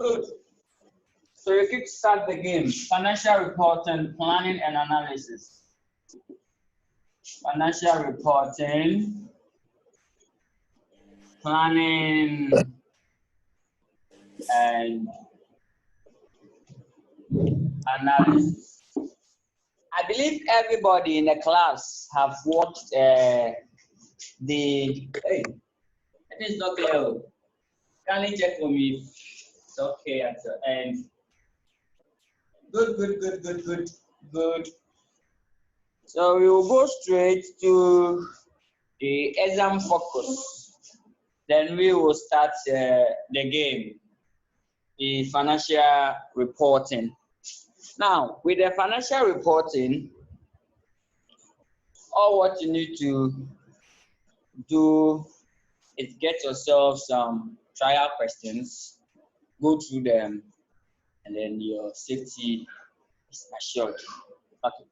Good. So you can start the game. Financial reporting, planning and analysis. Financial reporting, planning and analysis. I believe everybody in the class have watched the. Hey, it is not clear. Can you check for me? It's okay at the end. Good. So we will go straight to the exam focus. Then we will start the game, the financial reporting. Now, with the financial reporting, all what you need to do is get yourself some trial questions, go through them, and then your safety is assured. Okay.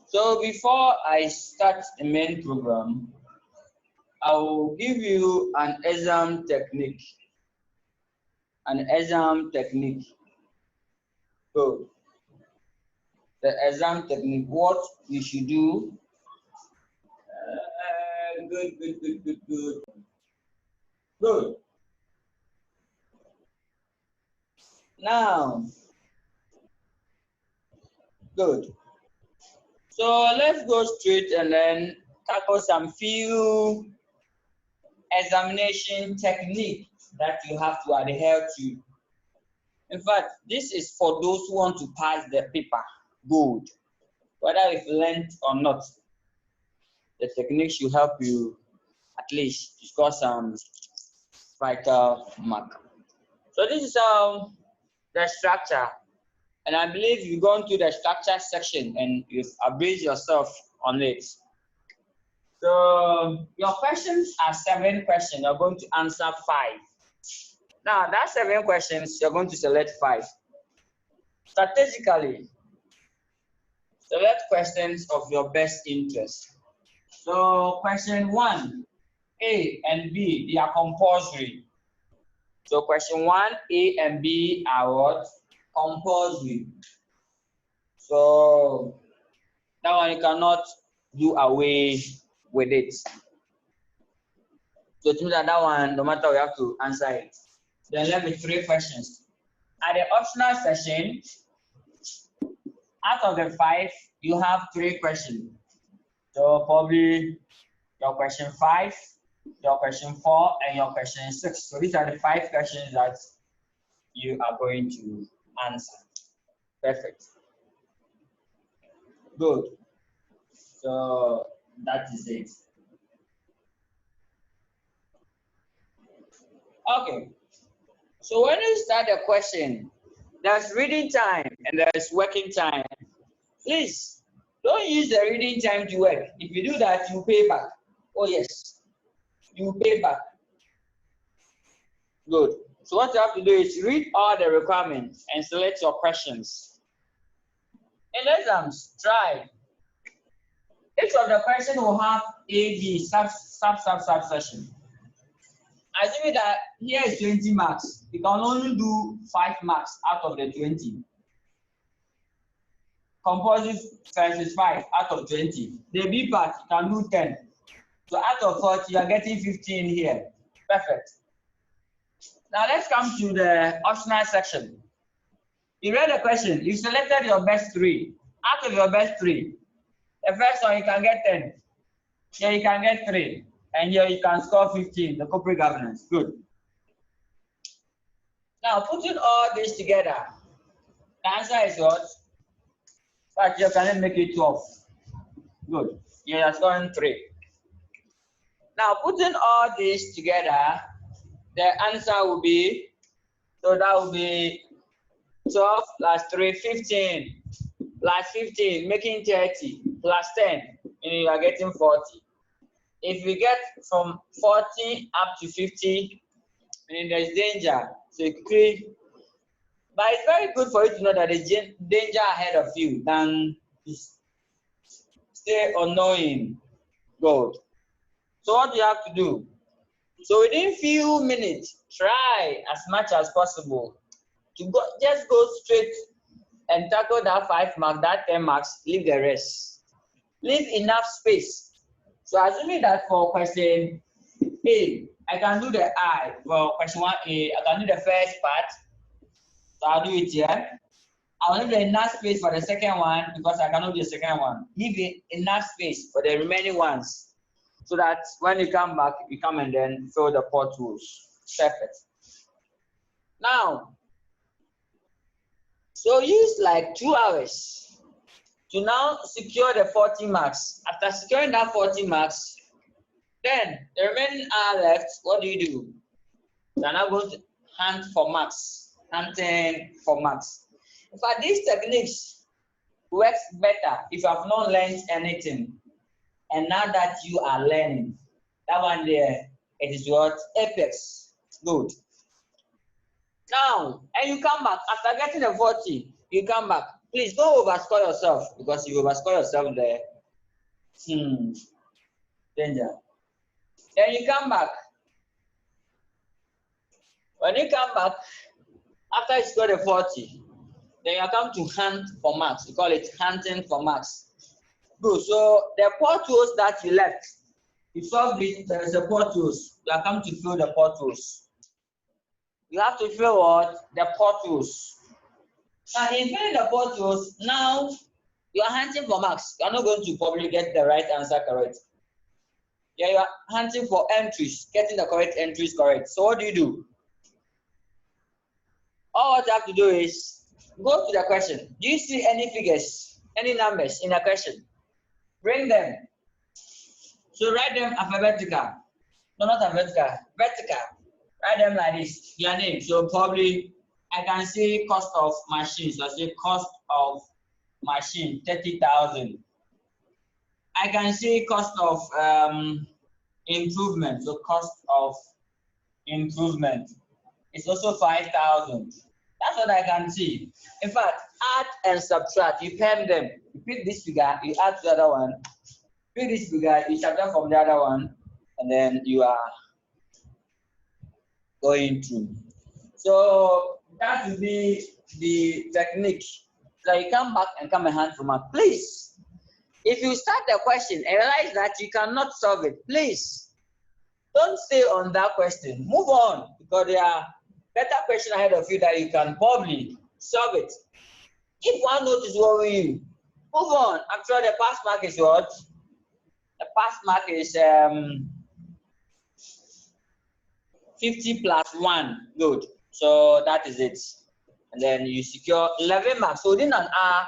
So before I start the main program, I will give you an exam technique. Good. The exam technique, what you should do. Good. Now, good. So let's go straight and then tackle some few examination technique that you have to adhere to. In fact, this is for those who want to pass the paper. Good. Whether you've learned or not, the technique should help you at least to score some vital mark. So this is the structure. And I believe you've gone to the structure section and you've abused yourself on it. So your questions are 7 questions. You're going to answer 5. Now, that's 7 questions. You're going to select 5. Strategically, select questions of your best interest. So question 1, A and B, they are compulsory. So question 1, A and B are what? Compulsory. So that one you cannot do away with it. So it means that one, no matter we have to answer it. Then left with 3 questions. At the optional session, out of the 5, you have 3 questions. So probably your question 5, your question 4, and your question 6. So these are the 5 questions that you are going to answer. Perfect. Good. So that is it. Okay. So when you start a question, there's reading time and there's working time. Please don't use the reading time to work. If you do that, you pay back. Oh yes, you pay back. Good. So what you have to do is read all the requirements and select your questions. In exams, try. Each of the questions will have A, B, subsection. Assuming that here is 20 marks, you can only do 5 marks out of the 20. Composite science is 5 out of 20. The B part, you can do 10. So out of 40, you are getting 15 here. Perfect. Now let's come to the optional section. You read the question, you selected your best 3. Out of your best 3, the first one you can get 10. Here you can get 3. And here you can score 15, the corporate governance. Good. Now putting all this together, the answer is what? But you can make it 12. Good. You are scoring 3. Now putting all this together, the answer will be, so that will be 12 plus 3, 15, plus 15, making 30, plus 10, and you are getting 40. If we get from 40 up to 50, then there's danger. So quickly, but it's very good for you to know that there's danger ahead of you than stay unknowing. Good. So what do you have to do? So within few minutes, try as much as possible to just go straight and tackle that 5 marks, that 10 marks, leave the rest. Leave enough space. So assuming that for question A, I can do the I. For question 1A, I can do the first part. So I'll do it here. I'll leave enough space for the second one because I cannot do the second one. Leave enough space for the remaining ones so that when you come back, you come and then fill the potholes. Perfect. Now, so use like 2 hours to now secure the 40 marks. After securing that 40 marks, then the remaining hour left, what do? You are now going to hunt for marks. Hunting for marks. In fact, these techniques works better if you have not learned anything. And now that you are learning, that one there, it is what? Apex. Good. Now, and you come back, after getting the 40, you come back. Please don't overscore yourself because you overscore yourself there. Danger. Then you come back. When you come back, after you score the 40, then you come to hunt for marks. We call it hunting for marks. Good. So the potholes that you left, you solve it, there is a potholes. You are come to fill the potholes. You have to fill what? The potholes. Now in filling the potholes, now you are hunting for marks. You are not going to probably get the right answer correct. Yeah, you are hunting for entries, getting the correct entries correct. So what do? All what you have to do is go to the question. Do you see any figures, any numbers in the question? Bring them. So write them alphabetical. No, not alphabetical, vertical. Write them like this, your name. So probably I can say cost of machine. So I say cost of machine, 30,000. I can say cost of improvement. So cost of improvement. It's also 5,000. That's what I can see. In fact, add and subtract. You pen them. You pick this figure, you add to the other one. Pick this figure, you subtract from the other one, and then you are going through. So that will be the technique. So you come back and come and hand from up. Please, if you start the question and realize that you cannot solve it, please don't stay on that question. Move on, because there are better questions ahead of you that you can probably solve it. If one note is worrying you, move on. I'm sure the pass mark is what? The pass mark is 50 plus 1. Good. So that is it. And then you secure 11 marks. So within an hour,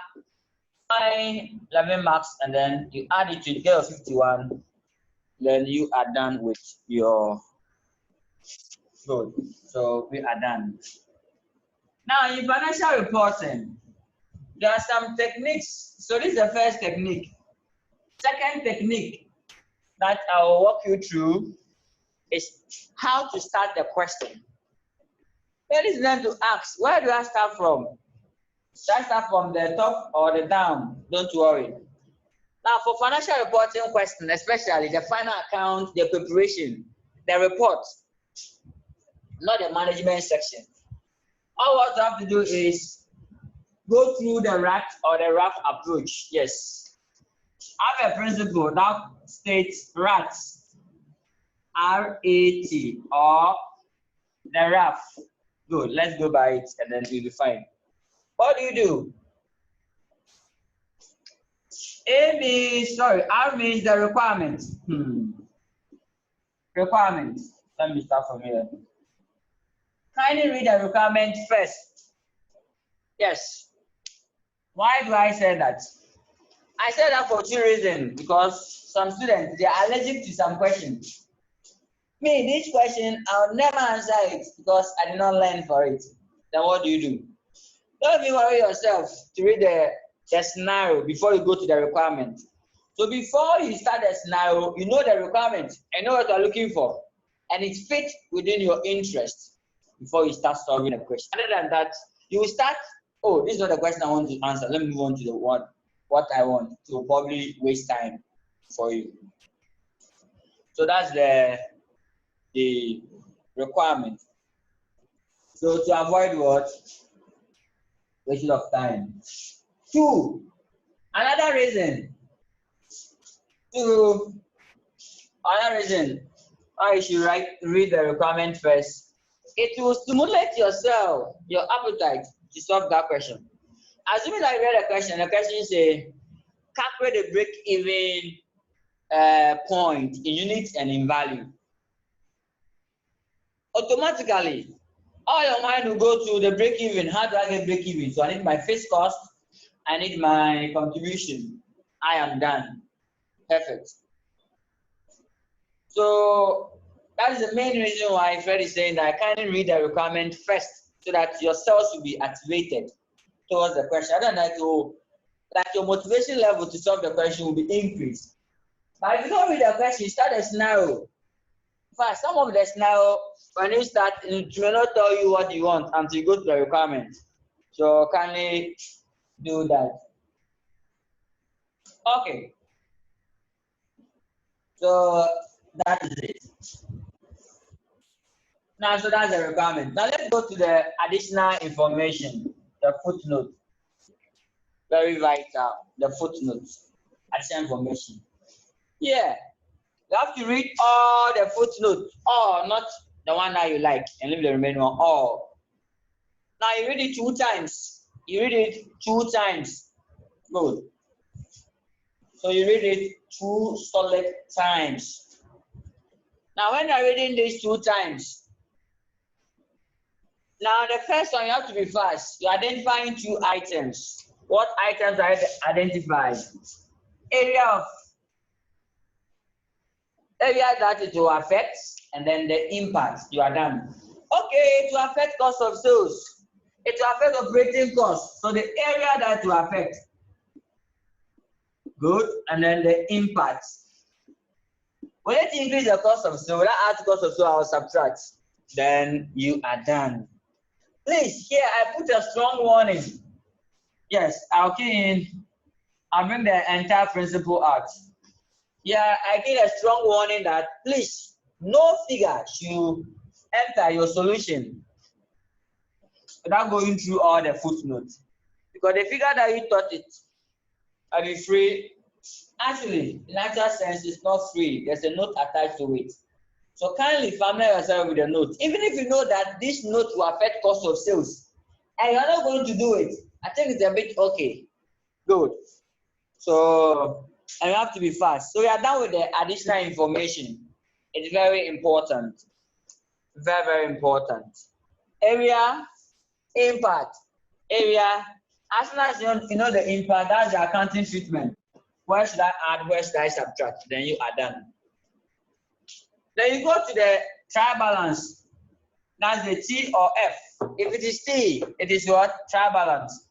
find 11 marks, and then you add it to the scale of 51. Then you are done with your good. So we are done. Now in financial reporting, there are some techniques. So this is the first technique. Second technique that I will walk you through is how to start the question. It is then to ask, where do I start from? Should I start from the top or the down? Don't worry. Now for financial reporting question, especially the final account, the preparation, the report, not the management section. All what you have to do is go through the RAT or the RAF approach. Yes. I have a principle that states RAT, R-A-T, or the RAF. Good, let's go by it and then we'll be fine. What do? R means the requirement. Requirement. Let me start from here. Kindly read the requirement first. Yes. Why do I say that? I say that for 2 reasons. Because some students, they are allergic to some questions. Me, this question, I'll never answer it because I did not learn for it. Then what do? Don't even worry yourself to read the scenario before you go to the requirement. So before you start the scenario, you know the requirement and know what you're looking for. And it fits within your interest before you start solving the question. Other than that, you will start, oh, this is not the question I want to answer. Let me move on to the one, what I want. To probably waste time for you. So that's the the requirement. So to avoid what? Wasting of time. Two, another reason why you should read the requirement first. It will stimulate your appetite to solve that question. Assuming that you read the question say, calculate the break-even point in units and in value. Automatically, all your mind will go to the break-even. How do I get break-even? So I need my fixed cost, I need my contribution. I am done. Perfect. So that is the main reason why Fred is saying that I can't read the requirement first so that your cells will be activated towards the question. I don't like your motivation level to solve the question will be increased. But if you don't read the question, you start a scenario. In fact, some of the scenario, when you start, it may not tell you what you want until you go to the requirement. So kindly do that. Okay. So that is it. Now, so that's the requirement. Now let's go to the additional information, the footnote. Very vital, the footnote, additional information. Yeah, you have to read all the footnotes, all, not the one that you like, and leave the remaining one, all. Now you read it 2 times. You read it 2 times. Good. So you read it 2 solid times. Now when you're reading this 2 times, now the first one you have to be fast. You're identifying 2 items. What items are identified? Area that it will affect, and then the impact. You are done. Okay, it will affect cost of sales. It will affect operating costs. So the area that will affect. Good. And then the impact. Will it increase the cost of sales? Will I add cost of sales? I will subtract. Then you are done. Please, here I put a strong warning. Yes, I'll bring the entire principle out. Yeah, I give a strong warning that please, no figure should enter your solution without going through all the footnotes. Because the figure that you thought it will be free, actually, in actual sense, it's not free. There's a note attached to it. So kindly familiarize yourself with the note. Even if you know that this note will affect cost of sales, and you're not going to do it, I think it's a bit okay. Good. So, and you have to be fast. So we are done with the additional information. It's very important. Very, very important. Area, impact. Area, as soon as you know the impact, that's the accounting treatment. Where should I add, where should I subtract? Then you are done. Then you go to the trial balance. That's the T or F. If it is T, it is what? Trial balance.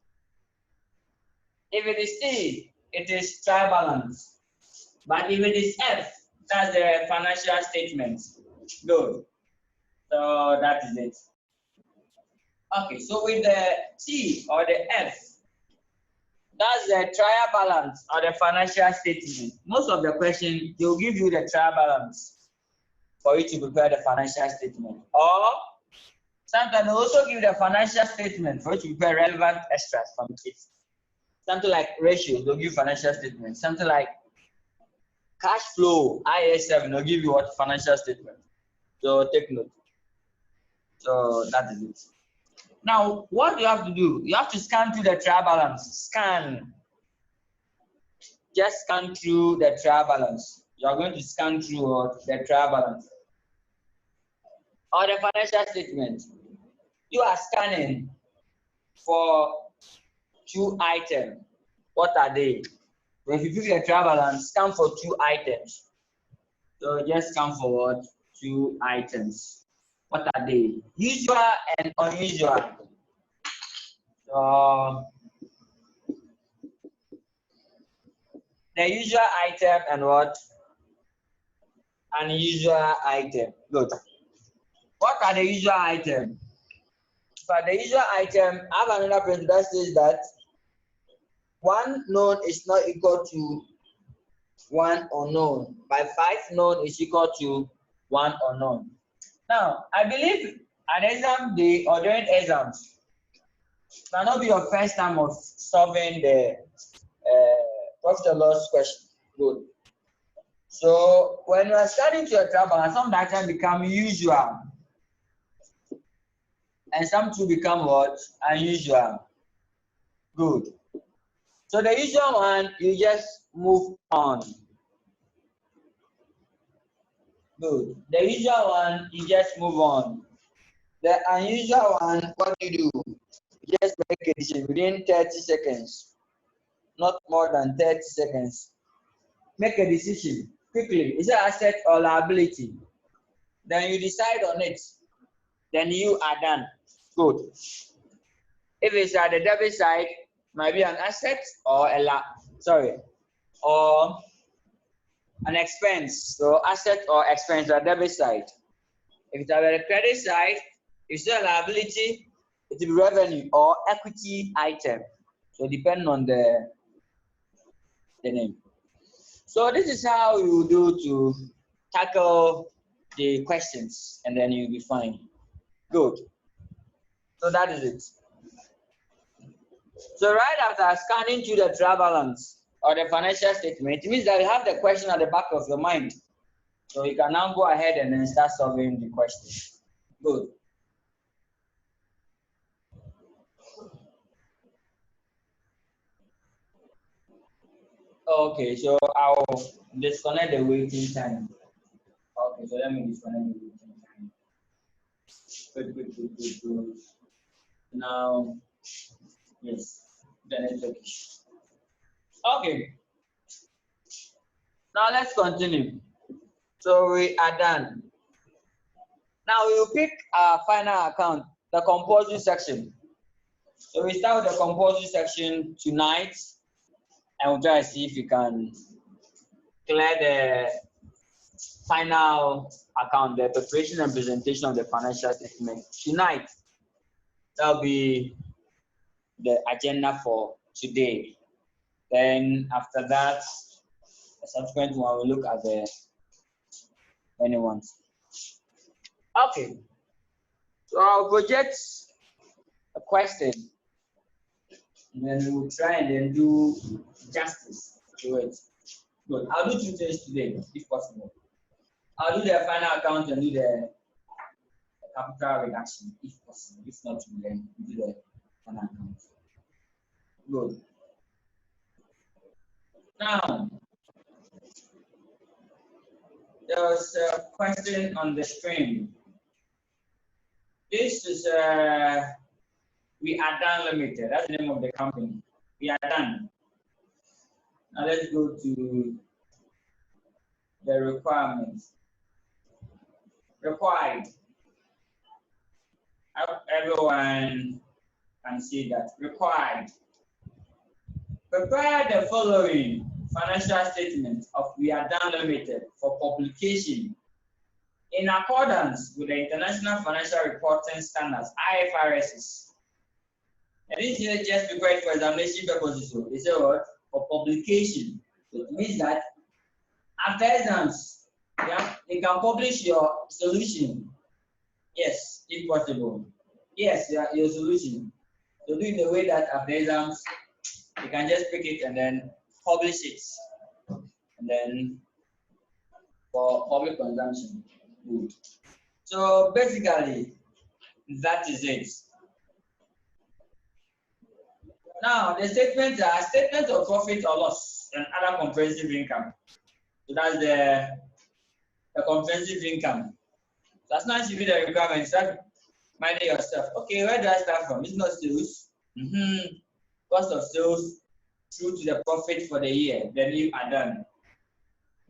If it is T, it is trial balance. But if it is F, that's the financial statement. Good. So that is it. Okay, so with the T or the F, that's the trial balance or the financial statement. Most of the questions, they will give you the trial balance for you to prepare the financial statement. Or sometimes they also give the financial statement for you to prepare relevant extras from it. Something like ratios, they'll give you financial statement. Something like cash flow, IS7, they'll give you what? Financial statement. So take note. So that is it. Now, what you have to do, you have to scan through the trial balance. Scan. Just scan through the trial balance. You are going to scan through the trial balance. Or the financial statement. You are scanning for 2 items. What are they? So if you do the trial balance, scan for 2 items. So just scan for what? 2 items. What are they? Usual and unusual. So the usual item and what? Unusual item. Good. What are the usual items? For the usual item, I have another principle that says that 1 known is not equal to 1 unknown. By 5 known is equal to 1 unknown. Now, I believe an exam day or during exams might not be your first time of solving the profit or loss question. Good. So when you are studying to your travel, some that can become usual, and some to become what? Unusual. Good. So the usual one, you just move on. Good. The usual one, you just move on. The unusual one, what do you do? You just make a decision within 30 seconds, not more than 30 seconds. Make a decision quickly. Is it asset or liability? Then you decide on it. Then you are done. Good. If it's at the debit side, might be an asset or or an expense. So asset or expense at debit side. If it's at the credit side, it's a liability, it will be revenue or equity item. So depending on the name. So this is how you do to tackle the questions, and then you'll be fine. Good. So that is it. So right after scanning through the trial balance or the financial statement, it means that you have the question at the back of your mind. So you can now go ahead and then start solving the question. Good. Okay, so I'll disconnect the waiting time. Okay, so let me disconnect the waiting time. Good. Now, yes, the network issue. Okay, now let's continue. So we are done. Now we will pick our final account, the compulsory section. So we start with the compulsory section tonight, and we'll try to see if we can clear the final account, the preparation and presentation of the financial statement tonight. That'll be the agenda for today. Then after that, the subsequent one will look at the anyone. Okay. So I'll project a question, and then we'll try and then do justice to it. Good. I'll do 2 things today, if possible. I'll do the final account and do the capital reduction, if possible. If not, then do the final account. Good. Now, there was a question on the screen. This is We Are Done Limited. That's the name of the company. We Are Done. Now let's go to the requirements. Required. I hope everyone can see that. Required. Prepare the following financial statement of We Are Done Limited for publication in accordance with the International Financial Reporting Standards, IFRS. And this is just prepared for examination purposes. So they say what? For publication. So it means that after exams, yeah, you can publish your solution. Yes, if possible. Yes, yeah, your solution. So do it the way that after exams, you can just pick it and then publish it. And then for public consumption. Good. So basically, that is it. Now, the statements are statements of profit or loss and other comprehensive income. So that's the comprehensive income. So as long as you read the requirements, start minding yourself. Okay, where do I start from? It's not sales. Cost of sales through to the profit for the year. Then you are done.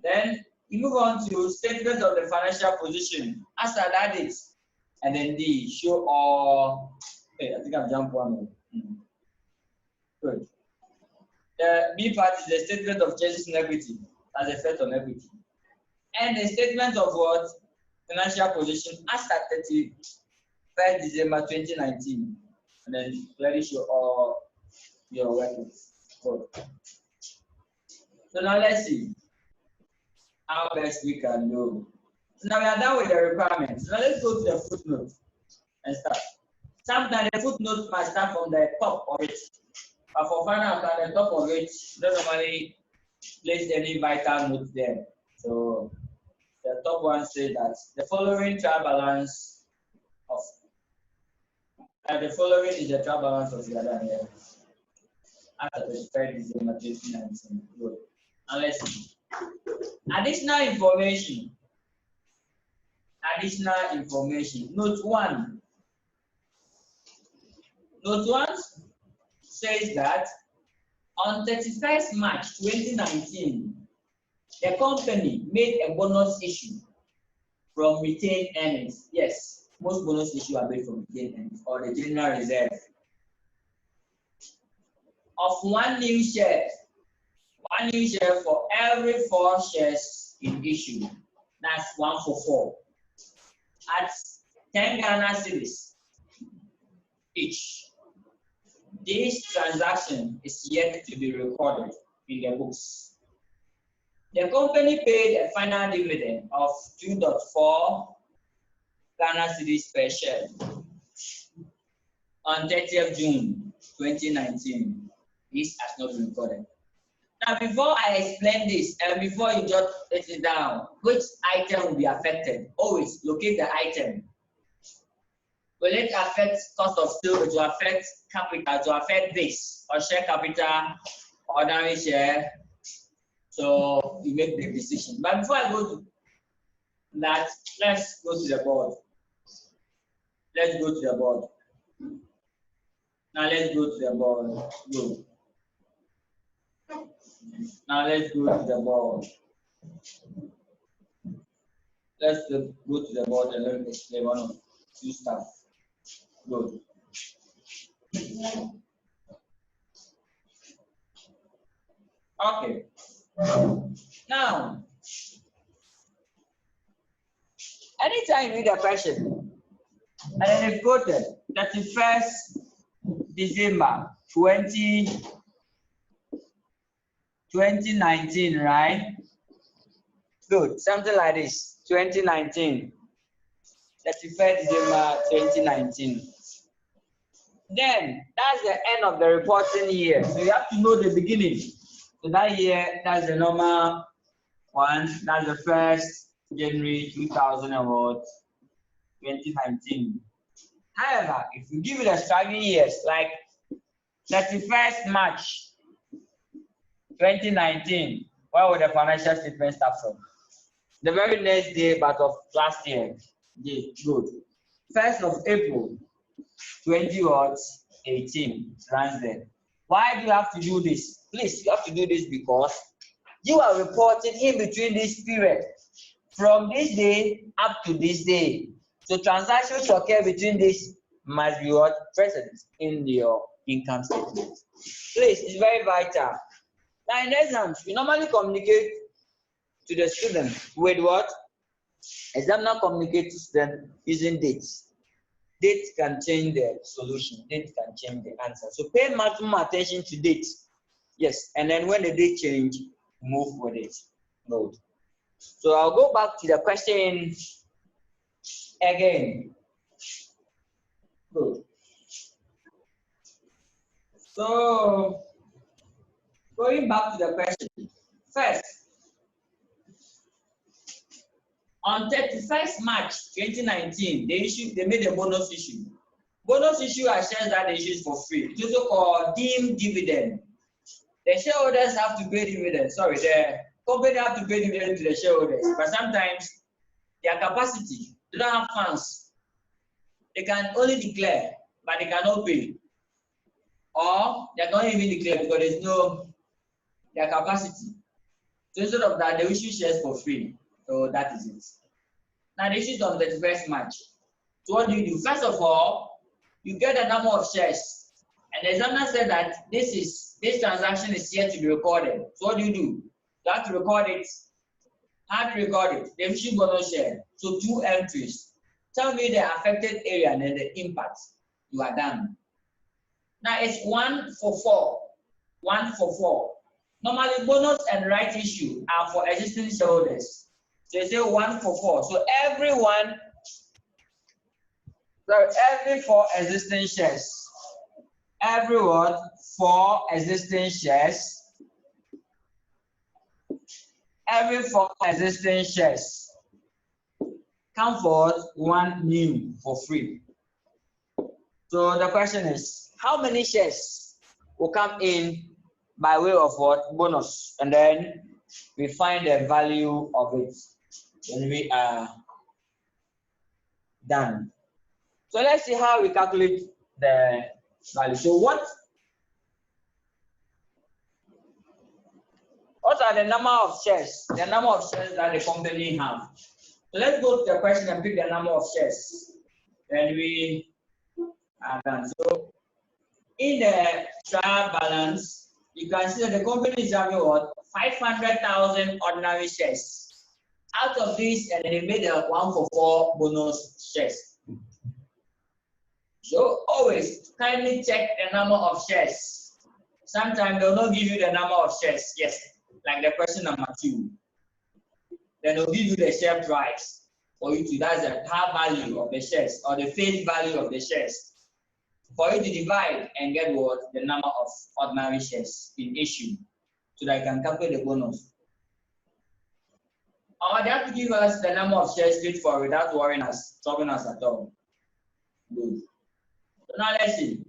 Then you move on to statement of the financial position. Answer that it. And then D, show all. Hey, I think I've jumped one. Good. The B part is the statement of changes in equity as effect on equity. And the statement of what? Financial position as at 31st December 2019. And then clearly show all your workings. Good. So now let's see how best we can do. So now we are done with the requirements. Now let's go to the footnote and start. Sometimes the footnote must start from the top of it. But for final account, the top of it, don't normally place any vital notes there. So the top one says that the following trial balance of the following is the trial balance of the other year. After the spread is in 2019. Good. Now let's see. Additional information. Additional information. Note 1. Note 1 says that on 31st March 2019, the company made a bonus issue from retained earnings. Yes, most bonus issues are made from retained earnings or the general reserve of 1 new share. 1 new share for every 4 shares in issue. That's 1 for 4. At 10 Ghana cedis each. This transaction is yet to be recorded in the books. The company paid a final dividend of 2.4 Ghana cedis per share on 30th June 2019. This has not been recorded. Now, before I explain this, and before you jot it down, which item will be affected? Always locate the item. Will it affect cost of sale? It will affect capital, to affect this, or share capital, ordinary share. So you make the decision. But before I go to that, let's go to the board. Let's go to the board. Now let's go to the board. Go. Now let's go to the board. Let's go to the board and let me explain one of two stuff. Good. Okay. Now, anytime you read a question and then it's quoted 31st December 2019, right? Good. Something like this. 2019. 31st December 2019. Then that's the end of the reporting year. So you have to know the beginning. So that year, that's the normal one. That's the 1st January 2019. However, if you give it a struggling years, like 31st March 2019, where would the financial statement start from? The very next day, but of last year. Good. 1st of April 2018 runs there. Why do you have to do this? Please, you have to do this because you are reporting in between this period. From this day up to this day. So transactions occur between this must be what? Present in your income statement. Please, it's very vital. Now in exams, we normally communicate to the student with what? Examiner communicate to student using dates. Date can change the solution. Date can change the answer. So pay maximum attention to dates. Yes, and then when the date change, move with it. Note. So I'll go back to the question again. Good. So going back to the question. First, on 31st March 2019, they made a bonus issue. Bonus issue are shares that they issue for free. It's also called deemed dividend. The shareholders have to pay dividends. Sorry, the company have to pay dividends to the shareholders. But sometimes their capacity, they don't have funds. They can only declare, but they cannot pay. Or they cannot even declare because there's no their capacity. So instead of that, they issue shares for free. So that is it. Now the issue is on the 31st March. So what do? First of all, you get a number of shares. And the examiner said that this transaction is yet to be recorded. So what do? You have to record it. How to record it? The issue bonus share. So 2 entries. Tell me the affected area and then the impact. You are done. Now it's 1 for 4. 1 for 4. Normally bonus and right issue are for existing shareholders. So you say 1 for 4. So every 4 existing shares. Every 4 existing shares. Every 4 existing shares come forth 1 new for free. So the question is, how many shares will come in by way of bonus? And then we find the value of it when we are done. So let's see how we calculate the value. So what are the number of shares? The number of shares that the company have. So let's go to the question and pick the number of shares. Then we are done. So in the trial balance, you can see that the company is having 500,000 ordinary shares. Out of this, and they made a 1 for 4 bonus shares. So always kindly check the number of shares. Sometimes they'll not give you the number of shares. Yes, like the question number 2. Then they'll give you the share price for you to, that's the par value of the shares or the face value of the shares. For you to divide and get the number of ordinary shares in issue, so that you can calculate the bonus. Or they have to give us the number of shares straight for without troubling us at all. Good. So now let's see.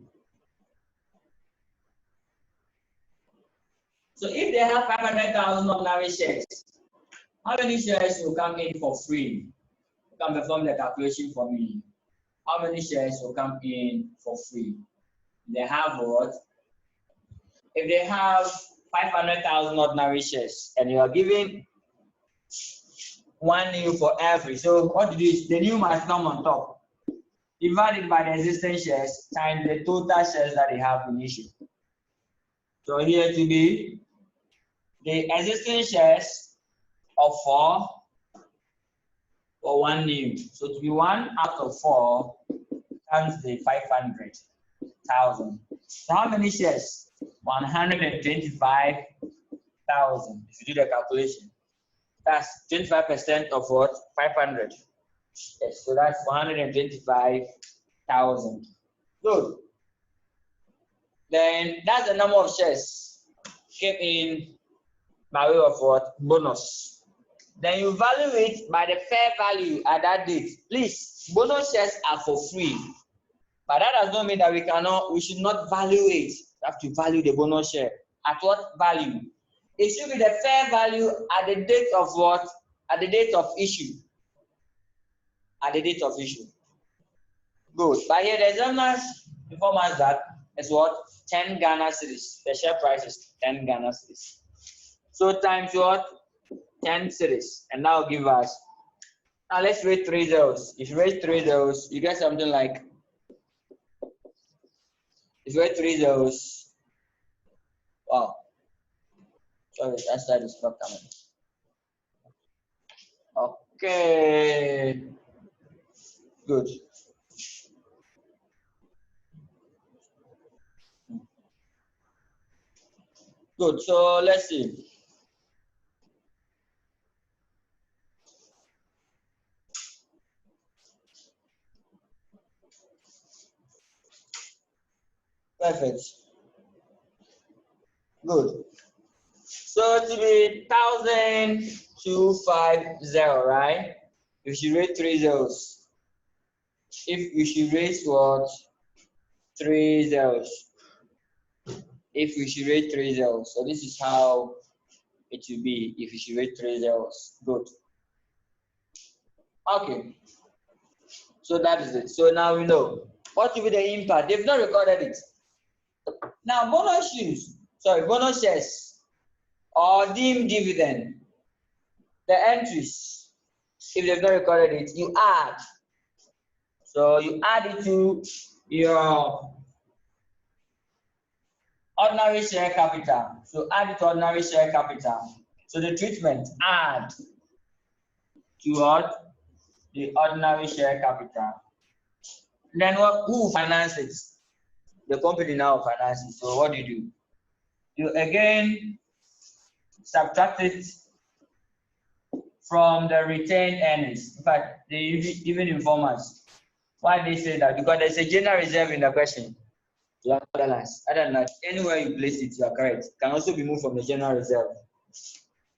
So if they have 500,000 ordinary shares, how many shares will come in for free? You can perform the calculation for me. How many shares will come in for free? They have what? If they have 500,000 ordinary shares and you are giving 1 new for every, so what you do is the new must come on top, divided by the existing shares times the total shares that they have in issue. So here to be the existing shares of 4 for 1 new. So to be 1 out of 4 times the 500,000. So how many shares? 125,000. If you do the calculation, that's 25% of 500. Yes, so that's 125,000. Good. Then that's the number of shares came in by way of bonus. Then you value it by the fair value at that date. Please, bonus shares are for free, but that does not mean that we should not value it. We have to value the bonus share. At what value? It should be the fair value at the date of At the date of issue. At the date of issue. Good. But here the examiners inform us that it's 10 Ghana cedis. The share price is 10 Ghana cedis. So times 10 cedis. And that will give us. Now let's raise 3 zeros. If you raise 3 zeros, you get something like. If you raise 3 zeros. Wow. Sorry, that side is not coming. Okay. Good. Good. So let's see. Perfect. Good. So to be 1,250, right? You should raise 3 zeros. If we should raise 3 zeros. If we should raise 3 zeros. So this is how it will be if you should raise 3 zeros. Good. Okay. So that is it. So now we know. What will be the impact? They've not recorded it. Now bonus shares or deemed dividend. The entries, if they've not recorded it, you add. So you add it to your ordinary share capital. So add it to ordinary share capital. So the treatment, add to the ordinary share capital. Then who finances? The company now finances. So what do? You again subtract it from the retained earnings. In fact, they even inform us. Why they say that? Because there's a general reserve in the question. $200. Other than that, anywhere you place it, you are correct. It can also be moved from the general reserve.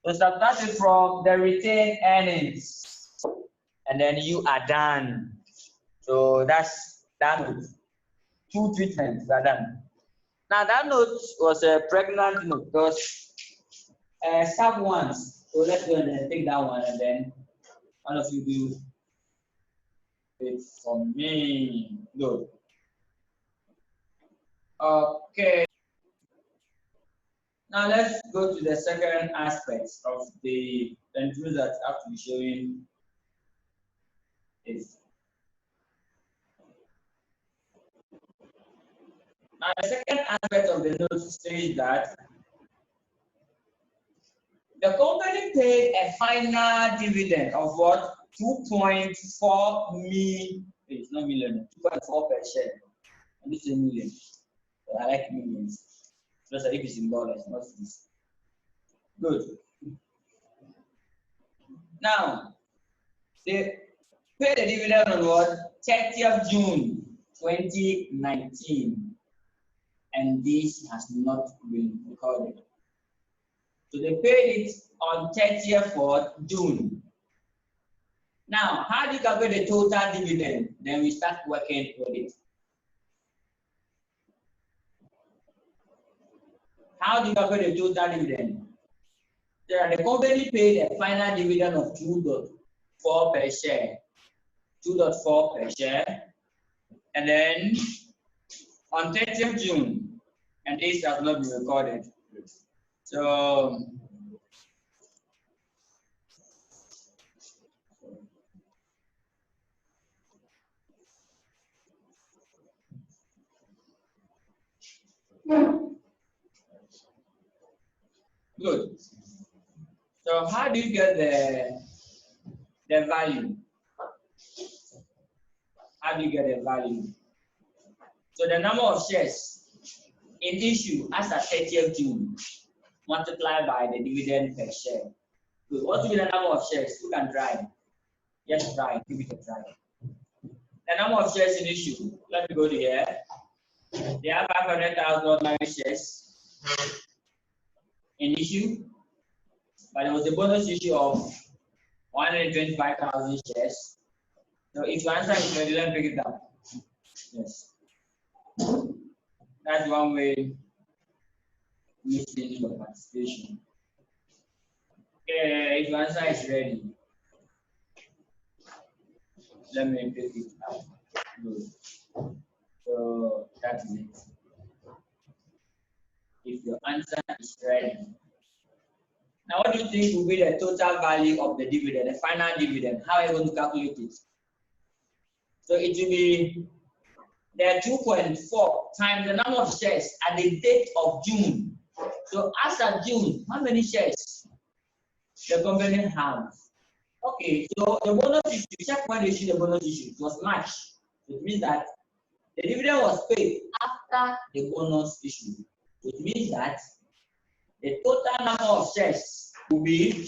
So subtract it from the retained earnings, and then you are done. So that's that note. 2 treatments are done. Now that note was a pregnant note because sub ones. So let's go and take that one, and then one of you do it for me. Good. Okay. Now let's go to the second aspect of the entries that I have to be showing is. Now the second aspect of the note says that the company paid a final dividend of what? 2.4 million. It's not million, 2.4 per share. And this is a million. But I like millions. Just like if it's in dollars, not this. Good. Now, they paid the dividend on what? 30th June 2019. And this has not been recorded. So they paid it on 30th of June. Now, how do you calculate the total dividend? Then we start working with it. How do you calculate the total dividend? The company paid a final dividend of 2.4 per share. 2.4 per share. And then on 30th June, and this has not been recorded. So good. So how do you get the value? How do you get the value? So the number of shares in issue as at 30th June multiplied by the dividend per share. Good. What will be the number of shares? Who can try? Yes, try. Give it a try. The number of shares in issue. Let me go to here. They have 500,000 ordinary shares in issue, but there was a bonus issue of 125,000 shares. So if your answer is ready, let me pick it up. Yes. That's one way to change your participation. Okay, if your answer is ready, let me pick it up. Good. So that's it. If your answer is ready. Now, what do you think will be the total value of the dividend, the final dividend? How are you going to calculate it? So it will be the 2.4 times the number of shares at the date of June. So as of June, how many shares the company has? Okay, so the bonus issue, check when they issue the bonus issue. It was March. It means that the dividend was paid after the bonus issue. It means that the total number of shares will be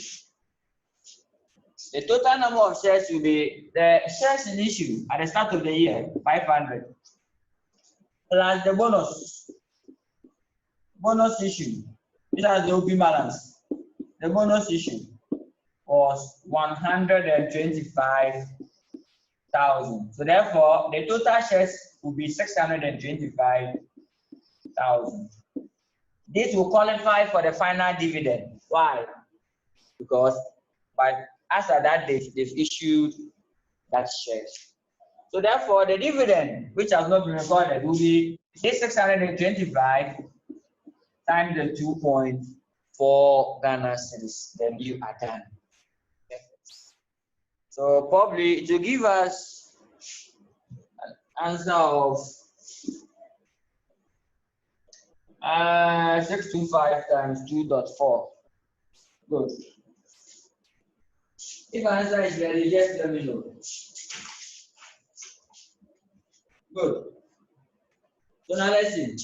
the shares in issue at the start of the year, 500, plus the bonus issue. This has the open balance. The bonus issue was 125,000. So therefore, the total shares will be 625,000. This will qualify for the final dividend. Why? Because as at that date, they've issued that shares. So therefore, the dividend, which has not been recorded, will be 625 times the 2.4 Ghana cedis. Then you are done. So probably it will give us an answer of 625 times 2.4. Good. If answer is ready, just let me know. Good. So now let's see.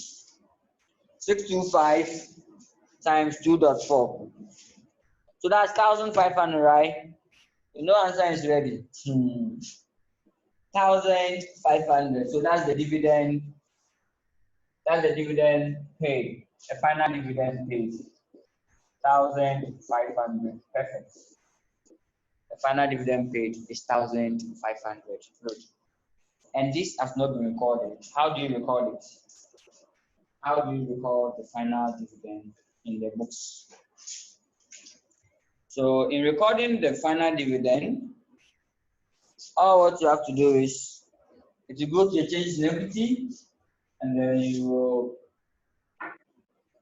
625 times 2.4. So that's 1,500, right? You know, answer is ready. 1,500. So that's the dividend. That's the dividend paid. The final dividend paid. 1,500. Perfect. The final dividend paid is 1,500. Good. And this has not been recorded. How do you record it? How do you record the final dividend in the books? So in recording the final dividend, all what you have to do is to go to your changes in equity, and then you will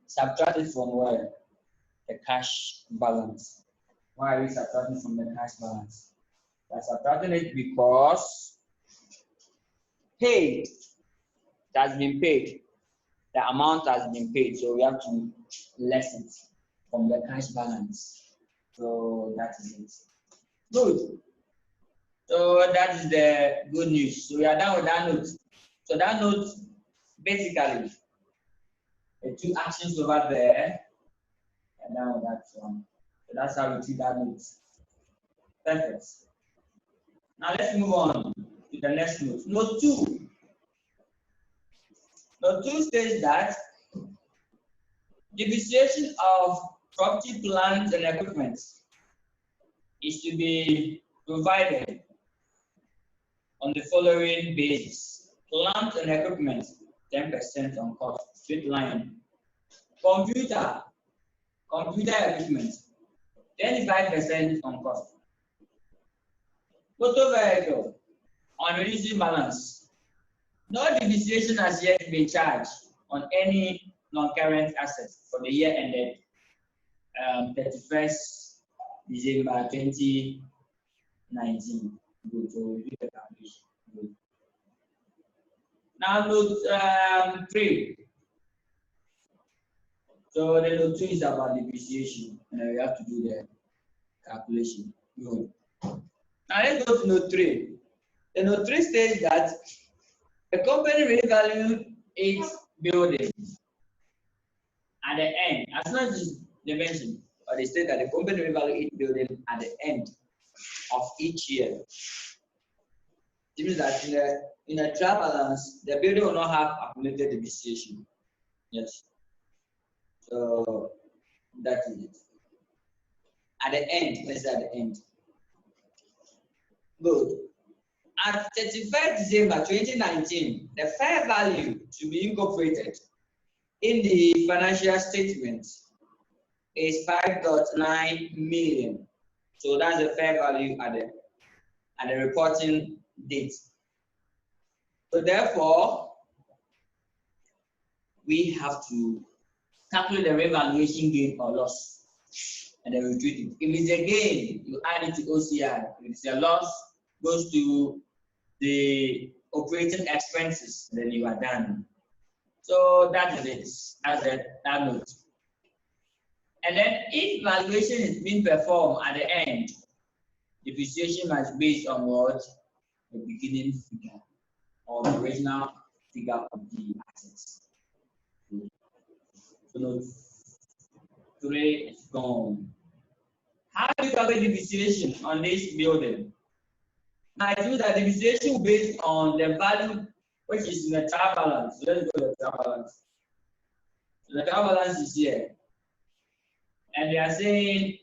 subtract it from where? The cash balance. Why are we subtracting from the cash balance? We are subtracting it because paid, it has been paid. The amount has been paid, so we have to less it from the cash balance. So that is it. Good. So that is the good news. So we are done with that note. So that note, basically, the two actions over there, and now that one. So that's how we treat that note. Perfect. Now let's move on to the next note. Note 2. Note 2 says that depreciation of property, plant, and equipment is to be provided on the following basis. Plant and equipment, 10% on cost, straight line. Computer equipment, 25% on cost. Motor vehicle, on reducing balance. No depreciation has yet been charged on any non-current assets for the year ended 31st December 2019. Good. So we do the calculation. Good. Now note 3. So the note 2 is about depreciation, and we have to do the calculation. Good. Now let's go to note 3. The note 3 says that the company revalued its building at the end, as not just they mentioned, or they state that the company revalued its building at the end of each year. It means that in a trial balance, the building will not have accumulated depreciation. Yes. So that is it. At the end, let's say at the end. Good. At 31st December 2019, the fair value to be incorporated in the financial statement is 5.9 million. So that's the fair value at the reporting date. So therefore, we have to calculate the revaluation gain or loss, and then we treat it. If it's a gain, you add it to OCI. If it's a loss, goes to the operating expenses, then you are done. So that is it. That's that note. And then if valuation is being performed at the end, depreciation must be based on what? The beginning figure or the original figure of the assets. So note 3 is gone. How do you calculate depreciation on this building? Now I do that depreciation based on the value which is in the trial balance. So let's go to the trial balance. So the trial balance is here. And they are saying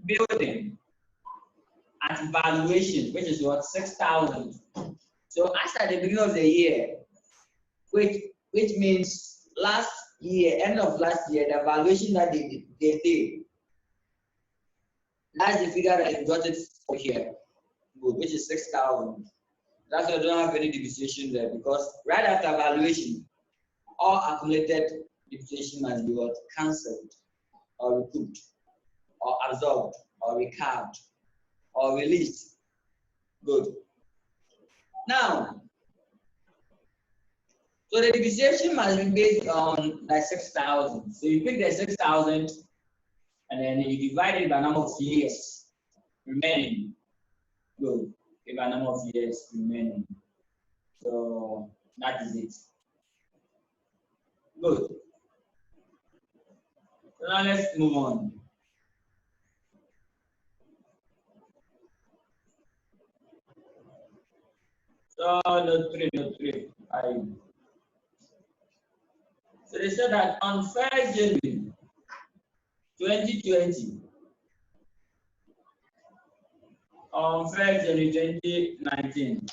building at valuation, which is what? 6,000. So as at the beginning of the year, which means last year, end of last year, the valuation that they did, that's the figure that I got it for here, which is 6,000. That's why I don't have any depreciation there, because right after valuation, all accumulated depreciation must be what? Cancelled, or recouped, or absorbed, or recovered, or released. Good. Now, so the depreciation must be based on like 6,000. So you pick the 6,000 and then you divide it by number of years remaining. Good. Give a number of years remaining. So that is it. Good. So now let's move on. So note 3, note 3. So they said that on 1st January 2020, on 1st January 2019,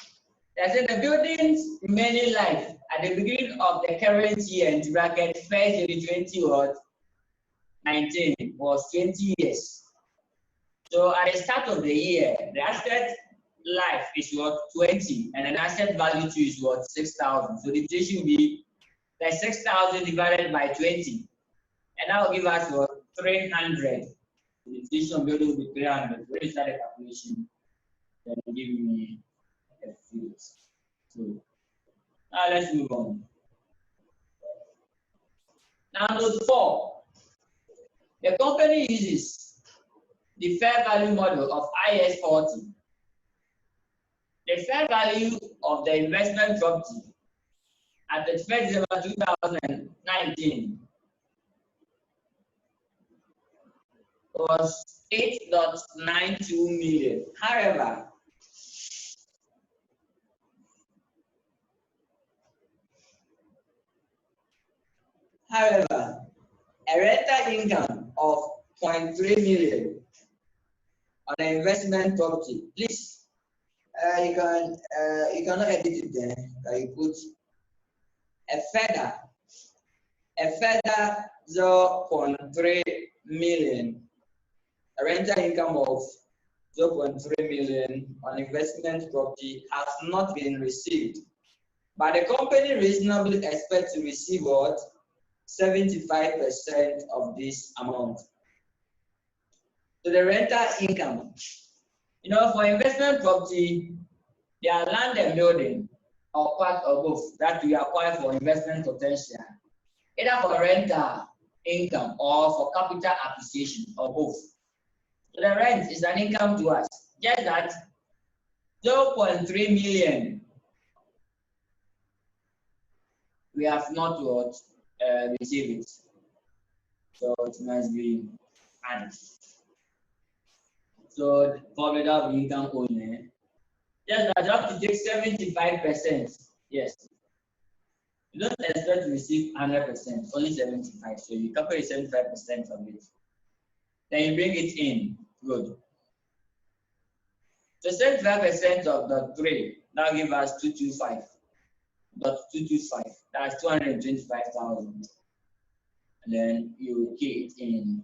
they said the building's remaining life at the beginning of the current year, into bracket 1st January 2019, was 20 years. So at the start of the year, the asset life is what 20, and an asset value too is what 6,000. So the depreciation will be like 6,000 divided by 20, and that will give us what 300. The depreciation of building will be 300. When you start the calculation, then will give me a field. So now let's move on. Now note 4. The company uses the fair value model of IS 40. The fair value of the investment property at the 1st December 2019 was 8.92 million. However, a rental income of 0.3 million on an investment property. Please, you cannot edit it there. You put a further 0.3 million, a rental income of 0.3 million on investment property has not been received, but the company reasonably expects to receive what 75% of this amount. So the rental income, for investment property, there are land and building or part of both that we acquire for investment potential, either for rental income or for capital appreciation or both. So the rent is an income to us. Just that 0.3 million we have not received it. So it must be added. So for that income only, just that you have to take 75%. Yes. You don't expect to receive 100%, only 75. So you calculate 75% of it. Then you bring it in. Good. So 75% of the 3, that gives us 225. That's 225,000. And then you key it in.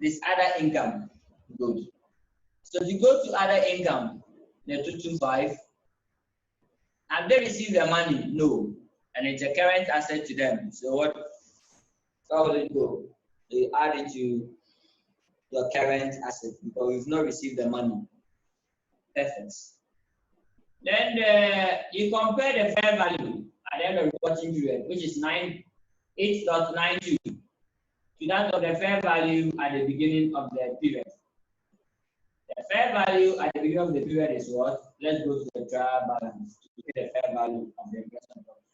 This other income. Good. So if you go to other income, the 225, have they received the money? No. And it's a current asset to them. So how will it go? You add it to your current asset because we've not received the money. Perfect. Then you compare the fair value at the end of the reporting period, which is 8.92, to that of the fair value at the beginning of the period. The fair value at the beginning of the period is what? Let's go to the trial balance to get the fair value of the investment property.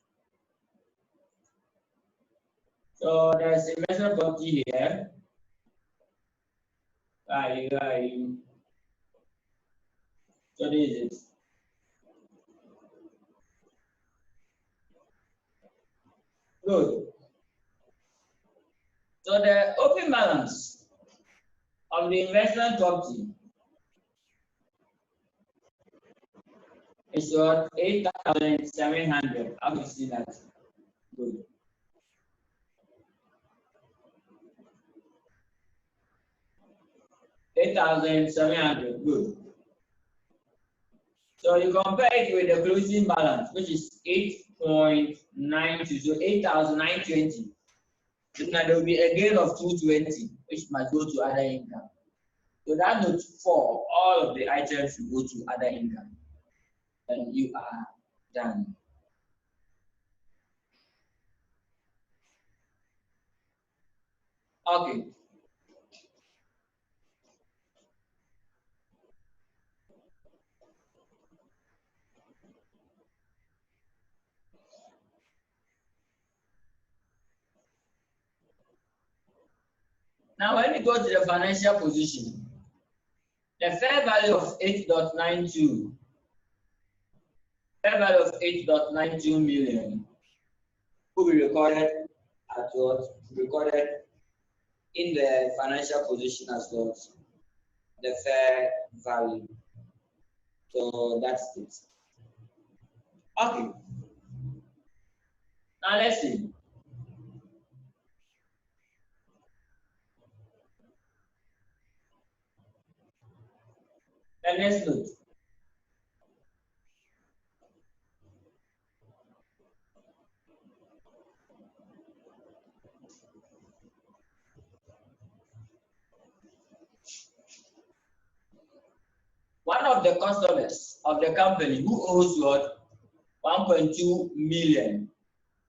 So there's investment property here. So this is it. Good. So the open balance of the investment property is what 8,700. How do you see that? Good. 8,700. Good. So you compare it with the closing balance, which is 8.92, so 8,920. So now there will be a gain of 220, which must go to other income. So that note 4, all of the items will go to other income. And you are done. Okay. Now when you go to the financial position, The fair value of 8.92, fair value of 8.92 million will be recorded at what? Recorded in the financial position as well, the fair value. So that's it. Okay. Now let's see. The next note. One of the customers of the company who owes what 1.2 million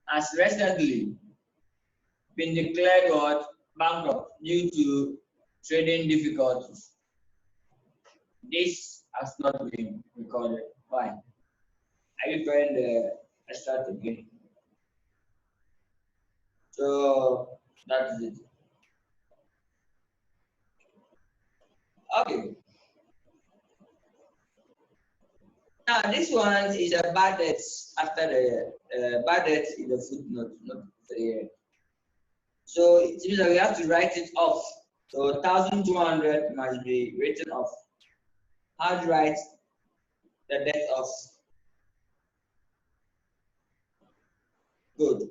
has recently been declared what bankrupt due to trading difficulties. This has not been recorded. Why? Are you trying the extract again? So that's it. Okay. Now this one is a bad debt after the bad debt in the footnote, not the. So it means that we have to write it off. So 1,200 must be written off. How do you write the debt off? Good.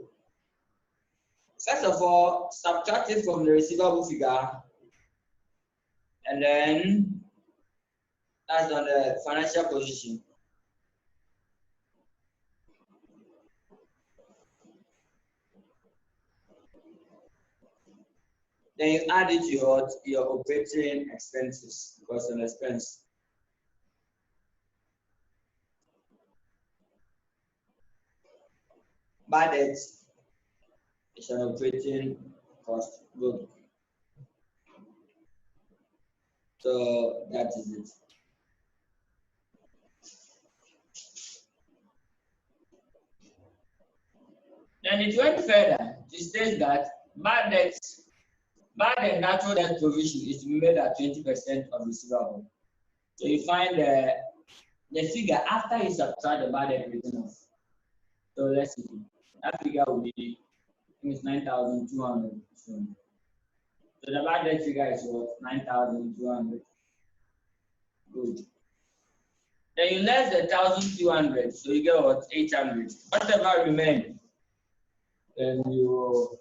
First of all, subtract it from the receivable figure, and then that's on the financial position. Then you add it to your operating expenses because an expense. Bad debt is an operating cost. Good. So that is it. Then it went further to state that bad and natural debt provision is to be made at 20% of receivable. So you find the figure after you subtract the bad debt written off. So let's see. That figure will be 9,200. So the bad debt figure is what? 9,200. Good. Then you less the 1,200, so you get what? 800. Whatever remains, then you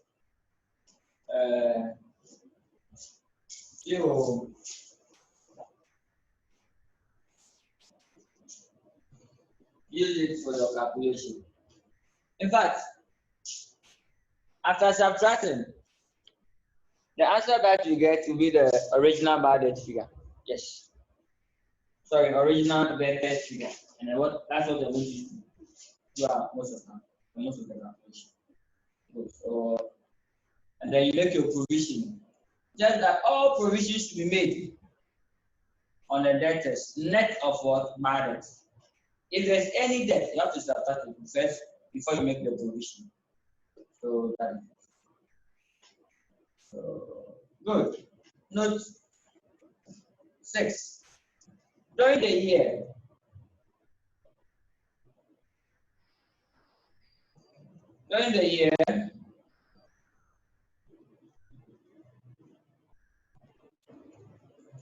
use it for your calculation. In fact, after subtracting, the answer that you get will be the original bad debt figure. Yes. Sorry, original bad debt figure. And then that's what they want you to do most of the calculation. Good. So, and then you make your provision. Just that all provisions to be made on the debtors, net of what bad debt. If there's any debt, you have to subtract it first before you make the provision. So that is it. So, good. Note 6. During the year,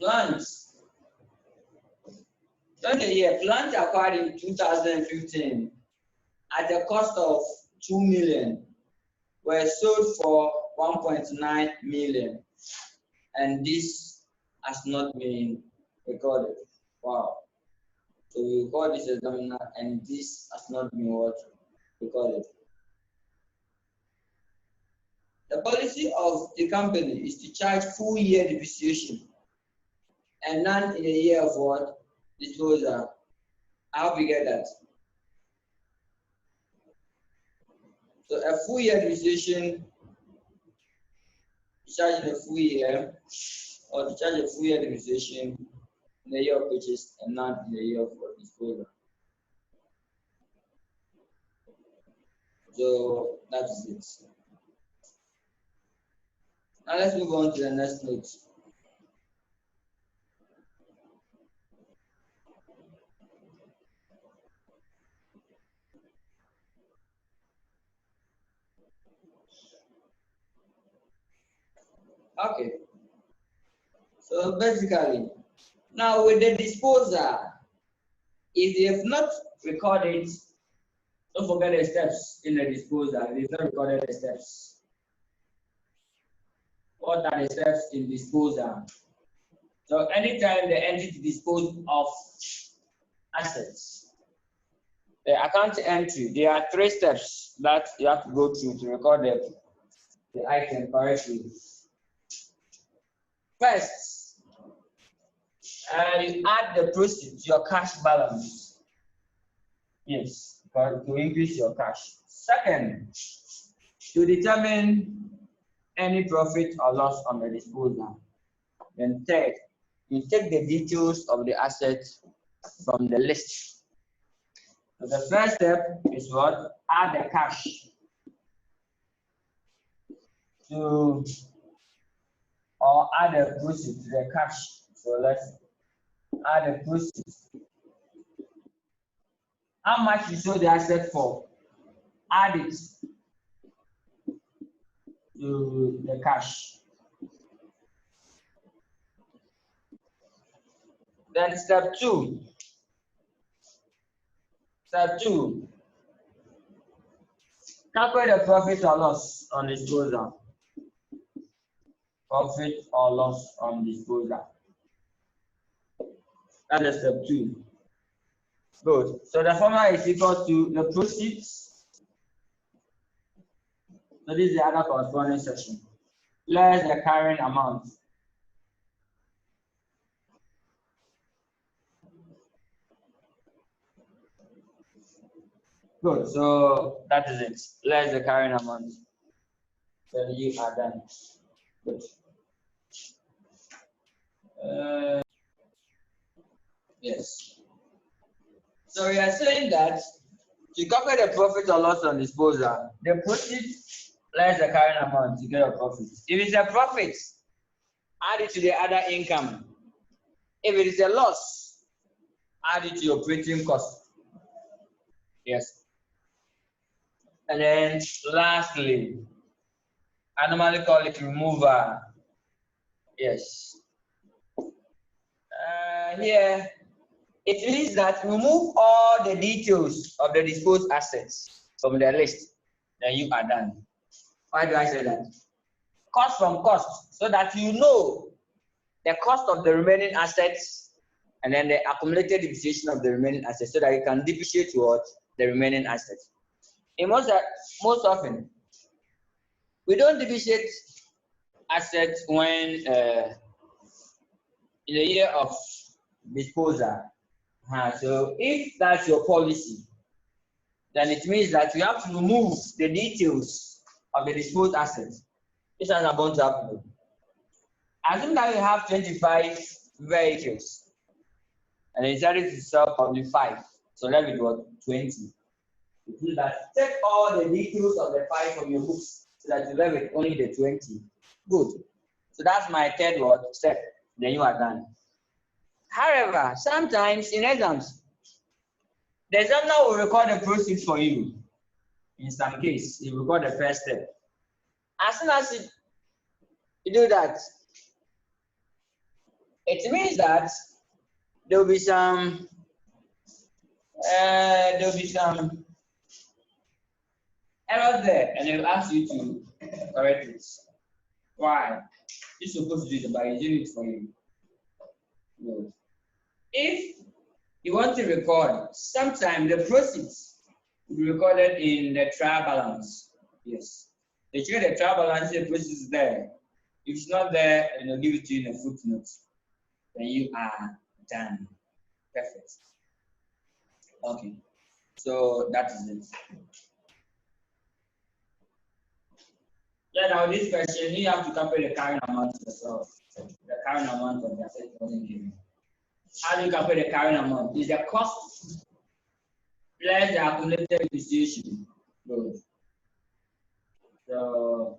plants. During the year, plants acquired in 2015 at a cost of 2 million were sold for 1.9 million, and this has not been recorded. Wow. So we record this as nominal, and this has not been what? Recorded. The policy of the company is to charge full year depreciation and none in a year of what? Disposal. I hope you get that. So a full year depreciation, charge in a full year, or to charge a full year depreciation in the year of purchase and none in the year of disposal. So that is it. Now let's move on to the next note. Okay. So basically, now with the disposal, if they have not recorded, don't forget the steps in the disposal. If they've not recorded the steps. What are the steps in disposal? So anytime the entity dispose of assets, the account entry, there are 3 steps that you have to go through to record the item correctly. First, you add the proceeds to your cash balance. Yes, to increase your cash. Second, to determine any profit or loss on the disposal. Then third, you take the details of the asset from the list. So the first step is what? Add the cash to, or add the proceeds to the cash. So let's add the proceeds. How much you sold the asset for? Add it to the cash. Then step two, calculate the profit or loss on disposal. Profit or loss on disposal. That is step 2. Good. So the formula is equal to the proceeds. So this is the other corresponding section. Less the carrying amount. Good. So that is it. Less the carrying amount. So you are done. Good. Yes. So we are saying that to calculate the profit or loss on disposal, the proceeds less the carrying amount to get a profit. If it's a profit, add it to the other income. If it is a loss, add it to your operating cost. Yes. And then lastly, I normally call it remover. Yes. Here, it means that remove all the details of the disposed assets from the list. Then you are done. Why do I say that? Cost from cost, so that you know the cost of the remaining assets and then the accumulated depreciation of the remaining assets, so that you can depreciate what the remaining assets. In most often, we don't depreciate assets when in the year of disposal. So if that's your policy, then it means that you have to remove the details of the disposed assets. This is about to happen. Assume that you have 25 vehicles and you decided to sell probably 5. So let me do 20. It means that take all the details of the 5 from your books so that you left with only the 20. Good. So that's my third step. Then you are done. However, sometimes in exams, the examiner will record the proceeds for you. In some case, he will record the first step. As soon as you do that, it means that there will be some error there, and they will ask you to correct it. Why? You're supposed to do it, but he's doing it for you. Good. If you want to record, sometimes the proceeds will be recorded in the trial balance. Yes. They check the trial balance, the proceeds is there. If it's not there, and they'll give it to you in a footnote. Then you are done. Perfect. Okay. So that is it. Yeah, now this question, you have to calculate the carrying amount yourself. The carrying amount of the asset wasn't given. How do you calculate the carrying amount? Is the cost less the accumulated depreciation. Good. So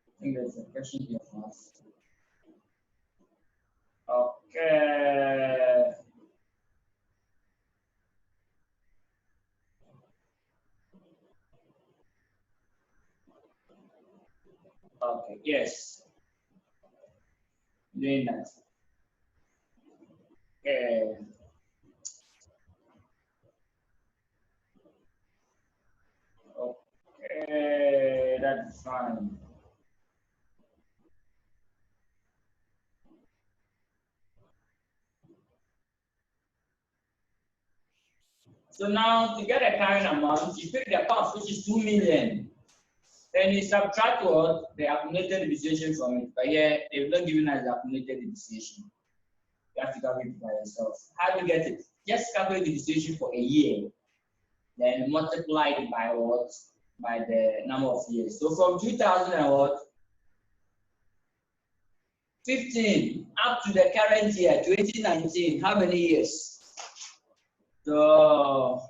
I think there's a question here for us. Okay. Okay, yes. Doing that. Okay. Okay, that's fine. So now to get a current amount, you pick the cost, which is 2 million. Then you subtract what? The accumulated depreciation from it. But here, they've not given us the accumulated depreciation. You have to calculate it by yourself. How do you get it? Just calculate the depreciation for a year. Then multiply it by what? By the number of years. So from 2000 and what? 15 up to the current year, 2019. How many years? So,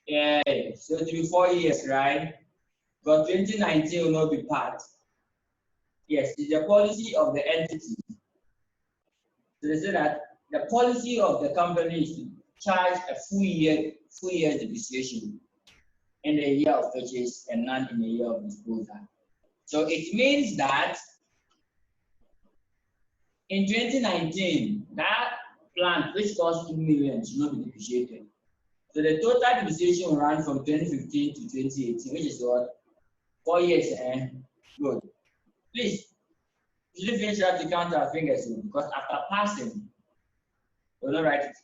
yeah, so it will be 4 years, right? But 2019 will not be part. Yes, it's the policy of the entity. So they say that the policy of the company is to charge a full year depreciation in the year of purchase and none in the year of disposal. So it means that in 2019, that plant which cost 2 million should not be depreciated. So the total depreciation will run from 2015 to 2018, which is what? 4 years. Good. Please, you should finish that to count our fingers because after passing, we'll not write it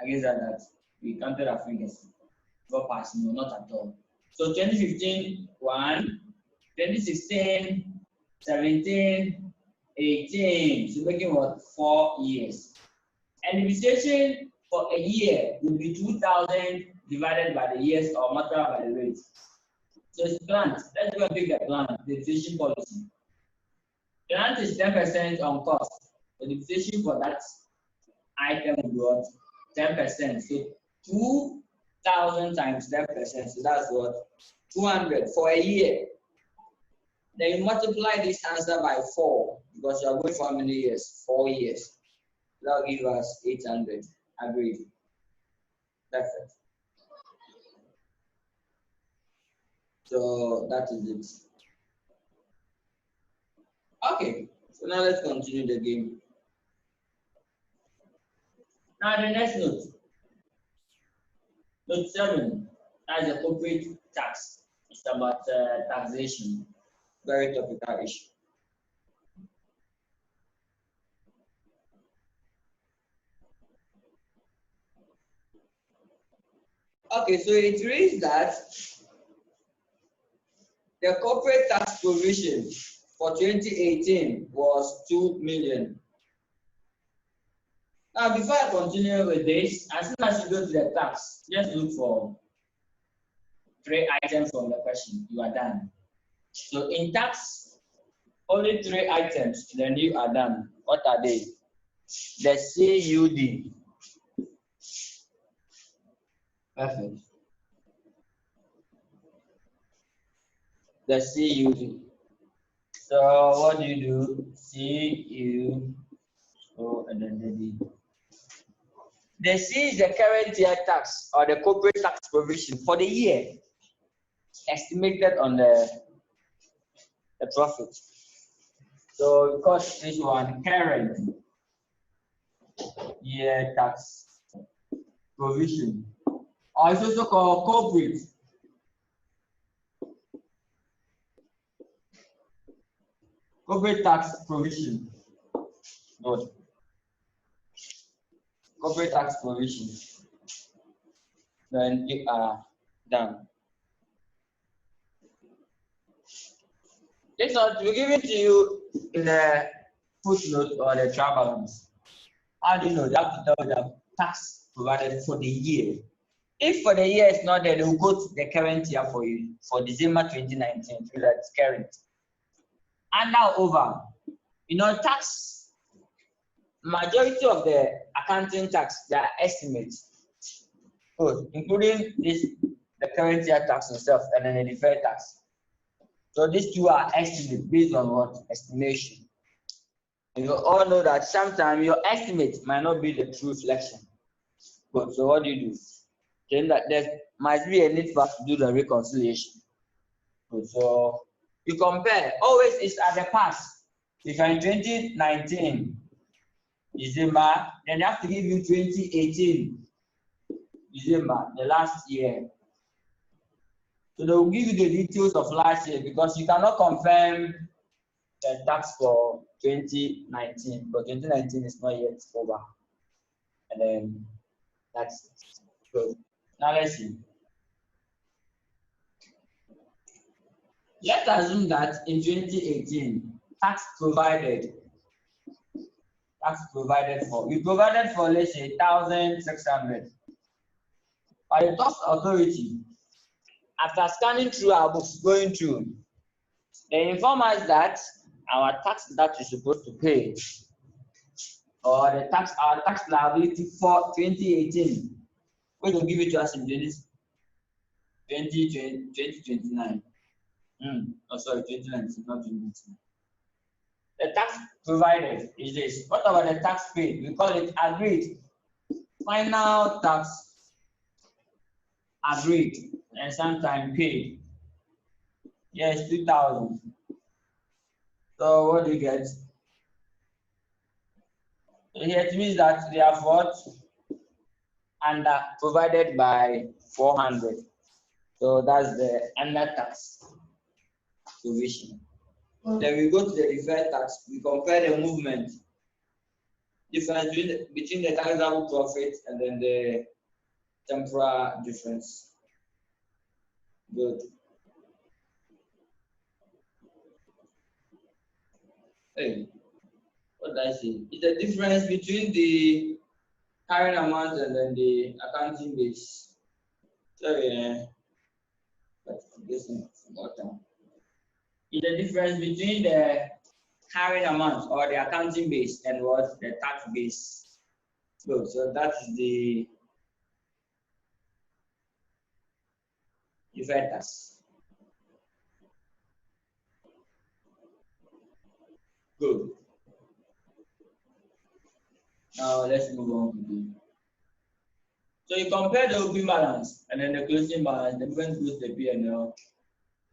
against that we counted our fingers. Not passing, no, not at all. So 2015, 1, 2016, 17, 18. So making what? 4 years. And depreciation for a year will be 2,000 divided by the years or multiplied by the rate. So it's plant. Let's go and pick the plant, the depreciation policy. Plant is 10% on cost. The depreciation for that item will be what? 10%. So 2,000 times 10%. So that's what? 200 for a year. Then you multiply this answer by 4 because you are going for how many years? 4 years. That will give us 800. Agreed. Perfect. So that is it. Okay. So now let's continue the game. Now the next note. Note 7. That's a corporate tax. It's about taxation. Very topical issue. Okay, so it reads that the corporate tax provision for 2018 was 2 million. Now, before I continue with this, as soon as you go to the tax, just look for 3 items from the question. You are done. So in tax, only 3 items, then you are done. What are they? The CUD. Perfect. The CUD. So what do you do? CU. Oh, and then the D. The C is the current year tax or the corporate tax provision for the year estimated on the profit. So because this one current year tax provision, or it's also called corporate tax provision. Good. Corporate tax provision. Then you are done. This one will give it to you in the footnote or the trial balance. How do you know? You have to tell the tax provided for the year. If for the year it's not there, they will go to the current year for you for December 2019. So that's current. And now over. You know, tax, majority of the accounting tax, they are estimates. Good, including this, the current year tax itself and then the deferred tax. So these two are estimates based on what? Estimation. And you all know that sometimes your estimate might not be the true reflection. Good, so what do you do? Then that there might be a need for us to do the reconciliation. Good, so You compare. Always is at the past. If you're in 2019 December, then they have to give you 2018 December, the last year. So they will give you the details of last year because you cannot confirm the tax for 2019, but 2019 is not yet over. And then that's good. Now let's see. Let's assume that in 2018, tax provided for, we provided for, let's say, 1,600. By the tax authority, after scanning through our books, going through, they inform us that our tax that we're supposed to pay, or our tax liability for 2018, which will give it to us in 2029. Oh, sorry, 2019, not 2019. The tax provided is this. What about the tax paid? We call it agreed. Final tax agreed and sometimes paid. Yes, 2,000. So what do you get? So here it means that they have what? And provided by 400. So that's the under tax provision. Then we go to the deferred tax. We compare the movement difference between the taxable profit and then the temporal difference. Good. Hey, what did I say? It's the difference between the current amount and then the accounting base. Sorry, but this is important. It's the difference between the current amount or the accounting base and what the tax base. Good. So that is the deferred tax. Good. Now let's move on to the. So you compare the opening balance and then the closing balance, the difference goes to the P&L.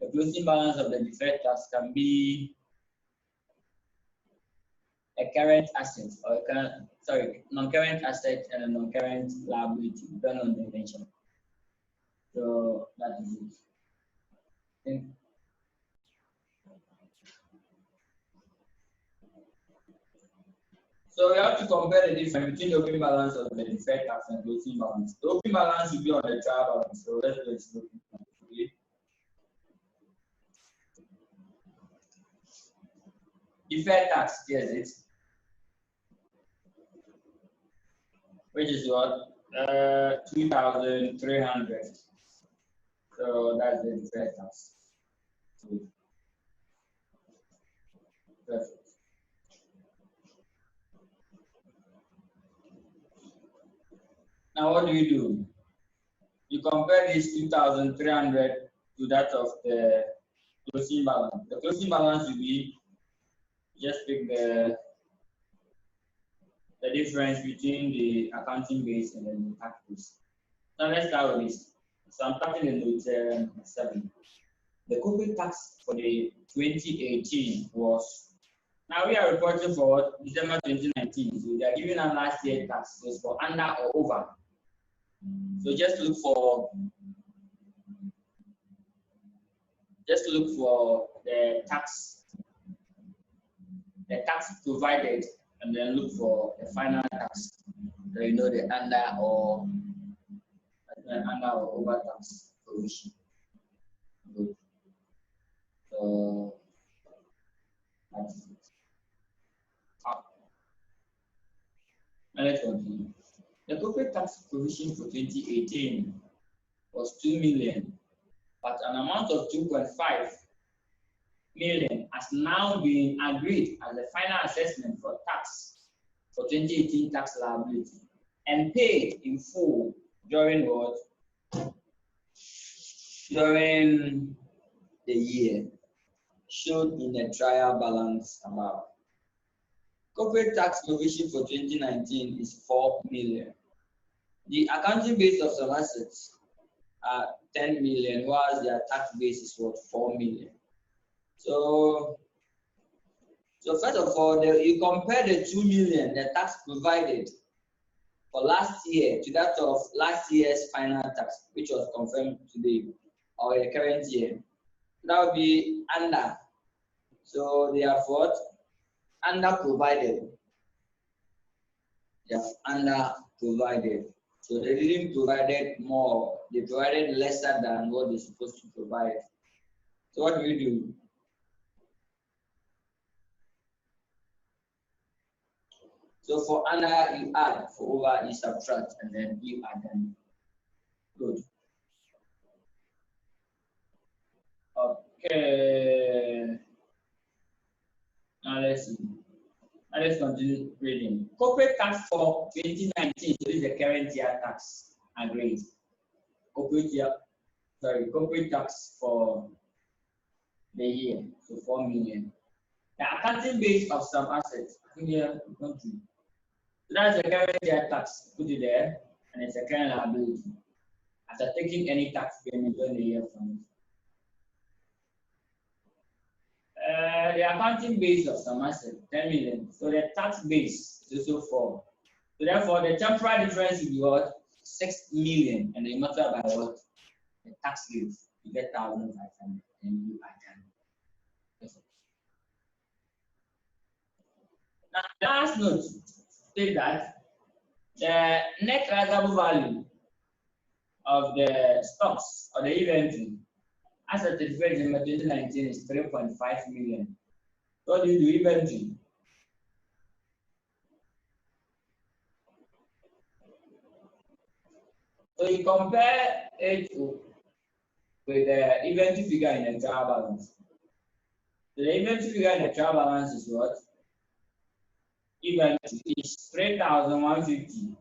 The closing balance of the deferred tax can be a current asset or non-current asset and a non-current liability, depending on the nature. So that is it. So we have to compare the difference between the opening balance of the deferred tax and closing balance. The opening balance will be on the trial balance. So let's do it. Okay. Deferred tax, yes, it's which is what 2,300. So that's the deferred tax. Perfect. Now what do? You compare this 2,300 to that of the closing balance. The closing balance will be just pick the difference between the accounting base and then the tax base. Now let's start with this. So I'm starting in note 7. The corporate tax for the 2018 was, now we are reporting for December 2019. So they are giving us last year tax. So it's for under or over. So just look for the tax provided and then look for the final tax. So you know the under or over tax provision. Good. So that's it. Let's continue. The corporate tax provision for 2018 was 2 million, but an amount of 2.5 million has now been agreed as the final assessment for tax for 2018 tax liability and paid in full during what? During the year, shown in the trial balance above. Corporate tax provision for 2019 is 4 million. The accounting base of some assets are 10 million, whilst their tax base is what? 4 million. So first of all, you compare the 2 million, the tax provided for last year to that of last year's final tax, which was confirmed today or the current year. That would be under. So they have what? Under provided. They have under provided. So they didn't provide more. They provided lesser than what they're supposed to provide. So what do we do? So for under you add, for over you subtract, and then you add them. Good. Okay. Now let's see. Now let's continue reading. Corporate tax for 2019, so this is the current year tax agreed. Corporate tax for the year, so 4 million. The accounting base of some assets. Here we come to. So that's the current year tax. Put it there, and it's a current liability. After taking any tax payment during the year from it. The accounting base of some asset, 10 million. So the tax base is also 4. So therefore, the temporary difference will be what? 6 million. And you multiply by what? The tax base. You get 1,500. And you add them. Now, the last note state that the net realizable value of the stocks or the inventory as at the 31st December 2019 is 3.5 million. What do you do? Inventory. So you compare it with the inventory figure in the trial balance. So the inventory figure in the trial balance is what? Inventory is 3,150.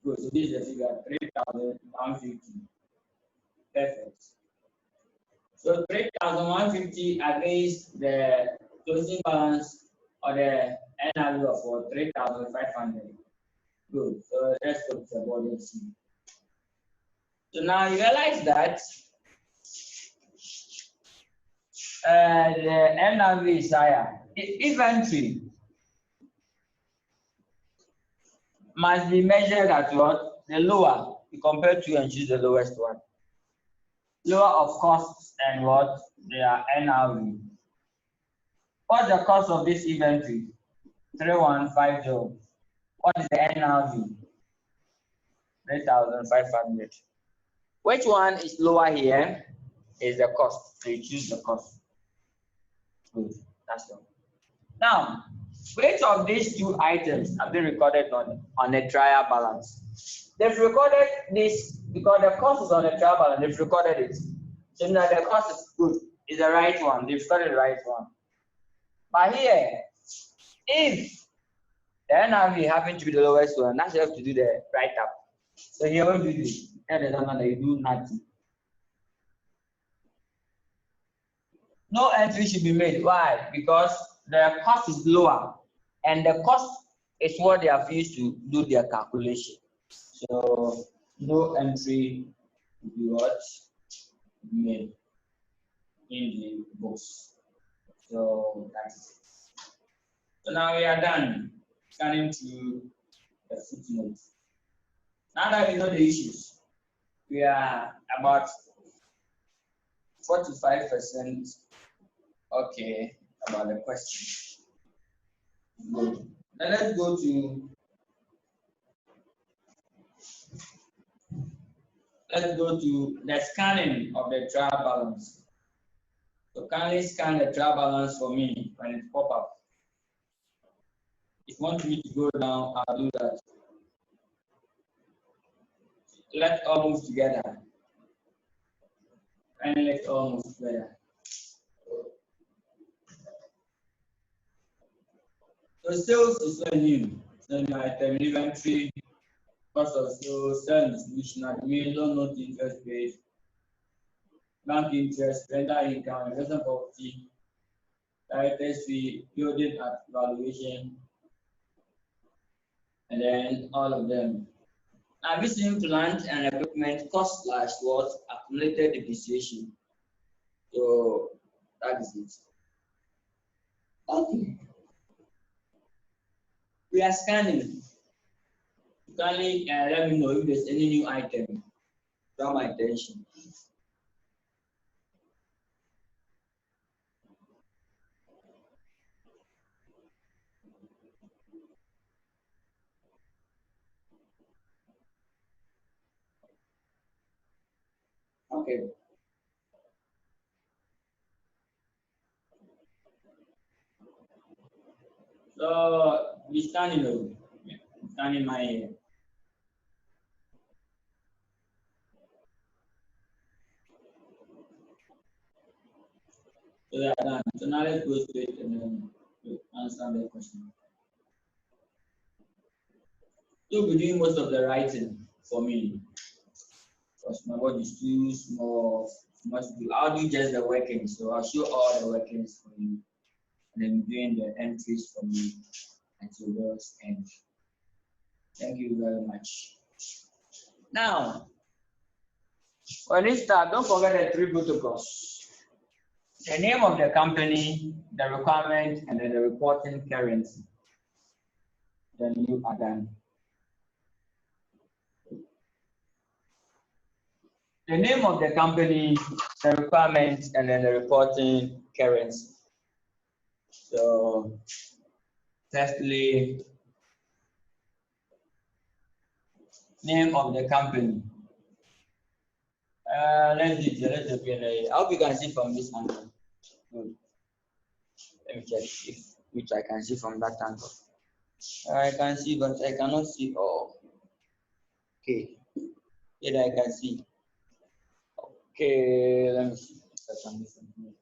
So this is the figure 3,150. Perfect. So 3,150 against the closing balance or the NRV of 3,500. Good. So let's go to the body C. So now you realize that the NRV is higher. Inventory must be measured at what? The lower. You compare two and choose the lowest one. Lower of costs and what? Their NRV. What's the cost of this inventory? 3,150. What is the NRV? 3,500. Which one is lower here? Is the cost. So you choose the cost. Good. That's all. Now, which of these two items have been recorded on a trial balance? They've recorded this because the cost is on a trial balance. They've recorded it. So now the cost is good. Is the right one. They've recorded the right one. But here, if the NRV happens to be the lowest one, now you have to do the write-up. So here we do this. And then you do nothing. No entry should be made. Why? Because the cost is lower, and the cost is what they have used to do their calculation. So no entry will be what made in the books. So that's it. So now we are done scanning to the footnotes. Now that we know the issues, we are about 45% okay about the question. Good. Now let's go to the scanning of the trial balance. So kindly scan the trial balance for me when it pop up. If you want me to go down, I'll do that. Let's all move together. And let's all move together. So sales is so new. So new item inventory, cost of sales, sell distribution, admin, loan note interest paid, bank interest, rental income, investment property, directors fee, building at valuation, and then all of them. Now, visiting plant and equipment cost slash what accumulated depreciation. So that is it. Okay. We are scanning. Kindly let me know if there's any new item. Draw my attention. Okay. So we stand in the stand in my so that done. So now let's go straight and then we'll answer the question. You'll be doing most of the writing for me. Because my word is too small, much to do. I'll do just the workings. So I'll show all the workings for you. And then doing the entries for you until those end. Thank you very much. Now, when you start, don't forget the three protocols. The name of the company, the requirement, and then the reporting currency. Then you are done. The name of the company, the requirement, and then the reporting currency. So, firstly, name of the company. Let's do P&L. I hope you can see from this angle. Good. Let me check which I can see from that angle. I can see, but I cannot see all. Okay. Here I can see. Okay, let me see. If I can do something.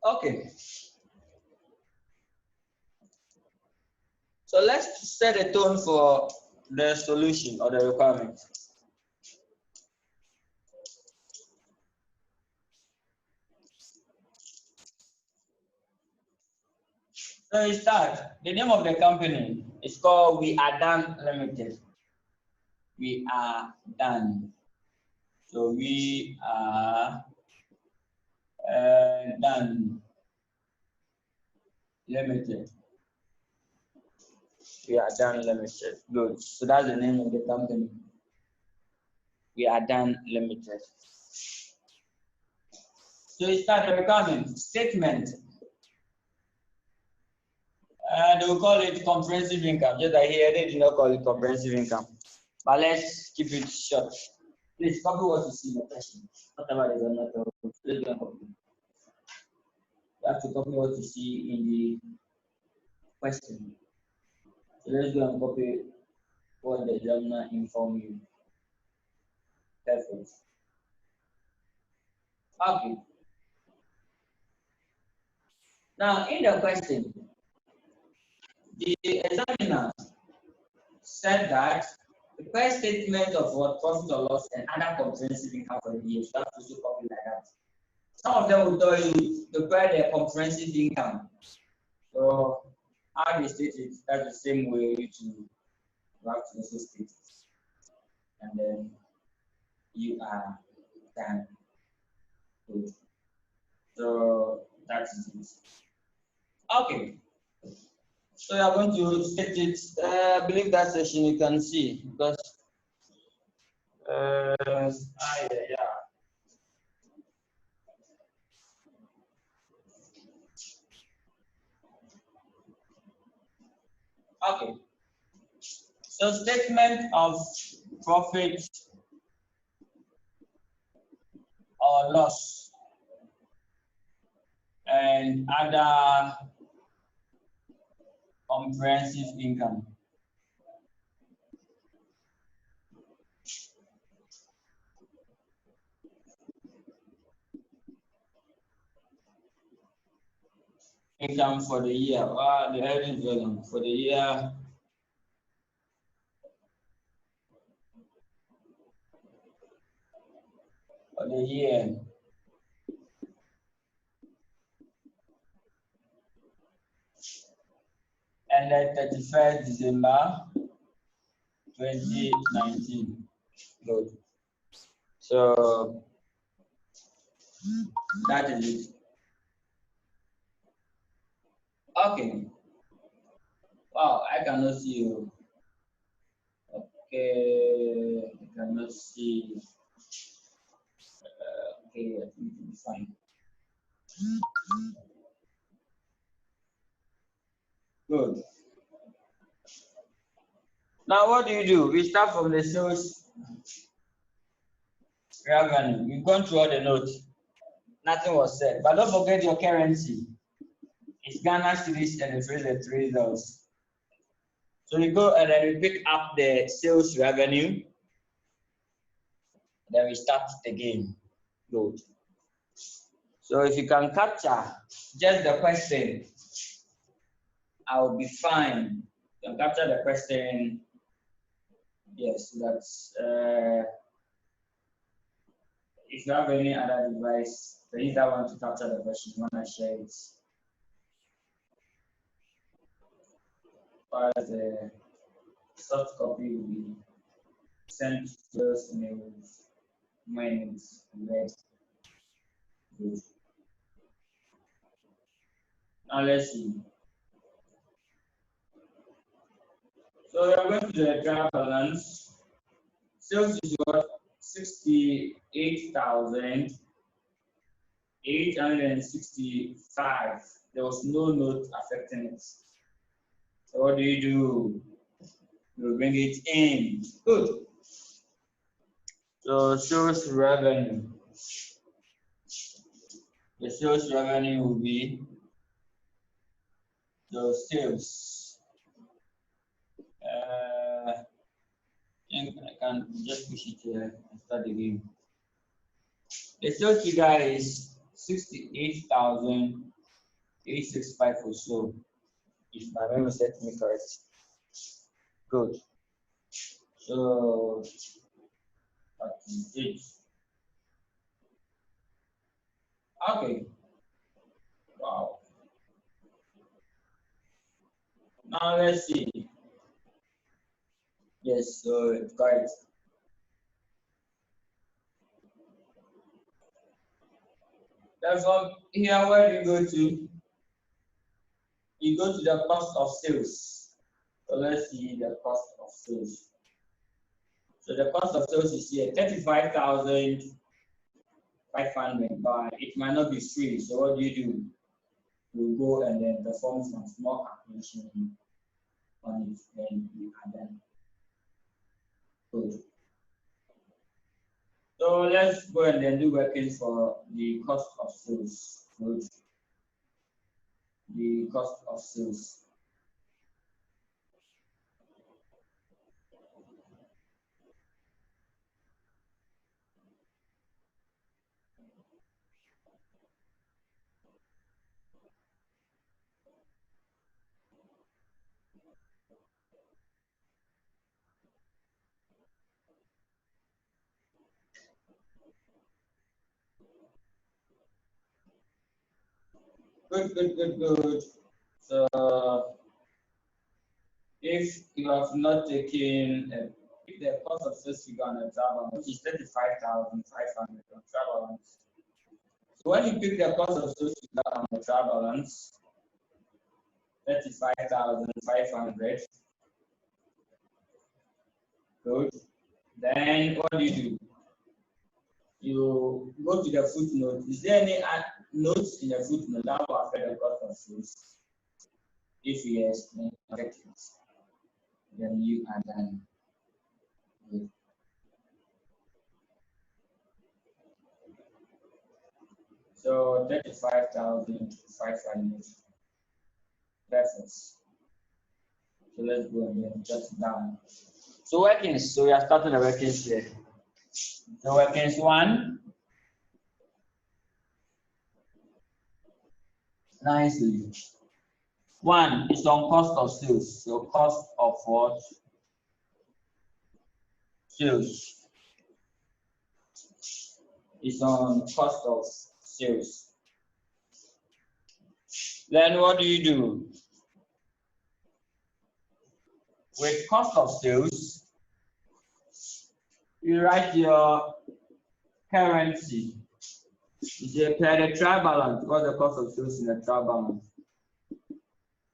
Okay. So let's set a tone for the solution or the requirement. So we start. The name of the company is called We Are Done Limited. We are done. So we are done limited. We are done limited. Good. So that's the name of the company. We are done limited. So we start the requirement statement. They will call it comprehensive income. Just like here, they do not call it comprehensive income. But let's keep it short. Please copy what you see in the question. Whatever is not please don't copy. You have to copy what you see in the question. So let's go and copy what the examiner informed you. Perfect. Okay. Now in the question, the examiner said that the first statement of what profit or loss and other comprehensive income for the year. So that's also copy like that. Some of them will tell you to prepare their comprehensive income. So how they state it, that's the same way you have to also state it. And then you are done. Good. So that's it. Okay. So you are going to state it. I believe that section you can see because yeah. Okay. So statement of profit or loss and other comprehensive income. Income for the year. The heading is very long. For the year. For the year. ended 31st December 2019. Good. So that is it. Okay. Wow, I cannot see you. Okay, I cannot see. Okay, I think it's fine. Good. Now, what do? We start from the sales revenue. We've gone through all the notes. Nothing was said. But don't forget your currency. It's Ghana cedis and the $3. So we go and then we pick up the sales revenue. Then we start the game. Good. So if you can capture just the question, I will be fine. You can capture the question. Yes, that's if you have any other device, use that one to capture the question when I share it. But the soft copy will be sent to those emails when it's read. Good. Now let's see. So we are going to the trial balance. Sales is what? 68,865. There was no note affecting it. So what do? You bring it in. Good. So sales revenue. The sales revenue will be the sales. I think I can just push it here and start again. The sales figure is 68,865 or so, if my memory set me correct. Good. So that is it. Okay. Wow. Now let's see. Yes, so it's correct. Then from here, where do you go to? You go to the cost of sales. So let's see the cost of sales. So the cost of sales is here 35,500, but it might not be free. So what do? You go and then perform some small calculation on it, then you add them. Good. So let's go and then do working for the cost of sales. Good. The cost of sales. Good. So if you have not taken the cost of sales figure on the travel, which is 35,500 on travel balance. So when you pick the cost of sales figure on the travel balance, 35,500. Good. Then what do? You go to the footnote. Is there any notes in the footnote that will affect the cost of sales? If yes, then affect it. Then you are done. Good. So 35,500 reference. So let's go and then jot it down. So workings. So we are starting the workings here. So workings 1. Nicely. 1 is on cost of sales. So cost of what? Sales. Is on cost of sales. Then what do? with cost of sales, you write your currency. You say per the trial balance, because the cost of sales in the trial balance.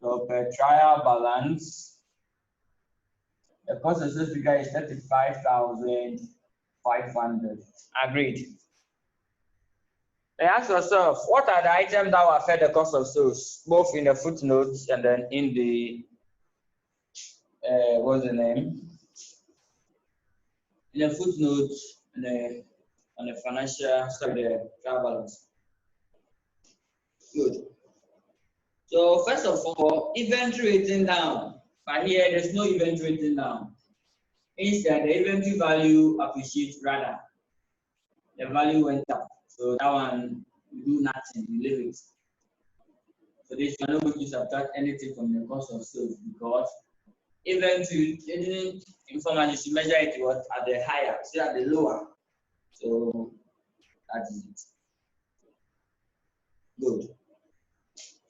So per trial balance, the cost of sales figure is 35,500. Agreed. Then ask yourself, what are the items that will affect the cost of sales, both in the footnotes and then in the what's the name? In the footnotes and on the financial, sorry, the trial balance. Good. So first of all, inventory written down. But here there's no inventory written down. Instead, the inventory value appreciates rather. The value went up. So that one, you do nothing, you leave it. So this you are not going to subtract anything from the cost of sales because inventory didn't inform us you should measure it what at the higher, see at the lower. So that is it. Good.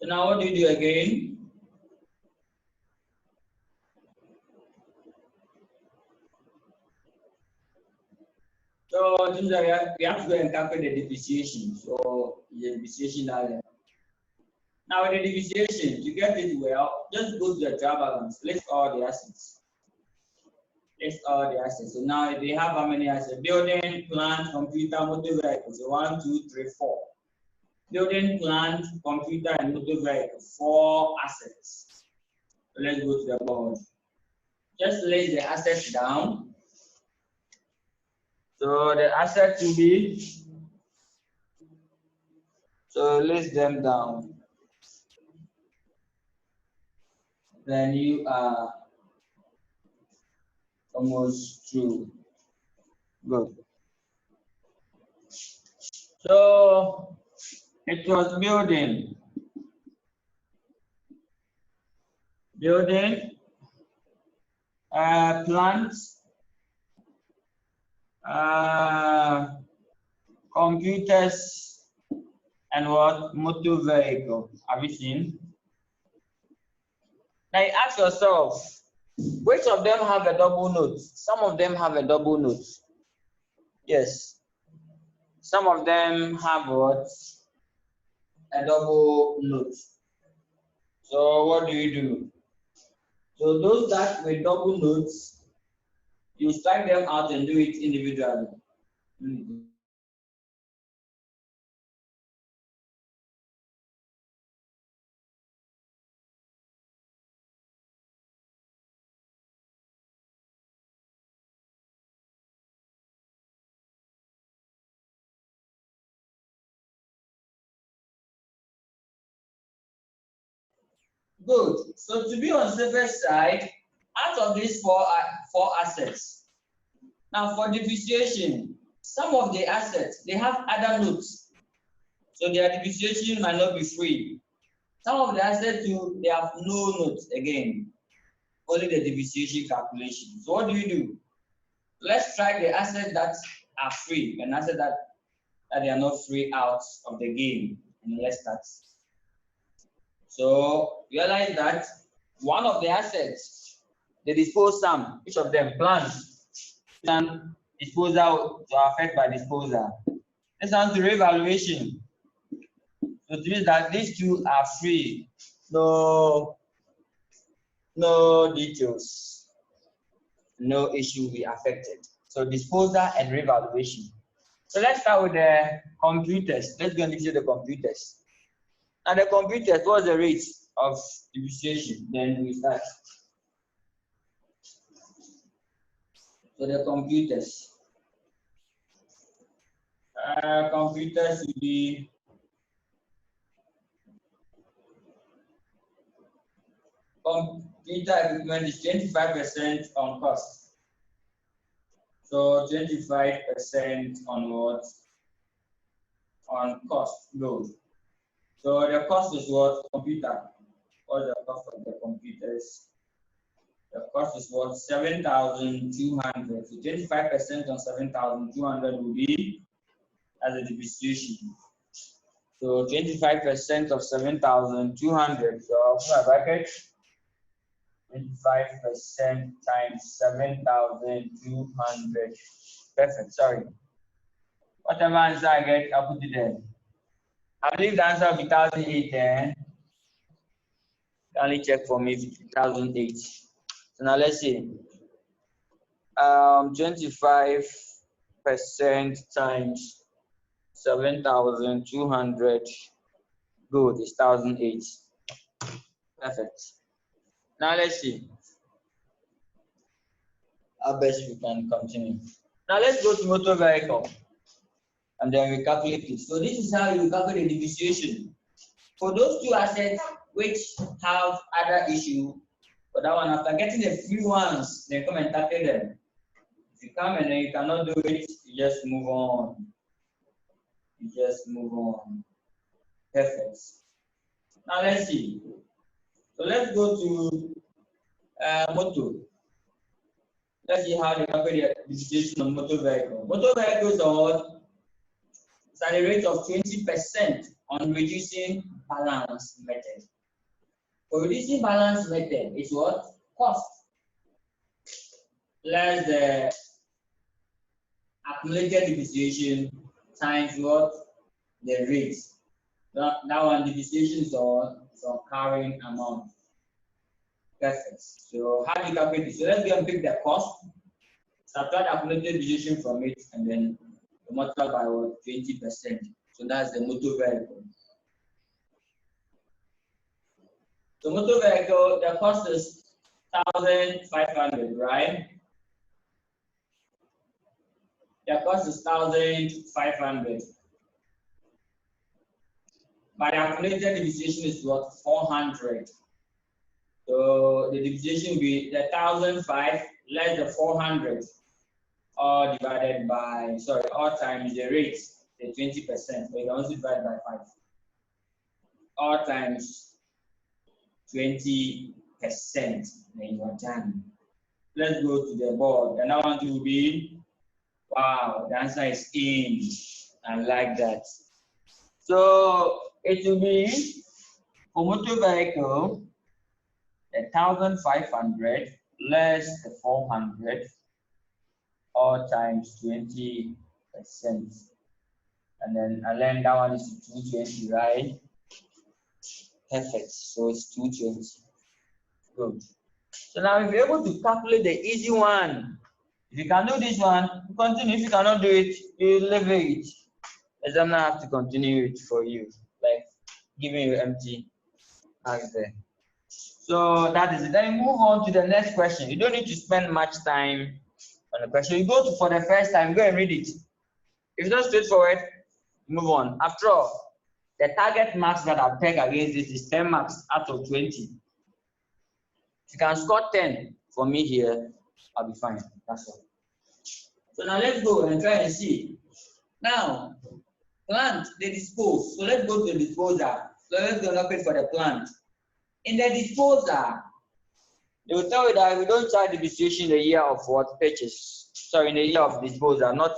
So now what do you do again? So we have to go and calculate the depreciation. So the depreciation area. Now with the depreciation, to get it well, just go to the trial balance, list all the assets. List all the assets. So now they have how many assets? Building, plant, computer, motor vehicles. So 1, 2, 3, 4. Building, plant, computer, and motor vehicle. 4 assets. So let's go to the board. Just list the assets down. So the assets will be, so list them down. Then you are almost through. Good. So it was building, plants, computers, and what? Motor vehicle. Have you seen? Now you ask yourself, which of them have a double note? Some of them have a double note. Yes. Some of them have what? A double note. So what do you do? So those that with double notes, you strike them out and do it individually. Good. So to be on the safer side, out of these four assets, now for depreciation, some of the assets they have other notes, so their depreciation might not be free. Some of the assets too, they have no notes again, only the depreciation calculation. So what do you do? Let's track the assets that are free and assets that they are not free out of the game, and let's start. So realize that one of the assets, they dispose some, each of them plants, and disposal to affect by disposal. Let's on to revaluation. So it means that these two are free, no details, no issue will be affected. So disposal and revaluation. So let's start with the computers. Let's go and see the computers. And the computers, what's the rate of depreciation? Then we start. So the computers. Computers will be computer equipment is 25% on cost. So 25% on what? On cost load. So the cost is what? Computer. What's the cost of the computers? The cost is what? 7,200. So 25% on 7,200 will be as a depreciation. So 25% of 7,200. So open my bracket. 25% times 7,200. Perfect. Sorry. Whatever answer I get, I'll put it there. I believe the answer will be 1,008 there. Kindly check for me 2008. So now let's see. 25% times 7,200. Good, it's 1,008. Perfect. Now let's see. How best we can continue. Now let's go to motor vehicle. And then we calculate it. So this is how you calculate the depreciation. For those two assets which have other issue, for that one, after getting the few ones, then come and tackle them. If you come and then you cannot do it, you just move on. You just move on. Perfect. Now let's see. So let's go to motor. Let's see how they calculate the depreciation on motor vehicle. Motor vehicles are at a rate of 20% on reducing balance method. For reducing balance method, it's what? Cost less the accumulated depreciation times what? The rate. That one depreciation is on carrying amount. Perfect. So how do you calculate this? So let's go and pick the cost, subtract accumulated depreciation from it, and then multiply by what? 20%. So that's the motor vehicle. So motor vehicle, the cost is 1,500, right? The cost is 1,500. But the accumulated depreciation is what? 400. So the depreciation will be the 1,005 less the 400, all divided by, all times the rate, the 20%. So you can also divide by 5. All times 20%. Then you are done. Let's go to the board. And that one will be, wow, the answer is in. I like that. So it will be for motor vehicle, 1,500 less the 400, all times 20%. And then I learned that one is 220, right? Perfect. So it's 220. Good. So now if you're able to calculate the easy one, if you can do this one, continue. If you cannot do it, you leave it. Examiner have to continue it for you, like giving you empty hands there. So that is it. Then you move on to the next question. You don't need to spend much time on the question. You go to for the first time, go and read it. If it's not straightforward, move on. After all, the target marks that are pegged against this is 10 marks out of 20. If you can score 10 for me here, I'll be fine. That's all. So now let's go and try and see. Now, plant, they dispose. So let's go to the disposer. So let's go and pay for the plant. In the disposer, they will tell you that we don't charge depreciation in the year of what? Purchase. Sorry, in the year of disposal, not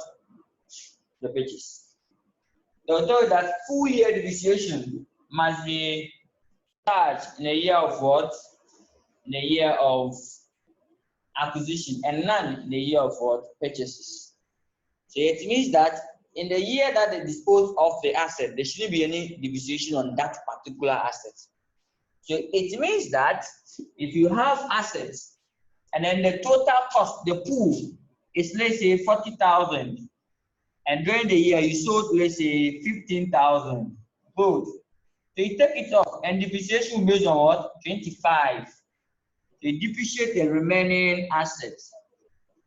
the purchase. They will tell you that full year depreciation must be charged in the year of what? In the year of acquisition, and none in the year of what? Purchases. So it means that in the year that they dispose of the asset, there shouldn't be any depreciation on that particular asset. So it means that if you have assets and then the total cost, the pool is, let's say, 40,000, and during the year you sold, let's say, 15,000, good. So you take it off, and depreciation will be based on what? 25. So you depreciate the remaining assets.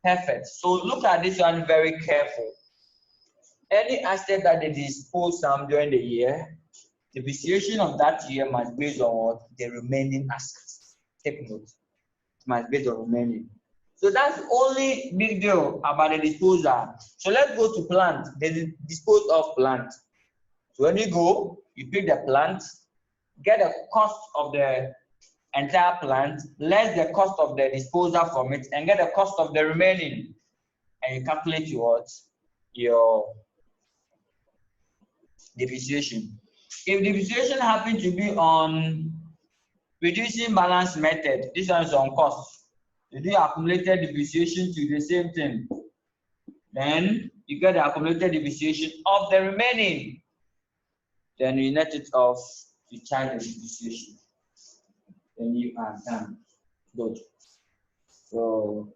Perfect. So look at this one very careful. Any asset that they dispose of during the year, depreciation of that year must be based on what? The remaining assets. Take note. It must be based on remaining. So that's the only big deal about the disposal. So let's go to plant. They dispose of plant. So when you go, you pick the plant, get the cost of the entire plant, less the cost of the disposal from it, and get the cost of the remaining. And you calculate your depreciation. If depreciation happens to be on Reducing balance method. This one is on cost. You do accumulated depreciation to the same thing. Then you get the accumulated depreciation of the remaining. Then you net it off to charge the depreciation. Then you are done. Good. So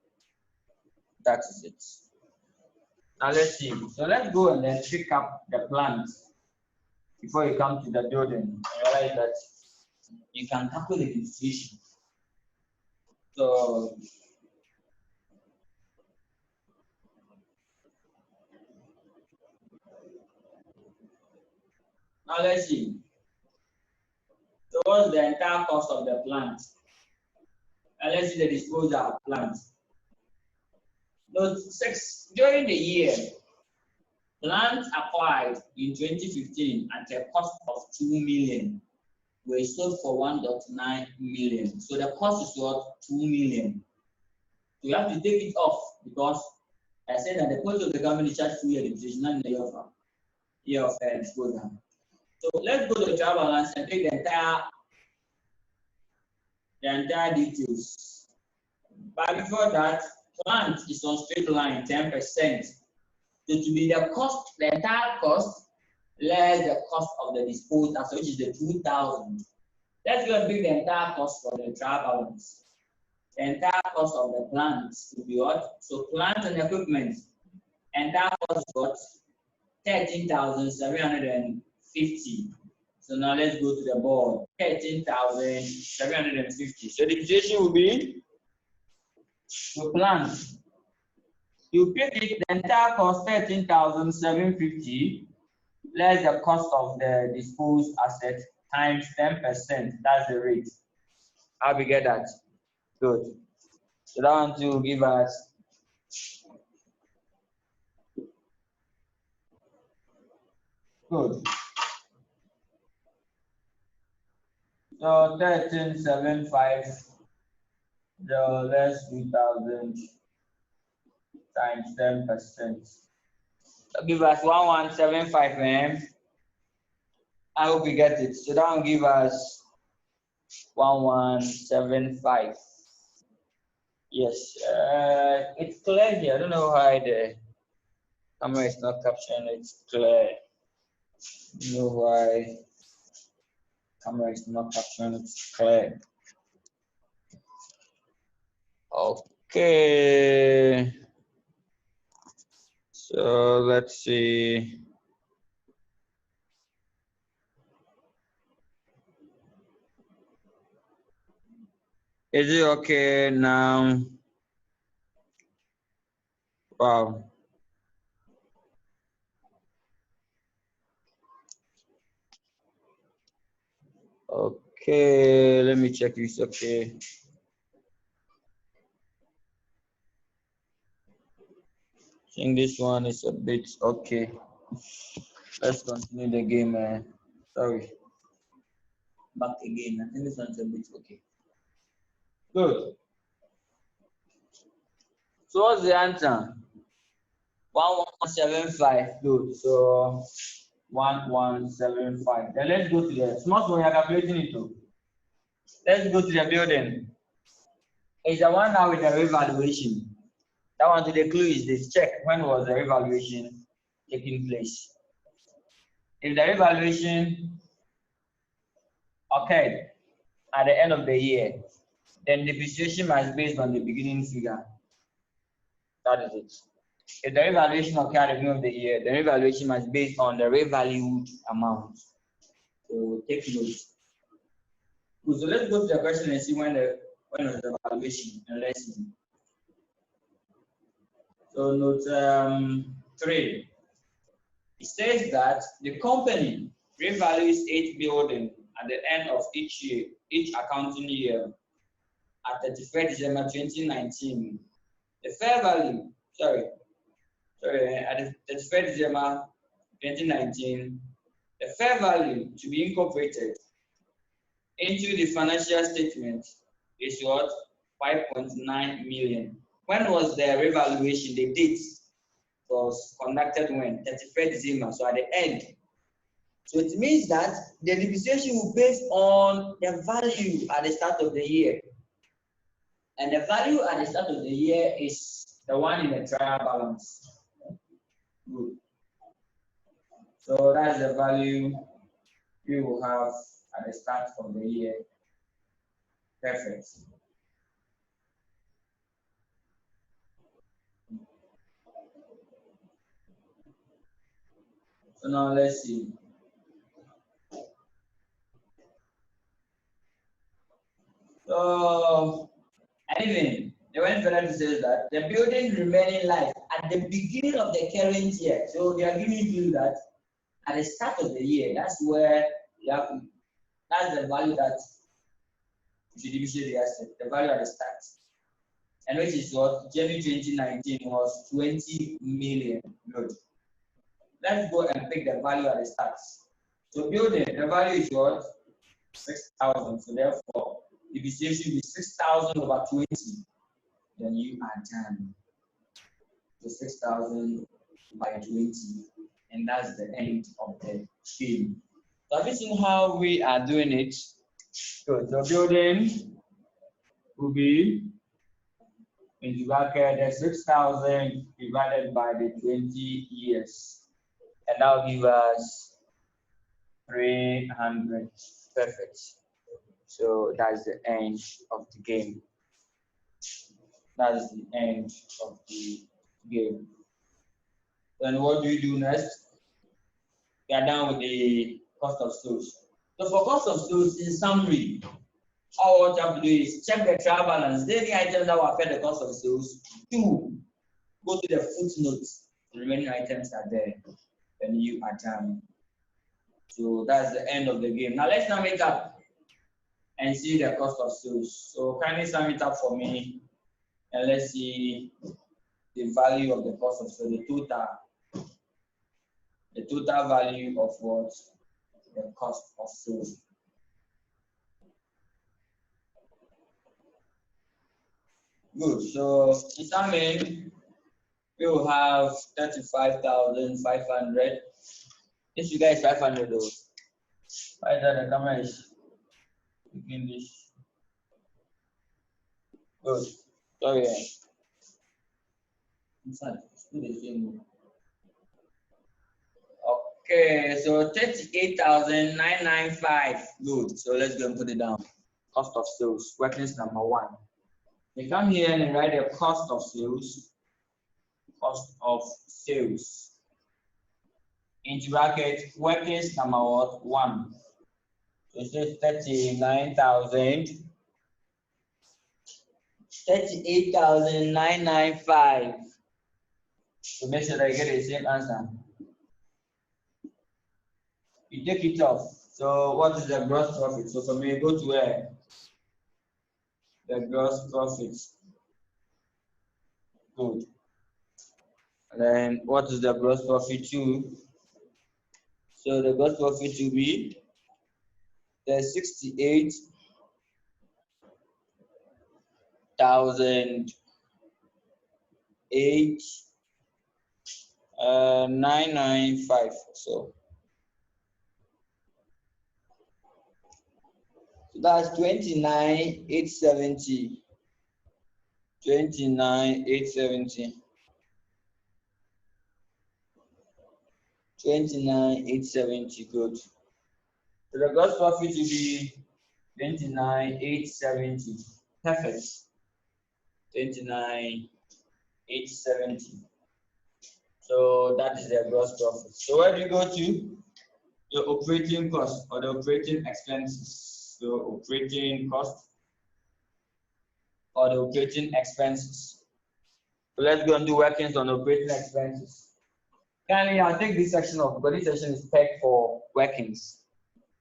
that is it. Now let's see. So let's go and then pick up the plant before you come to the building. You realize that you can calculate the depreciation. So now let's see. So what's the entire cost of the plant? And let's see the disposal of plant. Note 6, during the year, plant acquired in 2015 at a cost of 2 million were sold for 1.9 million. So the cost is what? 2 million. So you have to take it off because I said that the cost of the government is charged 2 year depreciation, not in the year of disposal. So let's go to the trial balance and take the entire details. But before that, plant is on straight line 10%. So to be the cost, the entire cost, less the cost of the disposal, so which is the 2,000. Let's go and pick the entire cost for the trial balance. The entire cost of the plant will be what? So plant and equipment, entire cost is what? 13,750. So now let's go to the board. 13,750. So the depreciation will be the plant. You pick it, the entire cost 13,750 less the cost of the disposed asset times 10%. That's the rate. How we get that? Good. So that one to give us good. So 1375 less 2,000 times 10%. So give us 1175, man. I hope we get it. So that will give us 1175. Yes, it's clear here. I don't know why the camera is not capturing it. It's clear. I don't know why camera is not capturing it. It's clear. Okay. So let's see. Is it okay now? Wow. Okay, let me check if it's okay. I think this one is a bit okay. Let's continue the game, man. Sorry. Back again. I think this one's a bit okay. Good. So what's the answer? 1175. Good. So 1175. Then let's go to the small one. We are calculating it too. Let's go to the building. It's the one now with the revaluation. That one to the clue is this. Check when was the revaluation taking place. If the revaluation occurred at the end of the year, then depreciation must be based on the beginning figure. That is it. If the revaluation occurred at the beginning of the year, the revaluation must be based on the revalued amount. So take note. So let's go to the question and see when was the valuation and let's see. So note 3. It says that the company revalues each building at the end of each year, each accounting year, at 31st December 2019. The fair value, at the 31st December 2019, the fair value to be incorporated into the financial statement is what? 5.9 million. When was the revaluation? The date was conducted when? 31st December. So at the end So it means that the depreciation will be based on the value at the start of the year. And the value at the start of the year is the one in the trial balance. Good. So that's the value we will have at the start of the year. Perfect. So now let's see. So anything, they went further to say that the building remaining life at the beginning of the current year. So they are giving you that at the start of the year, that's where you have to, that's the value that you should depreciate the asset, the value at the start. And which is what January 2019 was 20 million. Good. Let's go and pick the value at the start. So building, the value is what? 6,000. So therefore, depreciation will be 6,000 over 20. Then you are done. So 6,000 by 20. And that's the end of the game. So have you seen how we are doing it? Good. So building will be into bracket the 6,000 divided by the 20 years. And that will give us 300. Perfect. So that's the end of the game. That's the end of the game. Then what do you do next? We are done with the cost of stores. So for cost of stores, in summary, all what you have to do is check the trial balance. Any items that will affect the cost of sales. 2, go to the footnotes. The remaining items are there. Then you are done. So that's the end of the game. Now let's sum it up and see the cost of sales. So kindly sum it up for me, and let's see the value of the cost of sales, the total value of what? The cost of sales. Good. So in summary, we will have 35,500. This figure is 500 though. Why is that the camera is looking this? Good. Sorry. Inside, it's still the same. Okay, so 38,995. Good. So let's go and put it down. Cost of sales. Workings number 1. We come here and write the cost of sales. Cost of sales. Into bracket, workings number what? 1. So it says 38,995. So make sure that you get the same answer. You take it off. So what is the gross profit? So for me, go to where? The gross profit. Good. And then what is the gross profit 2? So the gross profit will be the 68,995. So that's 29,870. 29,870. 29,870. Good. So the gross profit will be 29,870. Perfect. 29,870. So that is the gross profit. So where do you go to? The operating cost or the operating expenses. So operating cost or the operating expenses. So let's go and do workings on operating expenses. Kindly, I'll take this section off because this section is pegged for workings.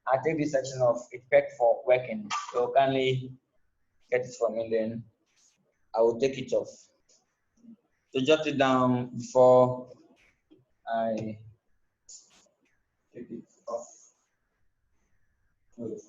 I'll take this section off, it's pegged for working. So kindly get it from me, then I will take it off. So jot it down before I take it off. Good.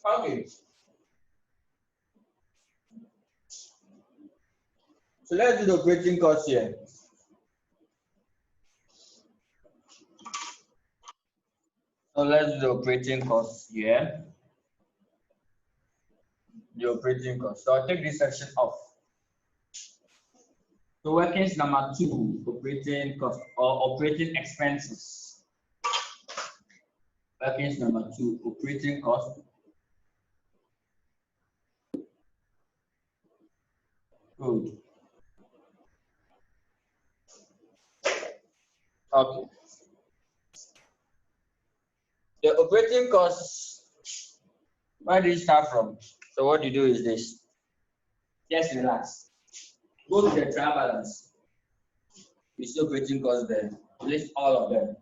Okay. So let's do the operating cost here. So let's do the operating cost here. The operating cost. So I'll take this section off. So workings number 2, operating cost or operating expenses. Workings number 2, operating cost. Good. Okay. The operating costs, where do you start from? So what you do is this. Just relax. Go to the trial balance. You see operating costs there. List all of them.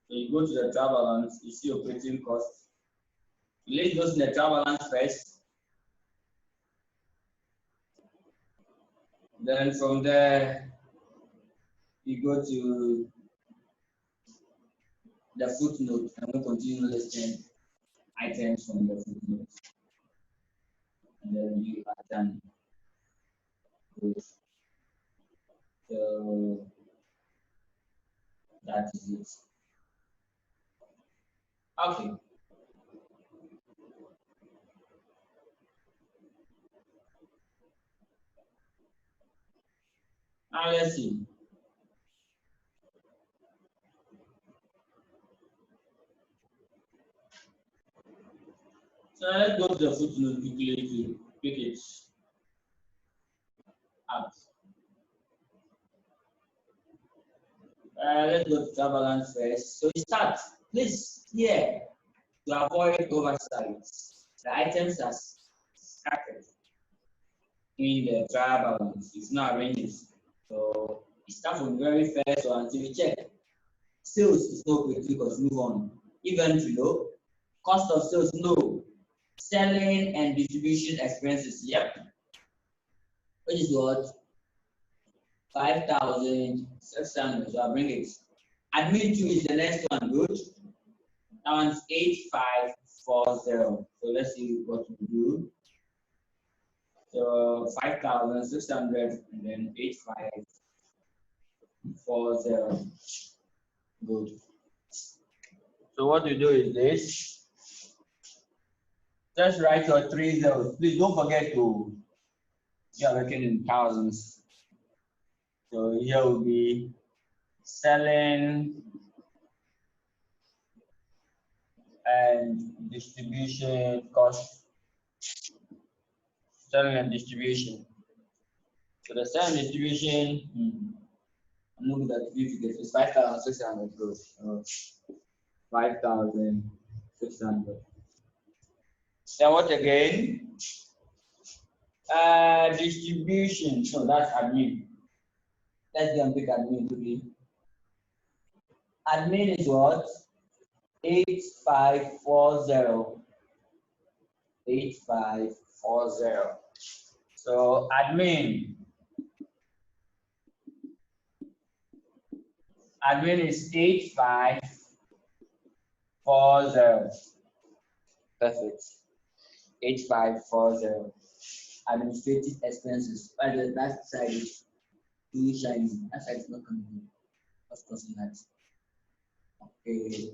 So you go to the trial balance, you see operating costs. You list those in the trial balance first. Then from there, you go to the footnote and we'll continue listing items from the footnote. And then you are done. Good. So that is it. Okay. Now let's see. So let's go to the footnote quickly to pick it up. Let's go to trial balance first. So we start. Please here to avoid oversights. The items are scattered in the trial balance. It's not arranged. So we start from the very first one until we check. Sales is no operating cost, move on. Inventory, no. Cost of sales, no. Selling and distribution expenses, yep. Which is what? 5,600. So I'll bring it. Admin 2 is the next one, good. That one's 8540. So let's see what we do. So 5,600 and then 8540. Good. So what we do is this. Just write your 3 zeros. Please don't forget to, you are working in thousands. So here will be selling and distribution cost. Selling and distribution. So the selling and distribution, I'm not good at figures. It's 5,600 gross. 5,600. Then what again? Distribution. So that's admin. Let's go and pick admin quickly. Admin is what? 8540. 8540. So admin is 8540. Perfect. 8540. Administrative expenses. By the that side is too shiny. That side is not coming. What's causing that? Okay.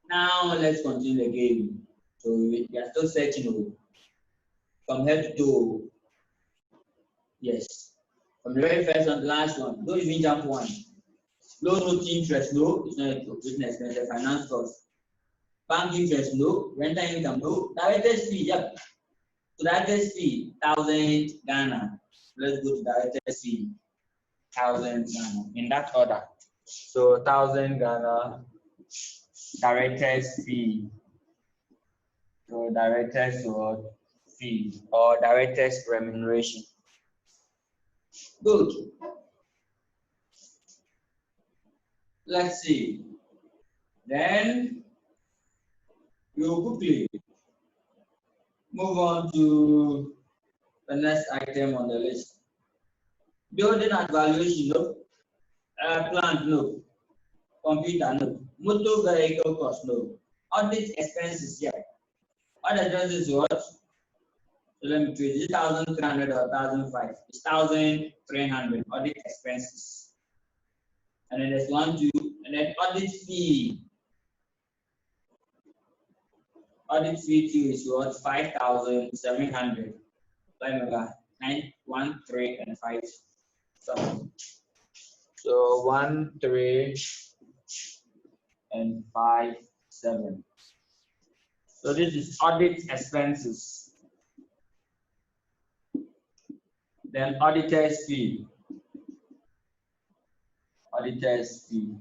Now let's continue the game. So we are still searching from head to toe. Yes. From the very first one to the last one. Don't even jump one. Loan note interest, no. It's not a operating expense. The finance cost. Bank interest, no. Rental income, no. Director's fee, yep. So director's fee, 1,000 Ghana. Let's go to director's fee, 1,000 Ghana. In that order. So 1,000 Ghana, director's fee. So director's fee or director's remuneration. Good. Let's see. Then you quickly move on to the next item on the list. Building and valuation, no. Plant, no. Computer, no. Motor vehicle cost, no. Audit expenses here. Audit expenses is what? So let me tweet it. 1,300 or 1,005. It's 1,300 audit expenses. And then there's 1, 2, and then audit fee. Audit fee 2 is what? 5,700. Remember, 9, 1, 3, and 5. So 1, 3, and 5, 7. So this is audit expenses. Then auditor's fee. Auditor's fee.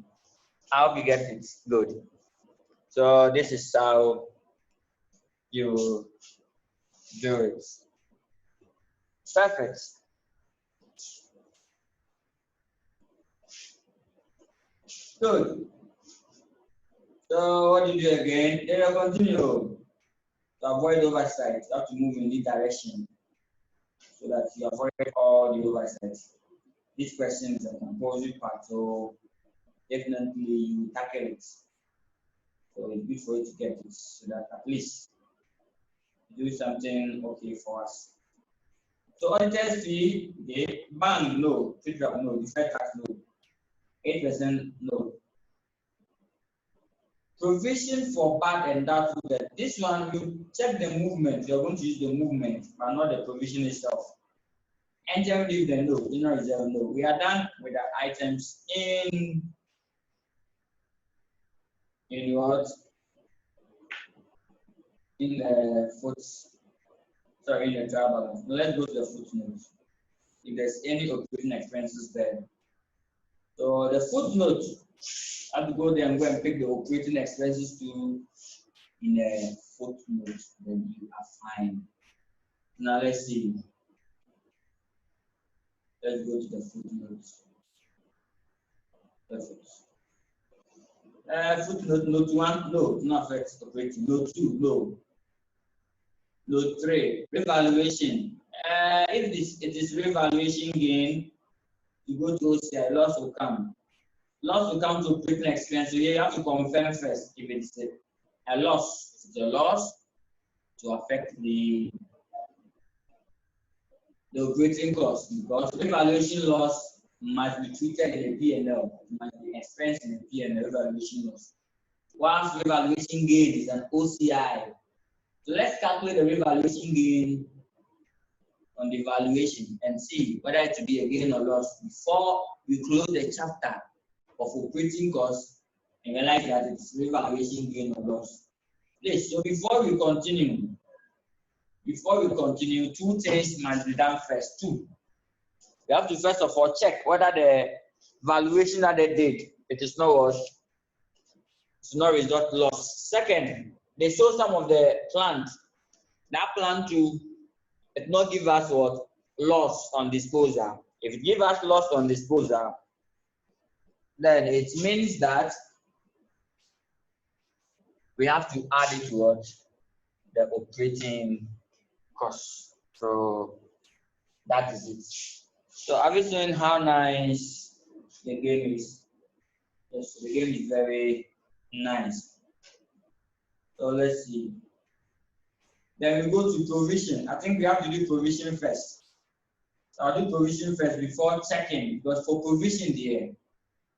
I hope you get it. Good. So this is how you do it. Perfect. Good. So what do you do again? Then you continue to avoid oversight. You have to move in this direction so that you avoid all the oversight. This question is a composite part, so definitely you tackle it. So it's good for you to get it so that at least do something okay for us. So auditor's fee, okay, bank no, feedback no, deferred tax no, 8% no. Provision for bad and doubtful debt. This one you check the movement. You're going to use the movement, but not the provision itself. Enter dividend no, general reserve no. We are done with the items in what? In the in the trial balance. Now let's go to the footnotes. If there's any operating expenses there. So the footnote, I have to go there and go and pick the operating expenses to in the footnote, then you are fine. Now let's see. Let's go to the footnotes. Perfect. Footnote, note 1, no, not affect operating. Note 2, no. Note 3, revaluation. If it is revaluation gain, you go to OCI, loss will come. Loss will come to operating expense. So here you have to confirm first if it's a loss. If it's a loss to affect the operating cost, because revaluation loss must be treated in the P&L, must be expensed in the P&L, revaluation loss. Whilst revaluation gain is an OCI. So let's calculate the revaluation gain on the valuation and see whether it will be a gain or loss before we close the chapter of operating costs and realize that it's revaluation gain or loss. Please, so before we continue, two things must be done first. Two, we have to first of all check whether the valuation that they did, it is not what? It's not result loss. Second, they show some of the plant. That plant to it not give us what? Loss on disposal. If it give us loss on disposal, then it means that we have to add it to what? The operating cost. So that is it. So have you seen how nice the game is? Yes, the game is very nice. So let's see. Then we go to provision. I think we have to do provision first. So I'll do provision first before checking, because for provision there,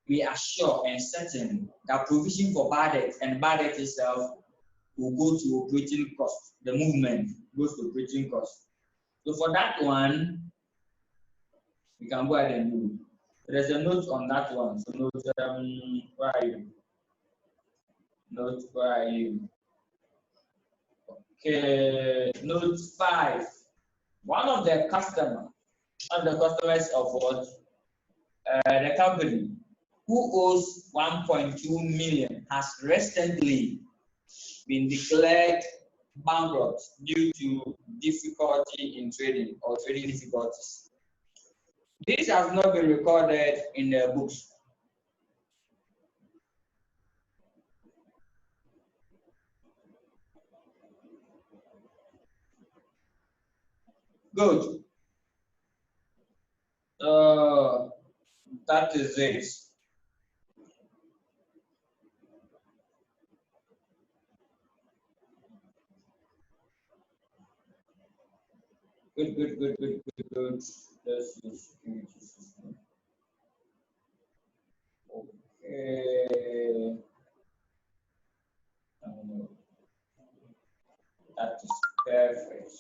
we are sure and certain that provision for bad debt and bad debt itself will go to operating cost. The movement goes to operating cost. So for that one, we can go ahead and do. There's a note on that one. So note, where are you? Note, where are you? Okay, note 5. One of the customers of what? The company who owes 1.2 million has recently been declared bankrupt due to difficulty in trading or trading difficulties. This has not been recorded in the books. Good. That is it. Good, good, good, good, good, good. Let's use security system. Okay. That is perfect.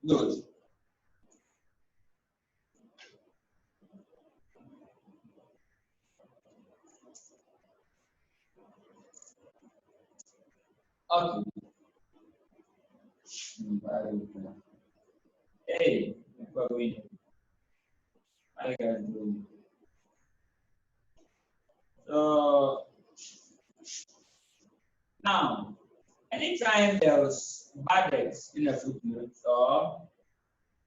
Good. Okay. Hey, what are we I can do. So now, anytime there was bad debts in a footnote or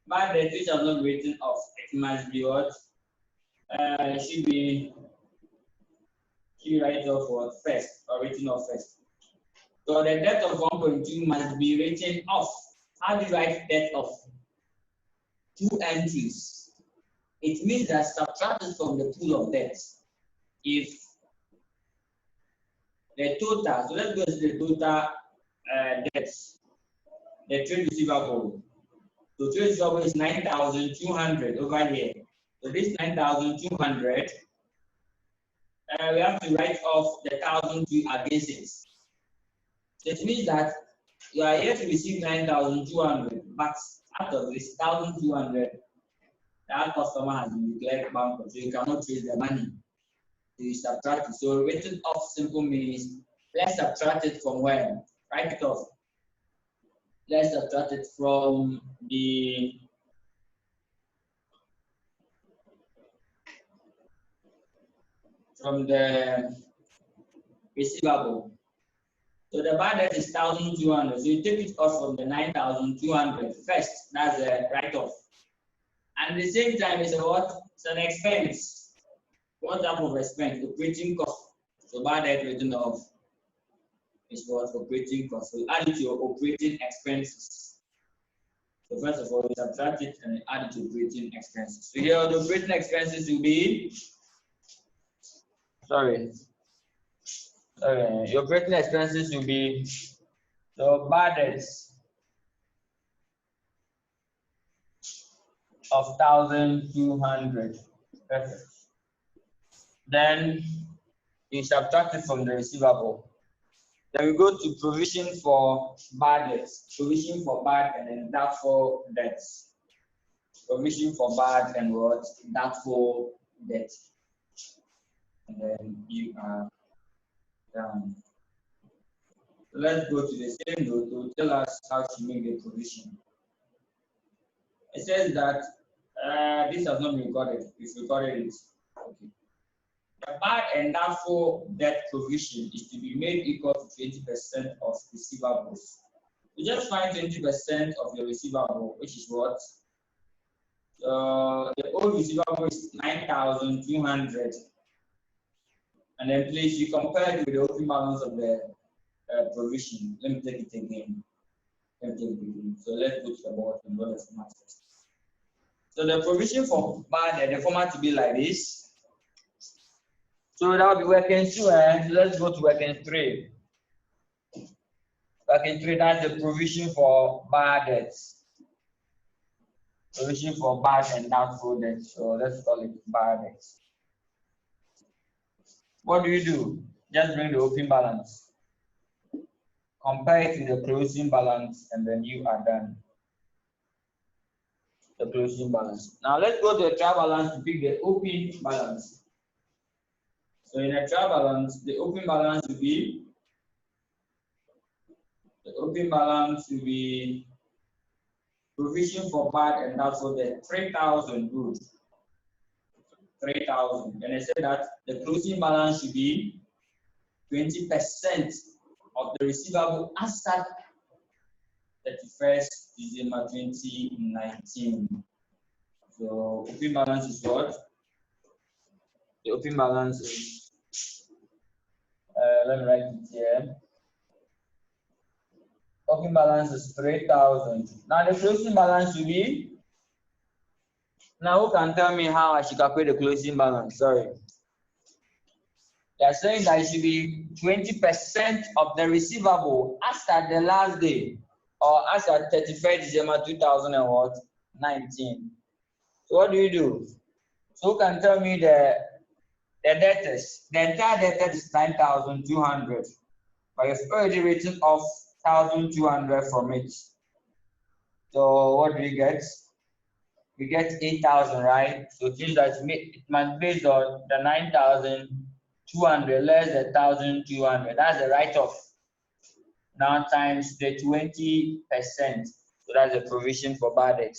bad debt which are not written off, it must be what? Should be write off what first or written off first. So the debt of 1.2 must be written off. How do you write debt off? Two entries. It means that subtracted from the pool of debts. If the total, so let's go to the total debts, the trade receivable. So trade receivable is 9,200 over here. So this 9,200, we have to write off the 1,002 against it. So it means that you are here to receive 9,200, but out of this 1,200, that customer has been declared bankrupt, so you cannot trace the money. So you subtract it. So written off simple means let's subtract it from where? Write it off. Let's subtract it from the receivable. So the bad debt is 1,200. So you take it off from the 9,200 first. That's a write-off. And at the same time, it's a what? It's an expense. What type of expense? Operating cost. So bad debt written off is what? Operating cost. So add it to your operating expenses. So first of all, we subtract it and add it to operating expenses. So here the operating expenses will be, your operating expenses will be the bad debts of 1,200. Perfect. Then you subtract it from the receivable. Then we go to provision for bad debts. Provision for bad and then doubtful debts. Provision for bad and what? Doubtful debt. And then you are done. So let's go to the same note to tell us how to make the provision. It says that this has not been recorded. It's recorded it. Okay. The bad and doubtful debt provision is to be made equal to 20% of receivables. You just find 20% of your receivable, which is what? The old receivable is 9,200. And then please you compare it with the open balance of the provision. Let me take it again. So let's go to the board and go to the first. So the provision for bad and the format to be like this. So that will be working 2, and let's go to working 3. Working 3, that's the provision for bad debts. Provision for bad and doubtful debts. So let's call it bad debts. What do? Just bring the open balance. Compare it to the closing balance, and then you are done. The closing balance. Now let's go to the trial balance to pick the open balance. So in a trial balance, the open balance will be provision for bad and doubtful debt 3,000. Good. 3,000. And I said that the closing balance should be 20% of the receivable as at 31st December 2019. So open balance is what? The open balance is, let me write it here. Open balance is 3,000. Now the closing balance will be, now who can tell me how I should calculate the closing balance? Sorry. They are saying that it should be 20% of the receivable as at the last day, or as at 31st December 2019. So what do you do? So who can tell me the debtors? The entire debtor is 9,200, but you've already written off 1,200 from it. So what do we get? We get 8,000, right? So it means that it must be based on the 9,200 less the 1,200. That's the write-off. Now times the 20%. So that's the provision for bad debt.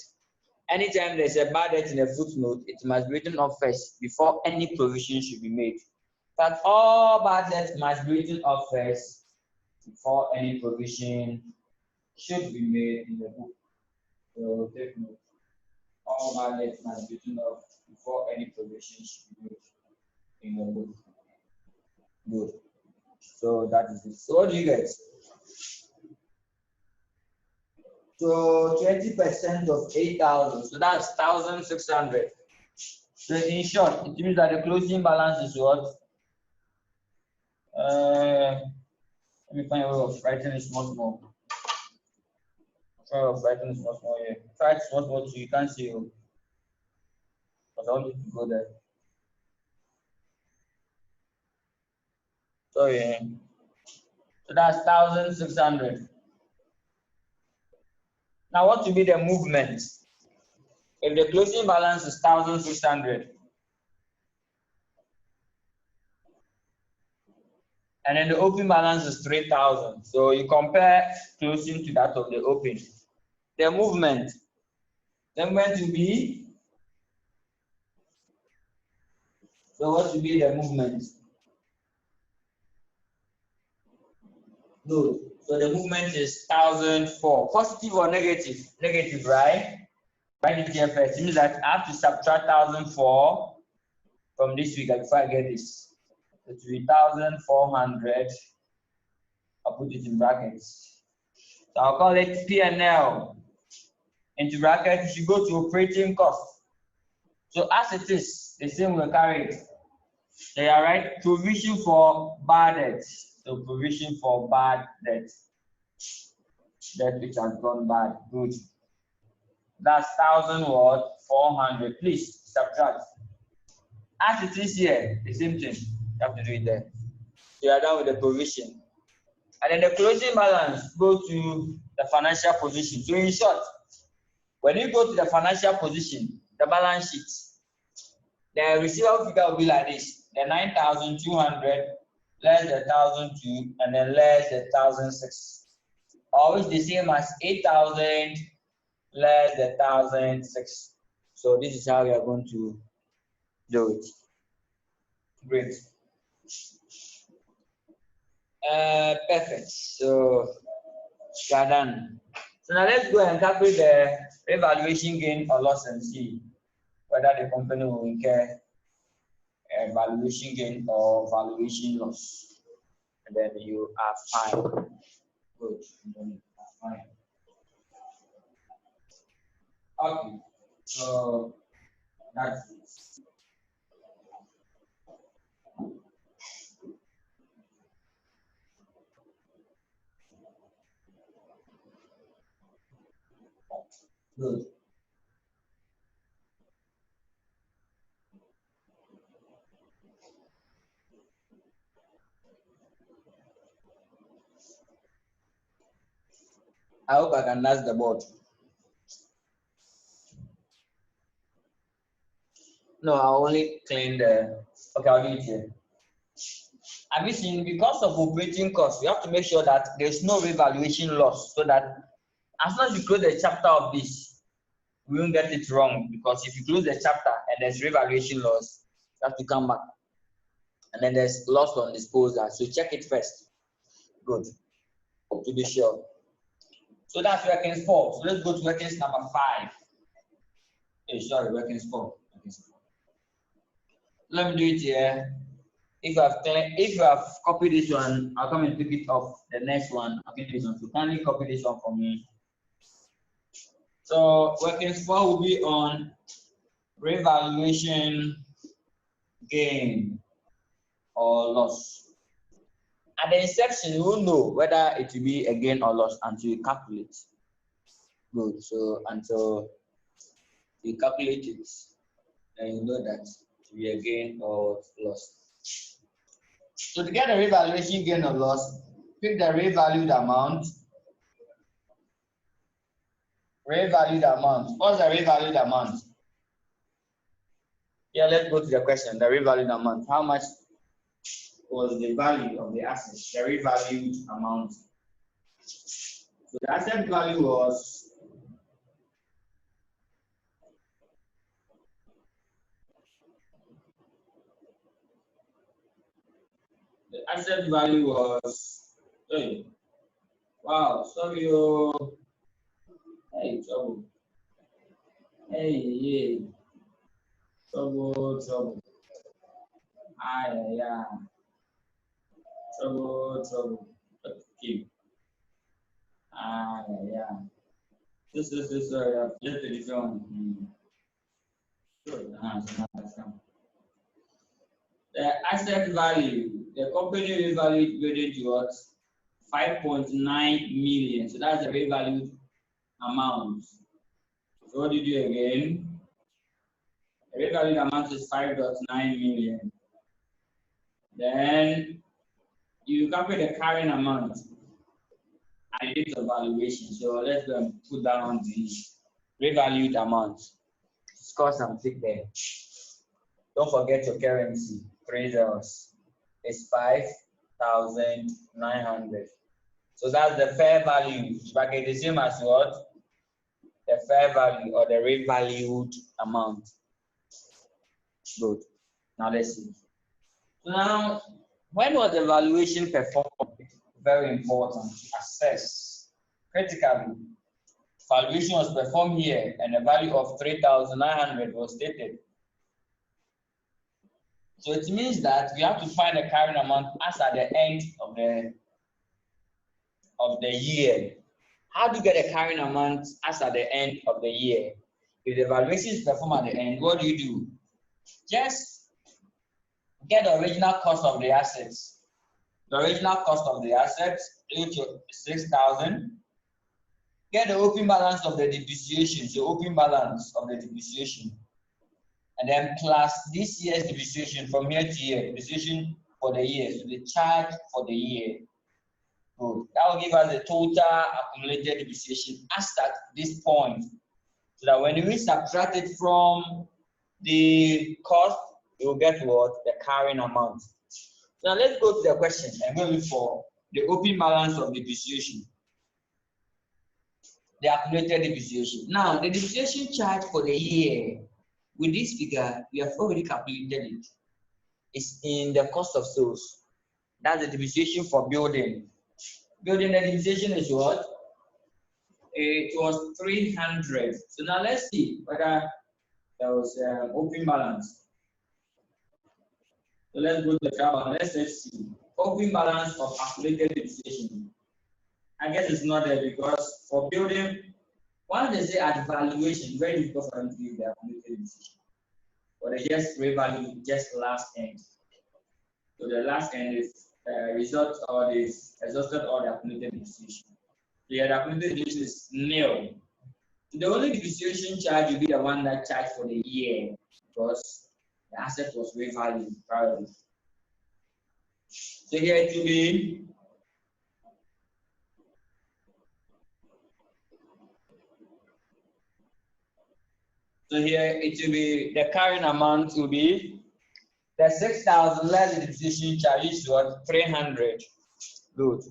Anytime there's a bad debt in a footnote, it must be written off first before any provision should be made. But all bad debts must be written off first before any provision should be made in the book. So take note. All bad debts must be written off before any provision should be made in the book. Good. So that is it. So what do you get? So 20% of 8,000. So that's 1,600. So in short, it means that the closing balance is what? Let me find a way of writing it small. Try of writing it small here. Try it small so you can't see you. Because I want you to go there. Sorry. So that's 1,600. Now what will be the movement? If the closing balance is 1,600, and then the open balance is 3,000, so you compare closing to that of the open. The movement will be, so what will be the movement? Good. So the movement is 1,004. Positive or negative? Negative, right? Write it here first. It means that I have to subtract 1,004 from this figure before I get this. It will be 1,400. I'll put it in brackets. So I'll call it P&L. Into brackets, you should go to operating cost. So as it is, the same will carry it. They are right. Provision for bad debt. So provision for bad debt. Debt which has gone bad. Good. That's 1,400. Please subtract. As it is here, the same thing. You have to do it there. So you are done with the provision. And then the closing balance, go to the financial position. So in short, when you go to the financial position, the balance sheet, the receivable figure will be like this: the 9,200 less the 1,002, and then less the 1,006. Always the same as 8,000 less the 1,006. So this is how we are going to do it. Great. Perfect. So we are done. So now let's go and calculate the revaluation gain or loss and see whether the company will incur a valuation gain or valuation loss. And then you are fine. Good. And then you are fine. Okay. So that's it. Good. I hope I can ask the board. No, I only clean the. Okay, I'll do it here. Have you seen, because of operating costs, we have to make sure that there's no revaluation loss, so that as long as you close the chapter of this, we won't get it wrong. Because if you close the chapter and there's revaluation loss, you have to come back. And then there's loss on disposal. So check it first. Good. To be sure. So that's workings 4. So let's go to workings number 5. Sorry, workings 4. Let me do it here. If you have copied this one, I'll come and pick it off. The next one, I'll pick this one. So kindly copy this one for me. So workings 4 will be on revaluation gain or loss. At the inception, you will know whether it will be a gain or loss until you calculate. Good. So until you calculate it, then you know that it will be a gain or loss. So to get the revaluation gain or loss, pick the revalued amount. Revalued amount. What's the revalued amount? Yeah, let's go to the question. The revalued amount. How much was the value of the asset? The revalued amount. So the asset value was hey, wow, sorry, oh, hey, trouble, hey, yeah, trouble, yeah, trouble, okay, yeah, this, sorry, just the different one. Good, the asset value, the company revalued to what? 5.9 million. So that's the revalued amount. So what do you do again? The revalued amount is 5.9 million. Then you calculate the carrying amount at the date of valuation. So let's go and put that on the revalued amount. Score some tick there. Don't forget your currency, 3 zeros. It's 5,900. So that's the fair value. Bracket the same as what? The fair value or the revalued amount. Good. Now let's see. So now, when was the valuation performed? Very important to assess critically. Valuation was performed here and a value of 3,900 was stated. So it means that we have to find the carrying amount as at the end of the year. How do you get a carrying amount as at the end of the year? If the valuation is performed at the end, what do? Just get the original cost of the assets. The original cost of the assets equal to 6,000. Get the open balance of the depreciation, so open balance of the depreciation. And then plus this year's depreciation from year to year, depreciation for the year, so the charge for the year. Good. That will give us the total accumulated depreciation as at this point. So that when we subtract it from the cost, we will get what? The carrying amount. Now let's go to the question and go look for the open balance of depreciation. The accumulated depreciation. Now the depreciation charge for the year, with this figure, we have already calculated it. It's in the cost of sales. That's the depreciation for building. Building, the depreciation is what? It was 300. So now let's see whether there was open balance. So let's go to the chart. Let's see. Open balance of accumulated depreciation. I guess it's not there because for building, once they say at valuation, very difficult for them to give the accumulated depreciation. But they just revalue just last end. So the last end is result or is exhausted all the accumulated depreciation. So the accumulated depreciation is nil. So the only depreciation charge will be the one that charged for the year because the asset was revalued priorly. So here it will be the carrying amount will be the 6,000 less the depreciation charge is what? 300. Good. So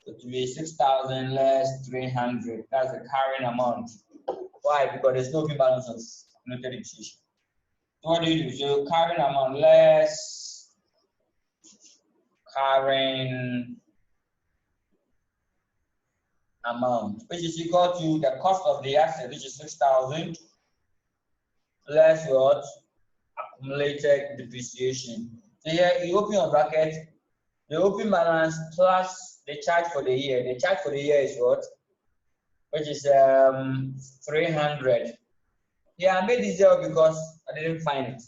it will be 6,000 less 300. That's the carrying amount. Why? Because there's no balance of accumulated depreciation. So what do? So carrying amount less carrying amount, which is equal to the cost of the asset, which is 6,000, less what? Accumulated depreciation. So here you open your bracket, the open balance plus the charge for the year. The charge for the year is what? Which is 300. Yeah, I made it 0 because I didn't find it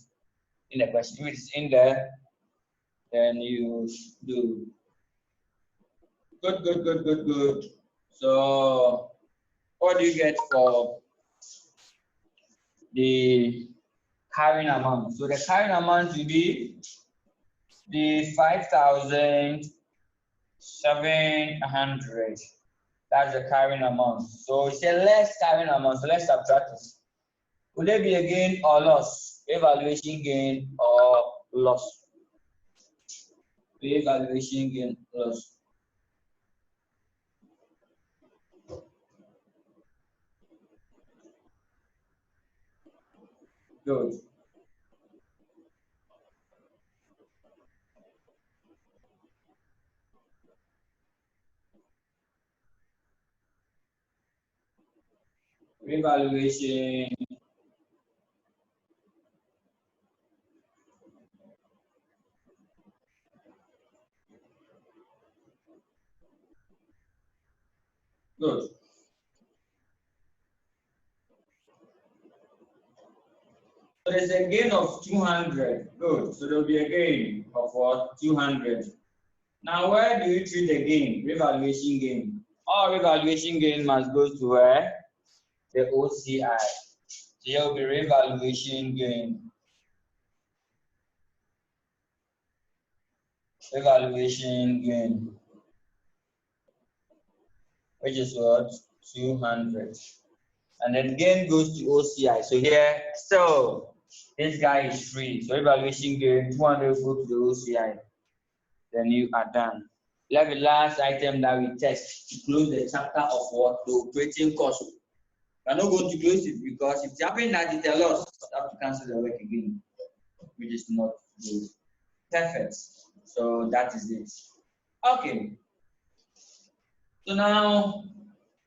in the question. If it's in there, then you do. Good. So what do you get for the carrying amount? So the carrying amount will be the 5,700. That's the carrying amount. So it's a less carrying amount. So let's subtract it. Would there be a gain or loss? Evaluation gain or loss? Evaluation gain or loss. Good. Revaluation. Good. So there's a gain of 200. Good. So there'll be a gain of what? 200. Now, where do you treat the gain? Revaluation gain. All revaluation gain must go to where? The OCI. So here will be revaluation gain. Revaluation gain. Which is what? 200. And then gain goes to OCI. So here, so this guy is free. So evaluation gain 200 go to the OCI. Then you are done. We have the last item that we test to close the chapter of what? The operating cost. We are not going to close it because if it's happening that it's a loss, you have to cancel the work again, which is not good. Perfect. So that is it. Okay. So now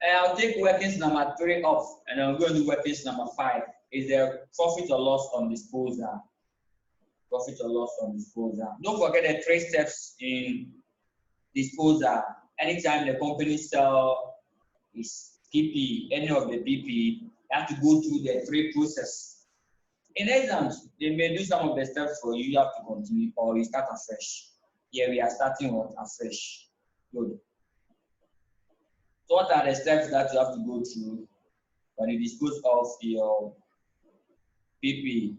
I'll take workings number 3 off, and I'm going to do workings number 5. Is there profit or loss on disposal? Profit or loss on disposal. Don't forget the 3 steps in disposal. Anytime the company sell is PP, any of the PP, you have to go through the 3 process. In exams, they may do some of the steps for you. You have to continue, or you start afresh. Here we are starting what? Afresh. Good. So what are the steps that you have to go through when you dispose of your PP?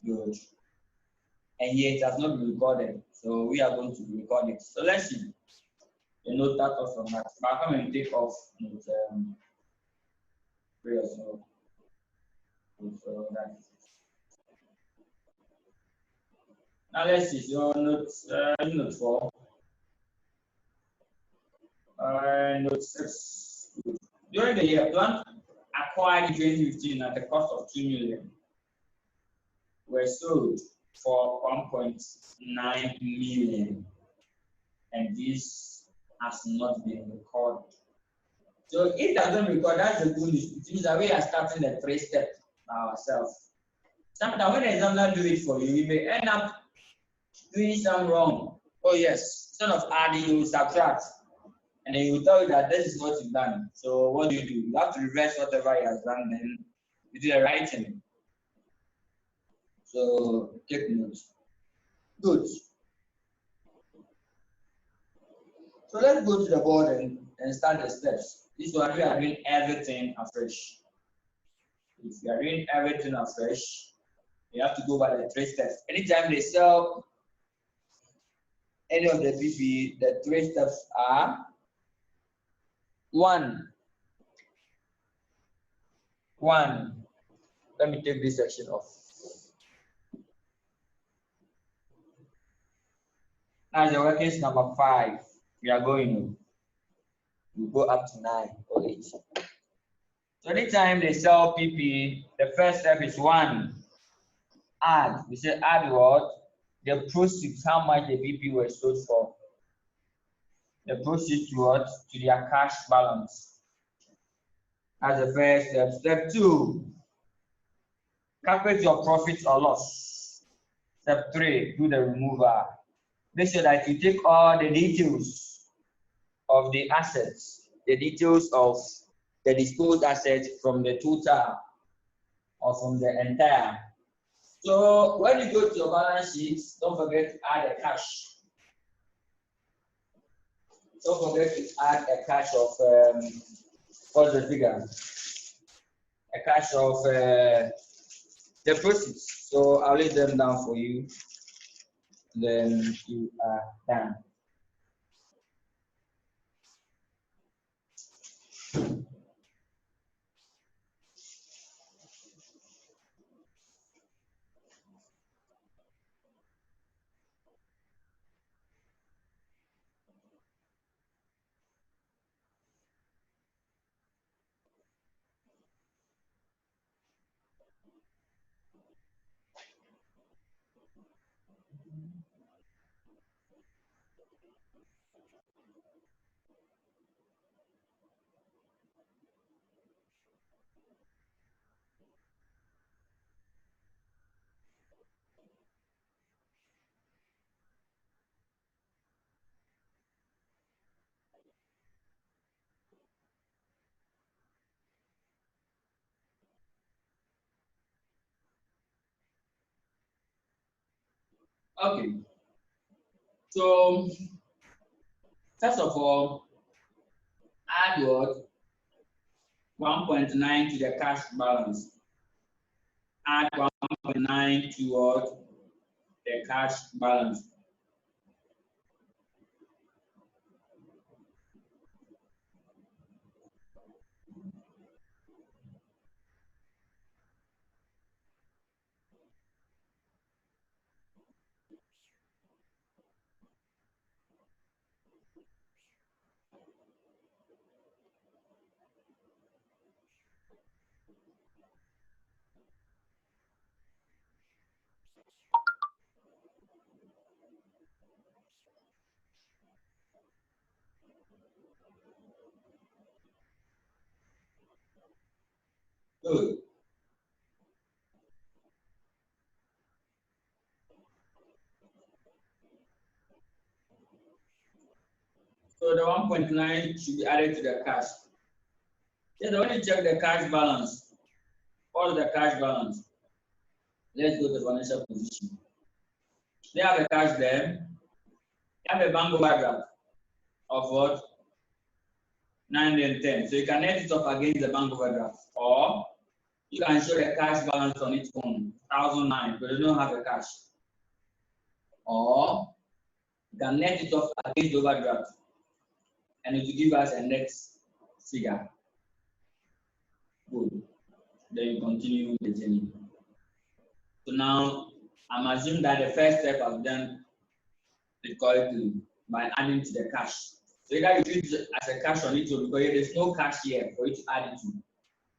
Good. And here it has not been recorded, so we are going to record it. So let's see. You note that off from that. I'll come and take off note 3 or so. So that's it. Now let's see. So note 4. Note 6. During the year, plant acquired in 2015 at the cost of 2 million were sold for 1.9 million, and this has not been recorded. So if it doesn't record, that's the good news. It means that we are starting the 3 steps ourselves. Sometimes when the examiner do it for you, you may end up doing some wrong. Oh yes, instead of adding, you will subtract. And then he will tell you that this is what you've done. So what do? You have to reverse whatever he has done, then you do the right thing. So take notes. Good. So let's go to the board and start the steps. This one we are doing everything afresh. If you are doing everything afresh, you have to go by the 3 steps. Anytime they sell any of the PP, the 3 steps are 1. Let me take this section off. Now the workings number 5. We are going. We go up to 9 or 8. So anytime they sell PP, the first step is 1. Add. We say add what? the proceeds, how much the BP were sold for. The proceeds to what? To their cash balance. That's the first step. Step 2, calculate your profit or loss. Step 3, do the removal. Make sure that you take all the details of the assets, the details of the disposed assets from the total or from the entire. So when you go to your balance sheet, don't forget to add a cash. Don't forget to add a cash of what's the figure? A cash of the proceeds. So I'll lay them down for you. Then you are done. Okay. So first of all, add what? 1.9 to the cash balance. Add 1.9 to what? The cash balance. Good. So the 1.9 should be added to the cash. Then when you check the cash balance, what is the cash balance? Let's go to the financial position. They have a cash there. They have a bank overdraft of what? 910. So you can net it off against the bank overdraft. Or you can show the cash balance on its own, 1,009, but you don't have a cash. Or you can net it off against the overdraft, and it will give us a net figure. Good. Then you continue the journey. So now I'm assuming that the first step I've done is correctly by adding to the cash. So either you treat it as a cash on its own because there's no cash here for you to add it to.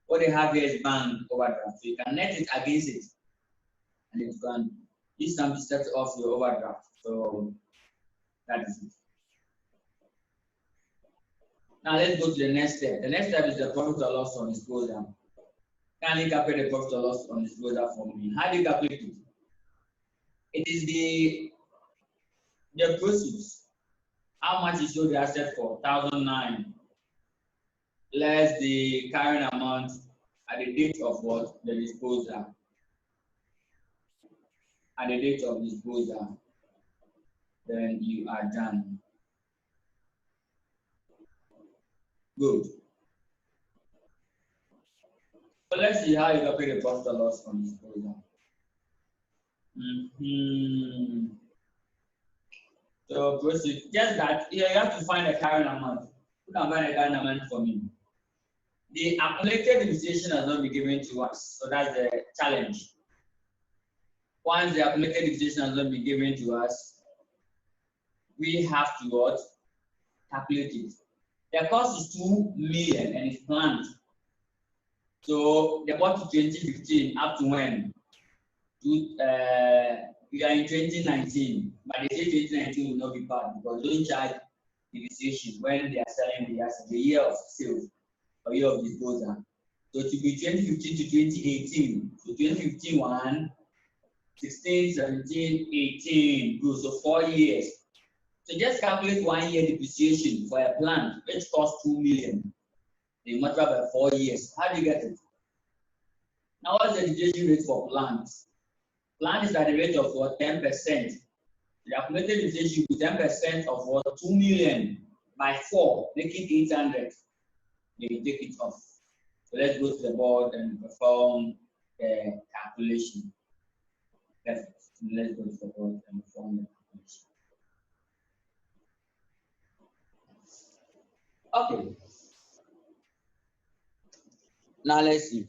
What they have here is bank overdraft. So you can net it against it. And it can this can be set off your overdraft. So that is it. Now let's go to the next step. The next step is the profit or loss on disposal. Can you calculate the profit or loss on disposal for me? How do you calculate it? It is the proceeds. How much is sold the asset for? 1,009 less the carrying amount at the date of what? The disposal. At the date of disposal. Then you are done. Good. So let's see how you calculate the profit or loss on disposal. So proceed. Just that you have to find a carrying amount. Who can find a carrying amount for me? The accumulated depreciation has not been given to us, so that's the challenge. Once the accumulated depreciation has not been given to us, we have to what? Calculate it. The cost is 2 million and it's planned. So they bought to 2015 up to when? To We are in 2019, but they say 2019 will not be bad because they don't charge depreciation when they are selling the asset, the year of sales or year of disposal. So it will be 2015 to 2018. So 2015, 1, 16, 17, 18. Good. So 4 years. So just calculate 1 year depreciation for a plant which costs 2 million. They multiply by 4 years. How do you get it? Now, what's the depreciation rate for plants? Plant is at the rate of what? 10%. The accumulated depreciation will be 10% of what? 2 million by 4, making 800. Then you take it off. So let's go to the board and perform the calculation. Perfect. Let's go to the board and perform the calculation. Okay. Now let's see.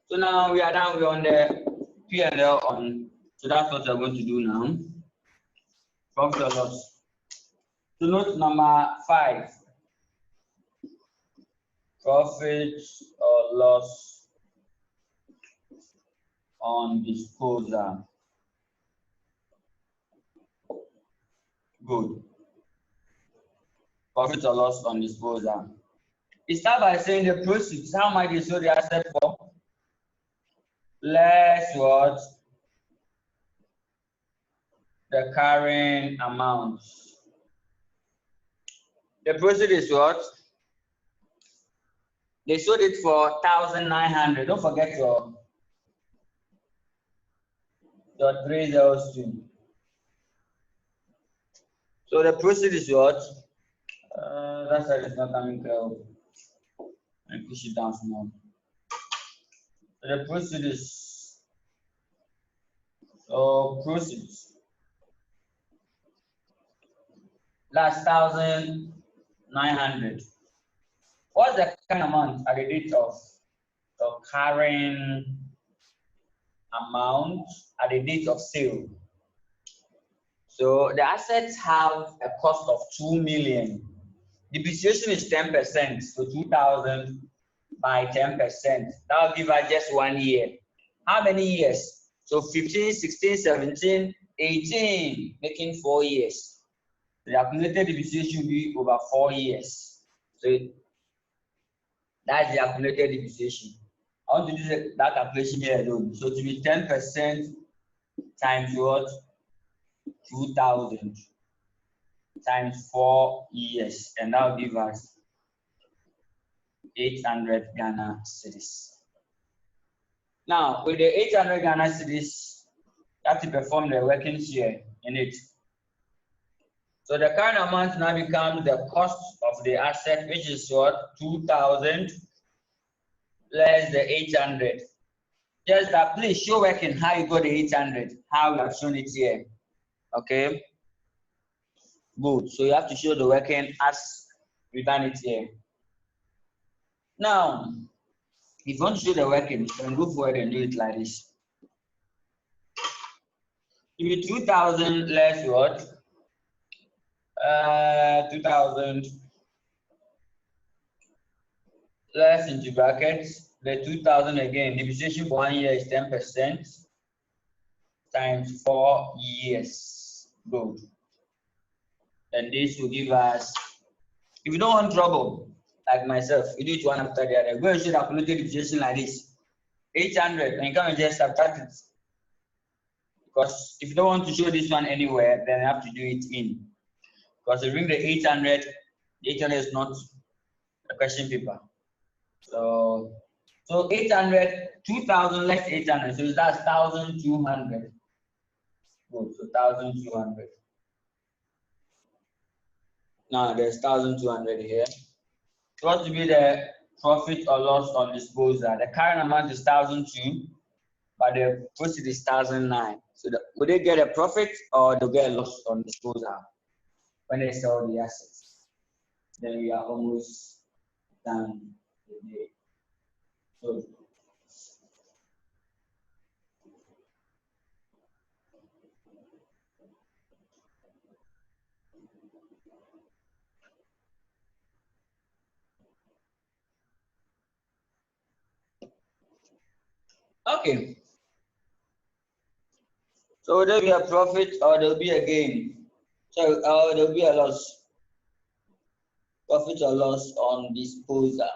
So now we are done. We're on the P&L on. So that's what we're going to do now. Profit or loss. So note number 5. Profit or loss on disposal. Good. Profit or loss on disposal. It starts by saying the proceeds. How much you sold the asset for? Less what? The carrying amount. The proceeds is what? They sold it for 1,900. Don't forget your 302. So the proceeds is what? That side is not coming clear. Let me push it down small. So the proceeds is proceeds. That's 1,900. What's the current amount at the date of the carrying amount at the date of sale? So the assets have a cost of 2 million. Depreciation is 10%, so 2,000 by 10%. That will give us just 1 year. How many years? So 15, 16, 17, 18, making 4 years. The accumulated depreciation will be over 4 years. So that's the accumulated depreciation. I want to do that calculation here alone. So to be 10% times what? 2,000 times 4 years, and that will give us 800 Ghana cedis. Now, with the 800 Ghana cedis, you have to perform the working share in it. So the current amount now becomes the cost of the asset, which is what? 2,000 less the 800. Just that, please show working how you got the 800, how we have shown it here. Okay? Good. So you have to show the working as we done it here. Now, if you want to show the working, you can go forward and do it like this. If you 2,000 less what? 2,000 less into brackets. The 2,000 again. Depreciation for 1 year is 10% times 4 years. Good. And this will give us, if you don't want trouble, like myself, you do it one after the other. Go and show the accumulated depreciation like this. 800, and you come and just subtract it. Because if you don't want to show this one anywhere, then you have to do it in. Because you bring the 800, the 800 is not a question paper. So 800, 2,000 less 800, so that's 1,200. Good, so 1,200. Now there's 1,200 here. So what to be the profit or loss on disposal? The current amount is 1,002, but the proceeds is 1,009. So would they get a profit or they get a loss on disposal when they sell the assets? Then we are almost done with the day. So Okay. So there'll be a profit or there'll be a gain. So there'll be a loss. Profit or loss on disposal.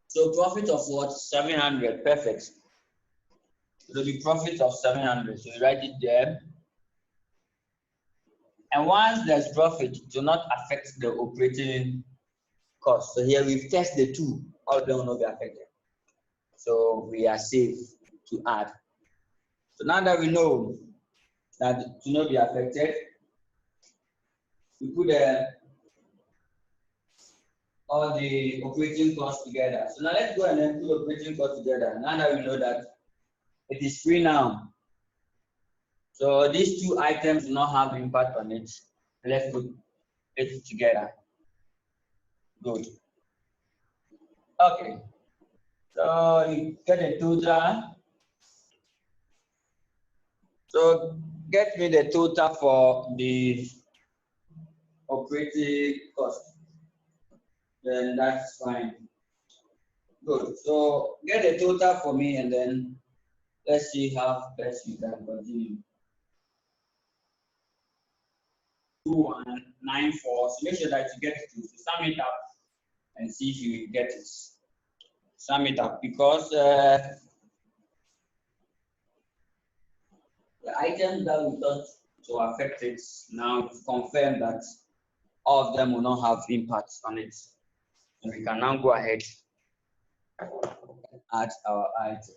So profit of what? 700. Perfect. There'll be profit of 700. So you write it there. And once there's profit, it will not affect the operating cost. So here we've tested the two. All of them will not be affected. So we are safe to add. So now that we know that it will not be affected, we put all the operating costs together. So now let's go and then put operating costs together. Now that we know that it is free now. So these two items do not have impact on it. Let's put it together. Good. Okay. So you get a total. So get me the total for the operating cost. Then that's fine. Good. So get a total for me and then let's see how best we can continue. 2194. So make sure that you get it to sum it up and see if you get it. Sum it up because the items that we thought to affect it now confirm that all of them will not have impact on it. And we can now go ahead and add our item.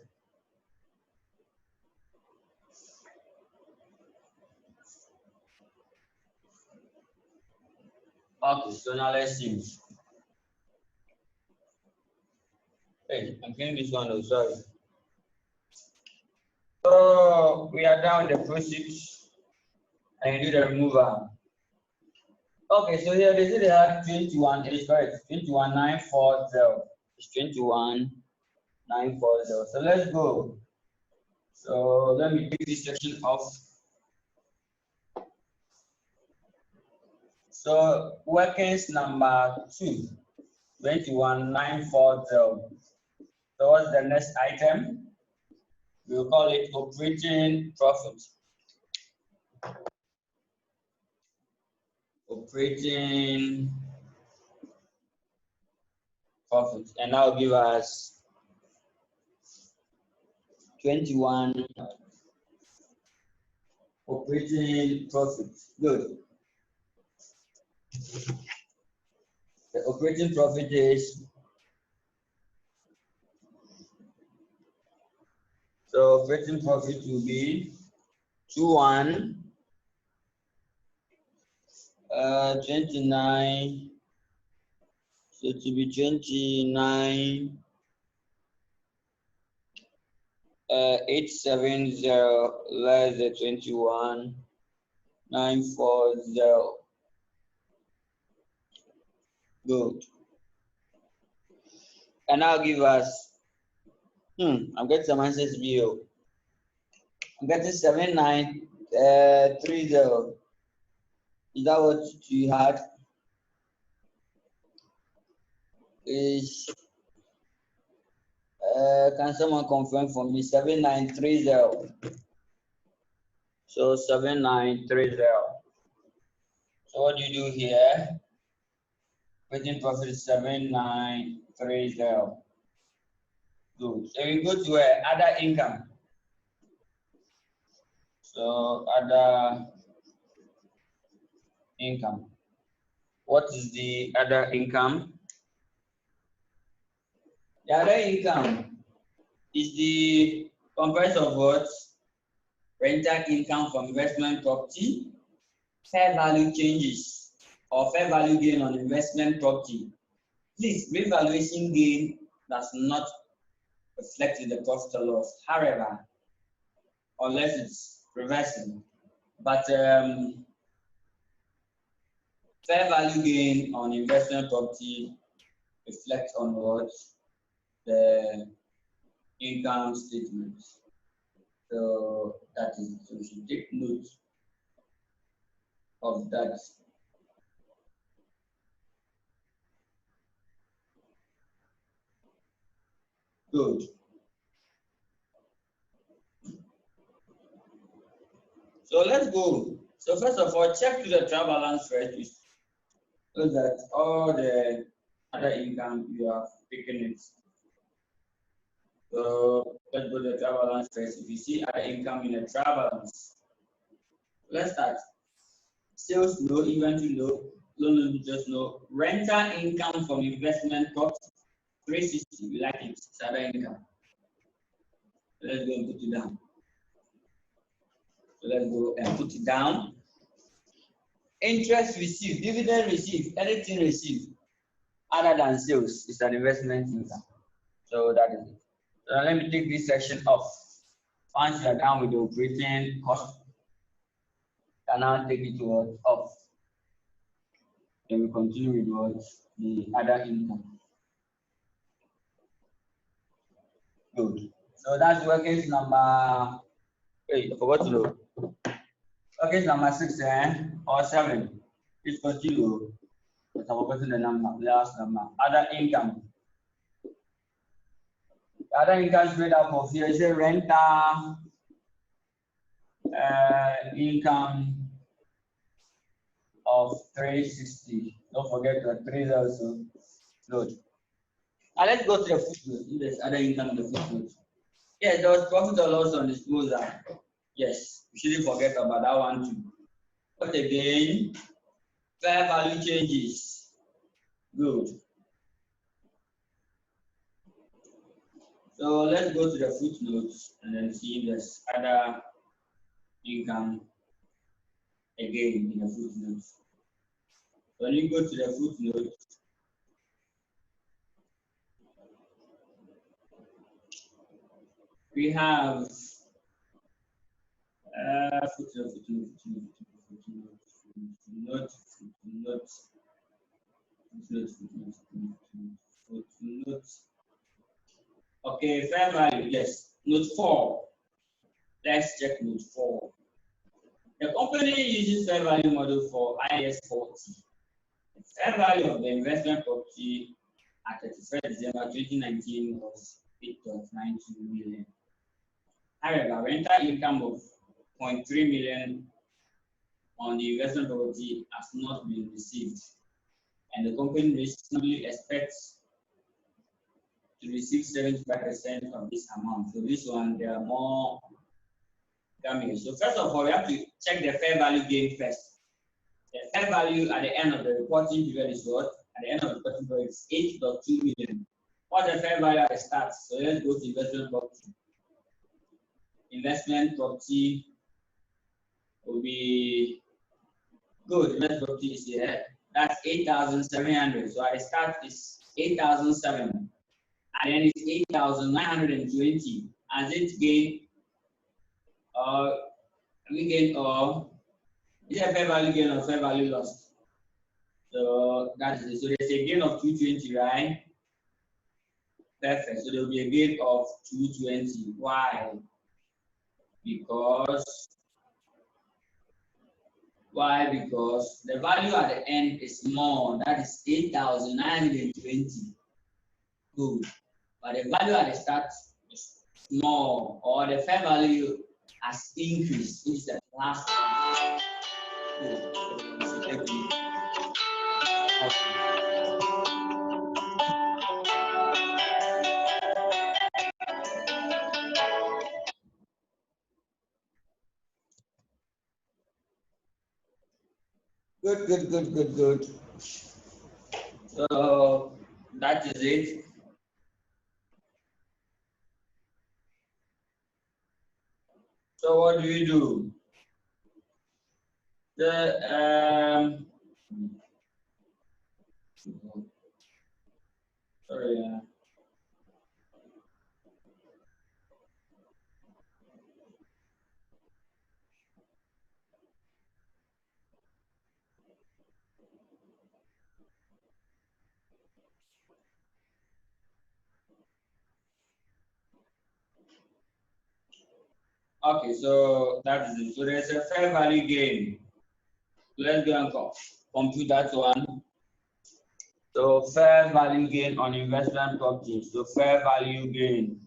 Okay, so now let's see. Hey, I'm getting this one, oh, sorry. So we are down the proceeds and do the removal. Okay, so here they say they had 21, it is correct, 21,940. It's 21,940. So let's go. So let me take this section off. So workings number 2, 21,940. So what's the next item? We'll call it operating profit. Operating profit. And that will give us 21 operating profit. Good. The operating profit is, so operating profit will be 29. So it will be 29 870 less the 21,940. Good. And I'll give us I'm getting some answers here. I'm getting 7930. Is that what you had? Is can someone confirm for me? 7930. So 7930. So what do you do here? Operating profit is 7930. Good. So we go to other income. So other income. What is the other income? The other income is the comprised of what? Rental income from investment property, fair value changes, or fair value gain on investment property. Please, revaluation gain does not reflect in the profit or loss. However, unless it's reversing, but fair value gain on investment property reflects on what? The income statement. So that is, so we should take note of that. Good. So let's go. So first of all, check to the trial balance first so that all the other income you have taken it. So let's go to the trial balance first. If you see other income in the trial balance, let's start. Sales no, inventory no, loan just no. Rental income from investment property 360. We like it. It's other income. Let's go and put it down. So let's go and put it down. Interest received, dividend received, anything received other than sales is an investment income. So that is it. So let me take this section off. Once you are done with the operating cost, you can now take it to off. Then we continue with the other income. Good. So that's workings number. Wait, I forgot to know. Workings number 6 or 7. Please continue. But I've forgotten the number, last number. Other income. The other income is made up of here is a rental income of 360. Don't forget the 3 also. Good. Now let's go to the footnote. If there's other income in the footnote. Yes, there was profit or loss on disposal. Yes, we shouldn't forget about that one too. But again, fair value changes. Good. So let's go to the footnotes and then see if there's other income again in the footnotes. When you go to the footnotes, we have footnotes. Okay, fair value, yes. Note 4. Let's check note 4. The company uses fair value model for IS 40. The fair value of the investment property at 31st December 2019 was 8.92 million. However, rental income of 0.3 million on the investment property has not been received, and the company reasonably expects to receive 75% of this amount. So this one, there are more coming. So first of all, we have to check the fair value gain first. The fair value at the end of the reporting period is what? At the end of the reporting period is 8.2 million. What's the fair value at the start? So let's go to investment property. Investment property will be good. Investment property is here. That's 8,700. So at the start is 8,700. And then it's 8,920. Has it gained? We gain or is it a fair value gain or fair value loss? So that is it. So there's a gain of 220, right? Perfect. So there will be a gain of 220. Why? Because the value at the end is more. That is 8,920. Good. But the value at the start is small, or the fair value has increased. It's the last one. Good. So that is it. So what do you do? Sorry. Okay, so that is it. So there's a fair value gain. Let's go and compute that one. So fair value gain on investment property. So fair value gain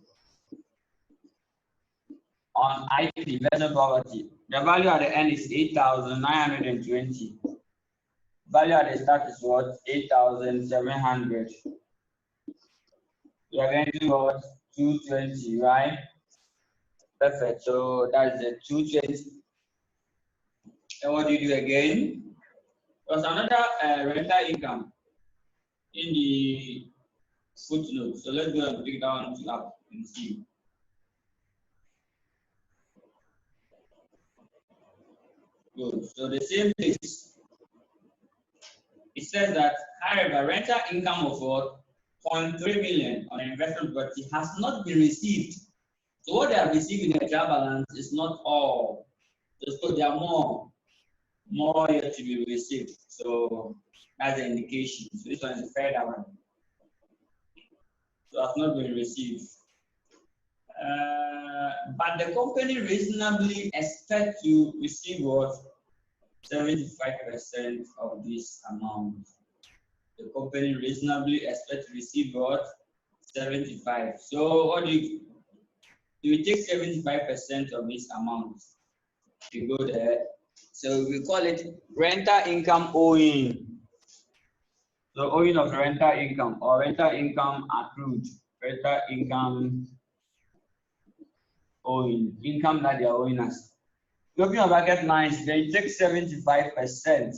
on IT investment property. The value at the end is 8,920. Value at the start is what? 8,700. We are going to what? 220, right? Perfect. So that's the 220. And what do you do again? There's another rental income in the footnote. So let's go and pick that one up and see. Good. So the same place. It says that, however, rental income of what? 0.3 million on investment property has not been received. So what they have received in the trial balance is not all. So there are more yet to be received. So that's the indication. So this one is the further one. So has not been received. But the company reasonably expect to receive what? 75% of this amount. The company reasonably expect to receive what? 75. So what do you take 75% of this amount? You go there. So we call it rental income owing. So owing of rental income or rental income accrued. Rental income owing. Income that they are owing us. Looking at bracket lines, they take 75%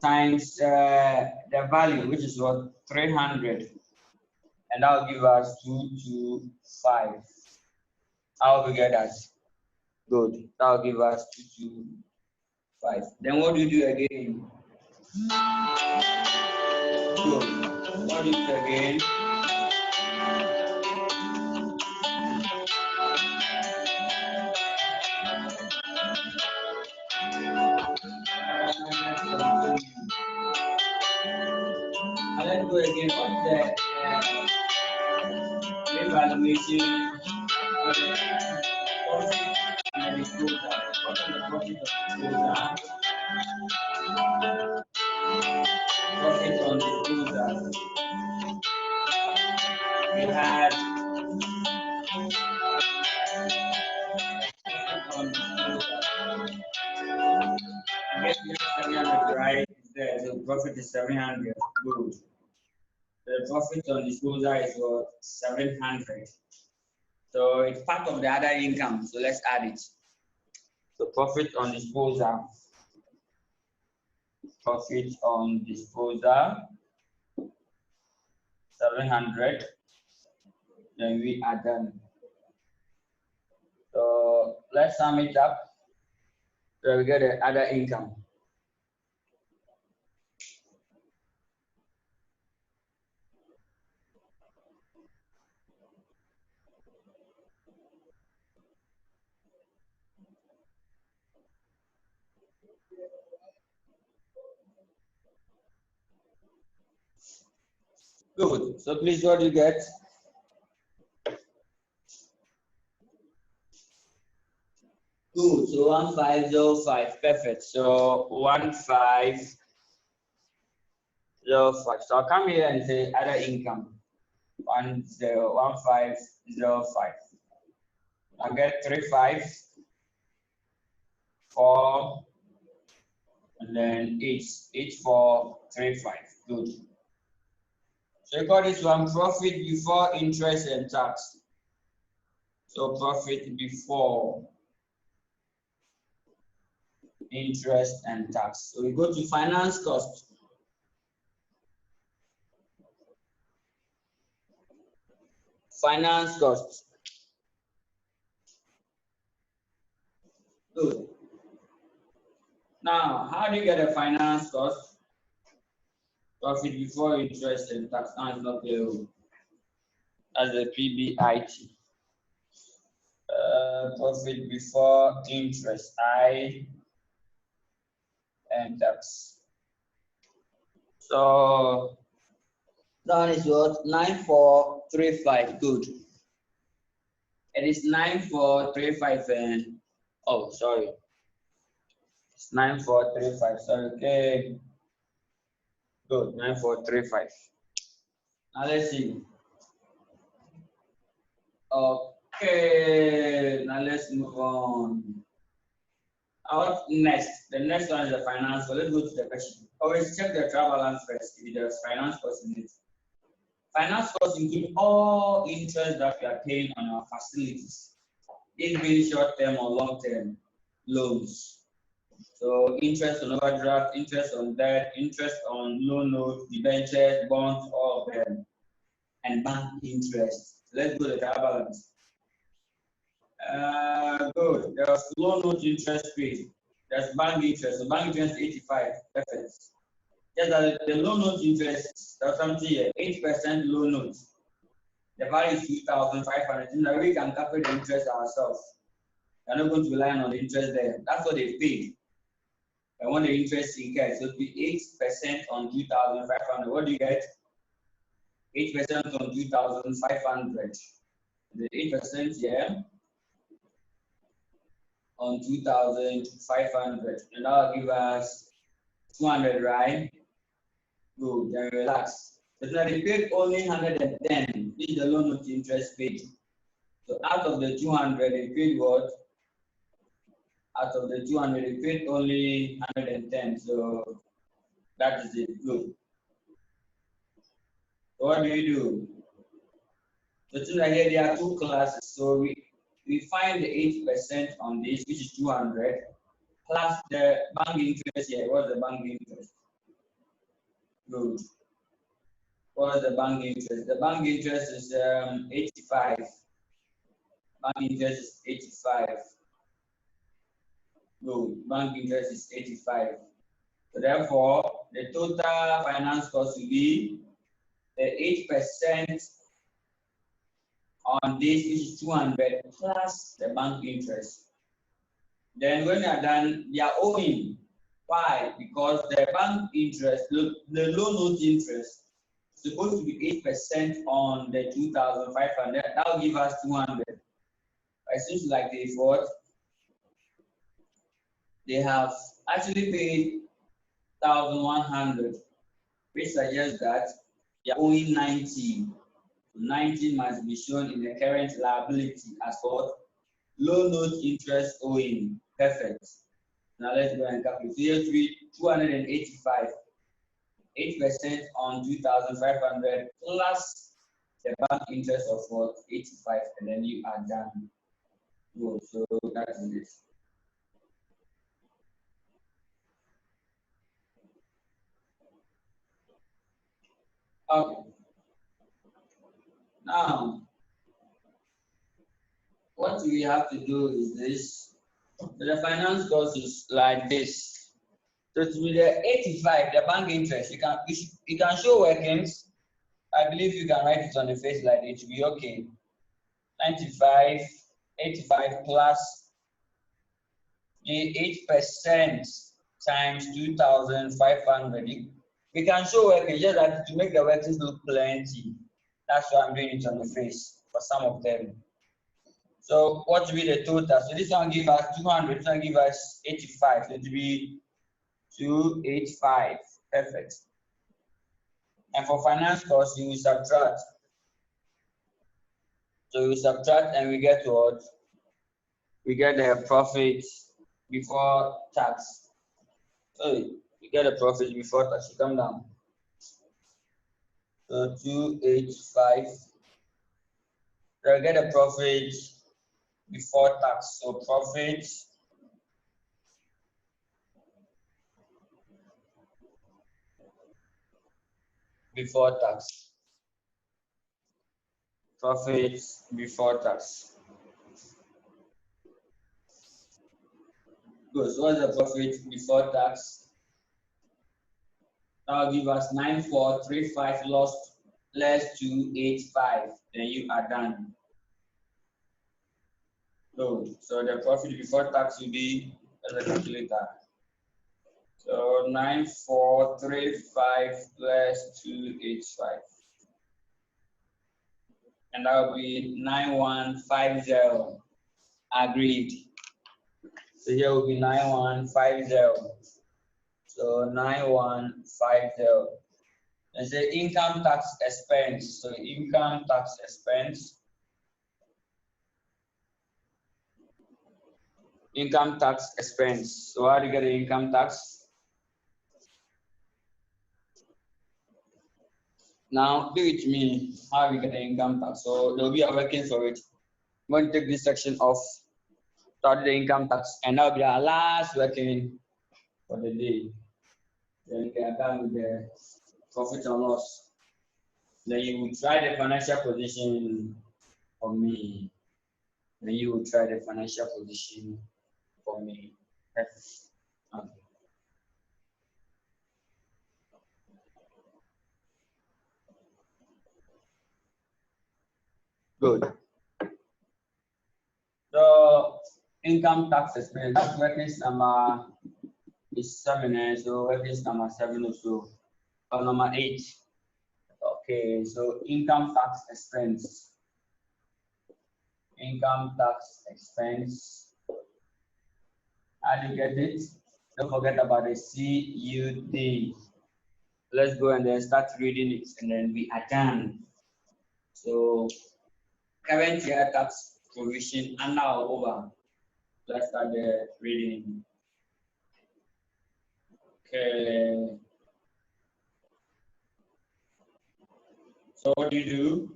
times the value, which is what? 300. And that will give us 225. How will we get that? Good. That will give us 225. Then what do you do again? Good. What do you do again? Let's go again. What's the revaluation of the profit and disposal? What is the profit of disposal? Profit on disposal. We had profit on disposal. I guess we have 700, right? It's there. So profit is 700. Good. The profit on disposal is what? 700. So it's part of the other income. So let's add it. So profit on disposal. Profit on disposal. 700. Then we add them. So let's sum it up. So we get the other income. Good. So please, what do you get? Good. So 1505. Perfect. So 1505. So I'll come here and say other income. 1505. I get 35, 4, and then 8, 8435. Good. So you got this one, profit before interest and tax. So profit before interest and tax. So we go to finance cost. Finance cost. Good. Now, how do you get a finance cost? Profit before interest and tax. Now it's not payable. As a PBIT. Profit before interest, I and tax. So that is what? 9435. Good. It is 9435 and oh, sorry. It's 9435. Sorry. Okay. Good, 9435. Now let's see. Okay, now let's move on. What next? The next one is the finance. So let's go to the question. Always check the trial balance first if there's finance cost in it. Finance costs include all interest that we are paying on our facilities, it being short-term or long-term loans. So interest on overdraft, interest on debt, interest on loan notes, debentures, bonds, all of them, and bank interest. Let's go to the trial balance. Good. There's loan note interest paid. There's bank interest. The bank interest 85. Perfect. Just that the loan note interest, there's something here, 8% loan note. The value is 2,500. Now we can calculate the interest ourselves. We're not going to rely on the interest there. That's what they paid. And when the interest incurs, so it will be 8% on 2,500. What do you get? 8% on 2,500. The 8% here on 2,500. And that will give us 200, right? Good, then relax. So now they paid only 110. This is the loan note interest paid. So out of the 200, they paid what? Out of the 200, they paid only 110. So that is it. Good. So what do you do? So tonight here there are two classes. So we find the 8% on this, which is 200, plus the bank interest here. What's the bank interest? Good. What is the bank interest? The bank interest is 85. Bank interest is 85. Good. Bank interest is 85. So therefore, the total finance cost will be the 8% on this, which is 200, plus the bank interest. Then when you are done, they are owing. Why? Because the bank interest, the loan note interest, is supposed to be 8% on the 2,500. That will give us 200. It seems like they have actually paid 1,100, which suggests that they are owing 90. 90 must be shown in the current liability as what? Loan note interest owing. Perfect. Now let's go and calculate. Here 285. 8% on 2,500 plus the bank interest of what? 85, and then you are done. Good. So that is it. Okay. Now, what we have to do is this. The finance cost is like this. So to be the 85, the bank interest, you can show workings. I believe you can write it on the face like it will be okay. 95, 85 plus the 8% times 2,500. We can show workings, just that to make the workings look plenty. That's why I'm doing it on the face for some of them. So what will be the total? So this one give us 200, this one give us 85. So it will be 285. Perfect. And for finance cost, you will subtract. So we subtract and we get what? We get the profit before tax. So we get the profit before tax. You come down. So 285. So we get a profit before tax. So profit before tax. Profit before tax. Good. So what's the profit before tax? That will give us 9435 lost less 285. Then you are done. Good. So the profit before tax will be as a calculator. So 9435 plus 285. And that will be 9150. Agreed. So here will be 9150. So 9150. There's the income tax expense. So income tax expense. Income tax expense. So how do you get the income tax? Now do it me. How we get the income tax? So there'll be a working for it. I'm going to take this section off, start the income tax, and that'll be our last working for the day. Then we are done with the profit and loss. Then you will try the financial position for me. Then you will try the financial position for me. Okay. Good. So income tax expense, reference number is 7, so reference number 7 also. Or number 8. Okay, so income tax expense. Income tax expense. How do you get it? Don't forget about the CUT. Let's go and then start reading it, and then we are done. So current year tax provision and now over. Let's start the reading. Okay. So what do you do?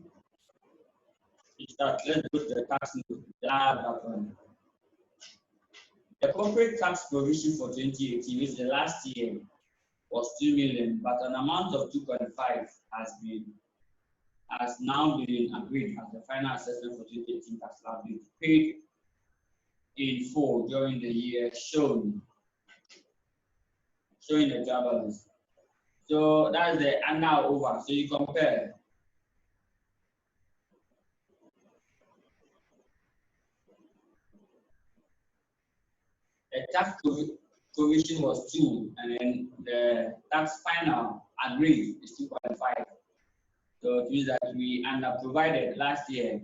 Let's go to the tax note. That one. The corporate tax provision for 2018, which the last year was 2 million, but an amount of 2.5 has now been agreed as the final assessment for 2018 tax will be paid in full during the year showing the job balance. So that's the and now over. So you compare. The tax provision was 2, and then the tax final agreed is 2.5. So it means that we under provided last year.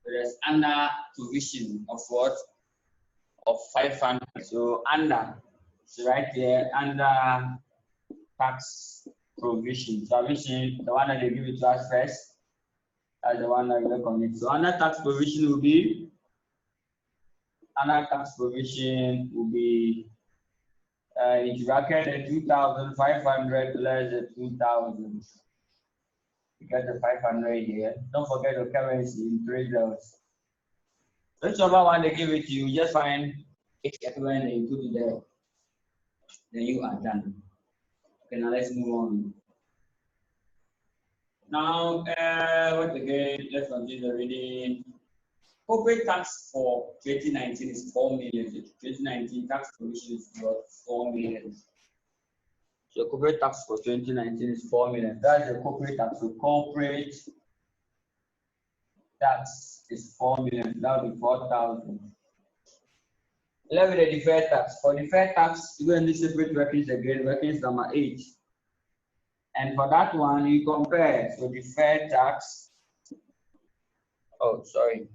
There's under provision of what? Of 500. So under, so right there under tax provision. So provision, the one that they give it to us first, that's the one that we work on it. So under tax provision will be in bracket the 2,500 less the 2,000. You get the 500 here. Don't forget the currency in $3. Whichever one they give it to you, just find it equivalent and put it there. Then you are done. Okay, now let's move on. Now, what again? Let's continue the reading. Corporate tax for 2019 is 4 million. 2019 tax provision is about 4 million. So corporate tax for 2019 is 4 million. That's the corporate tax. So corporate tax is 4 million. That will be 4,000. Let's with the deferred tax. For deferred tax, you go and separate records again, records number 8. And for that one, you compare. So deferred tax. Oh, sorry.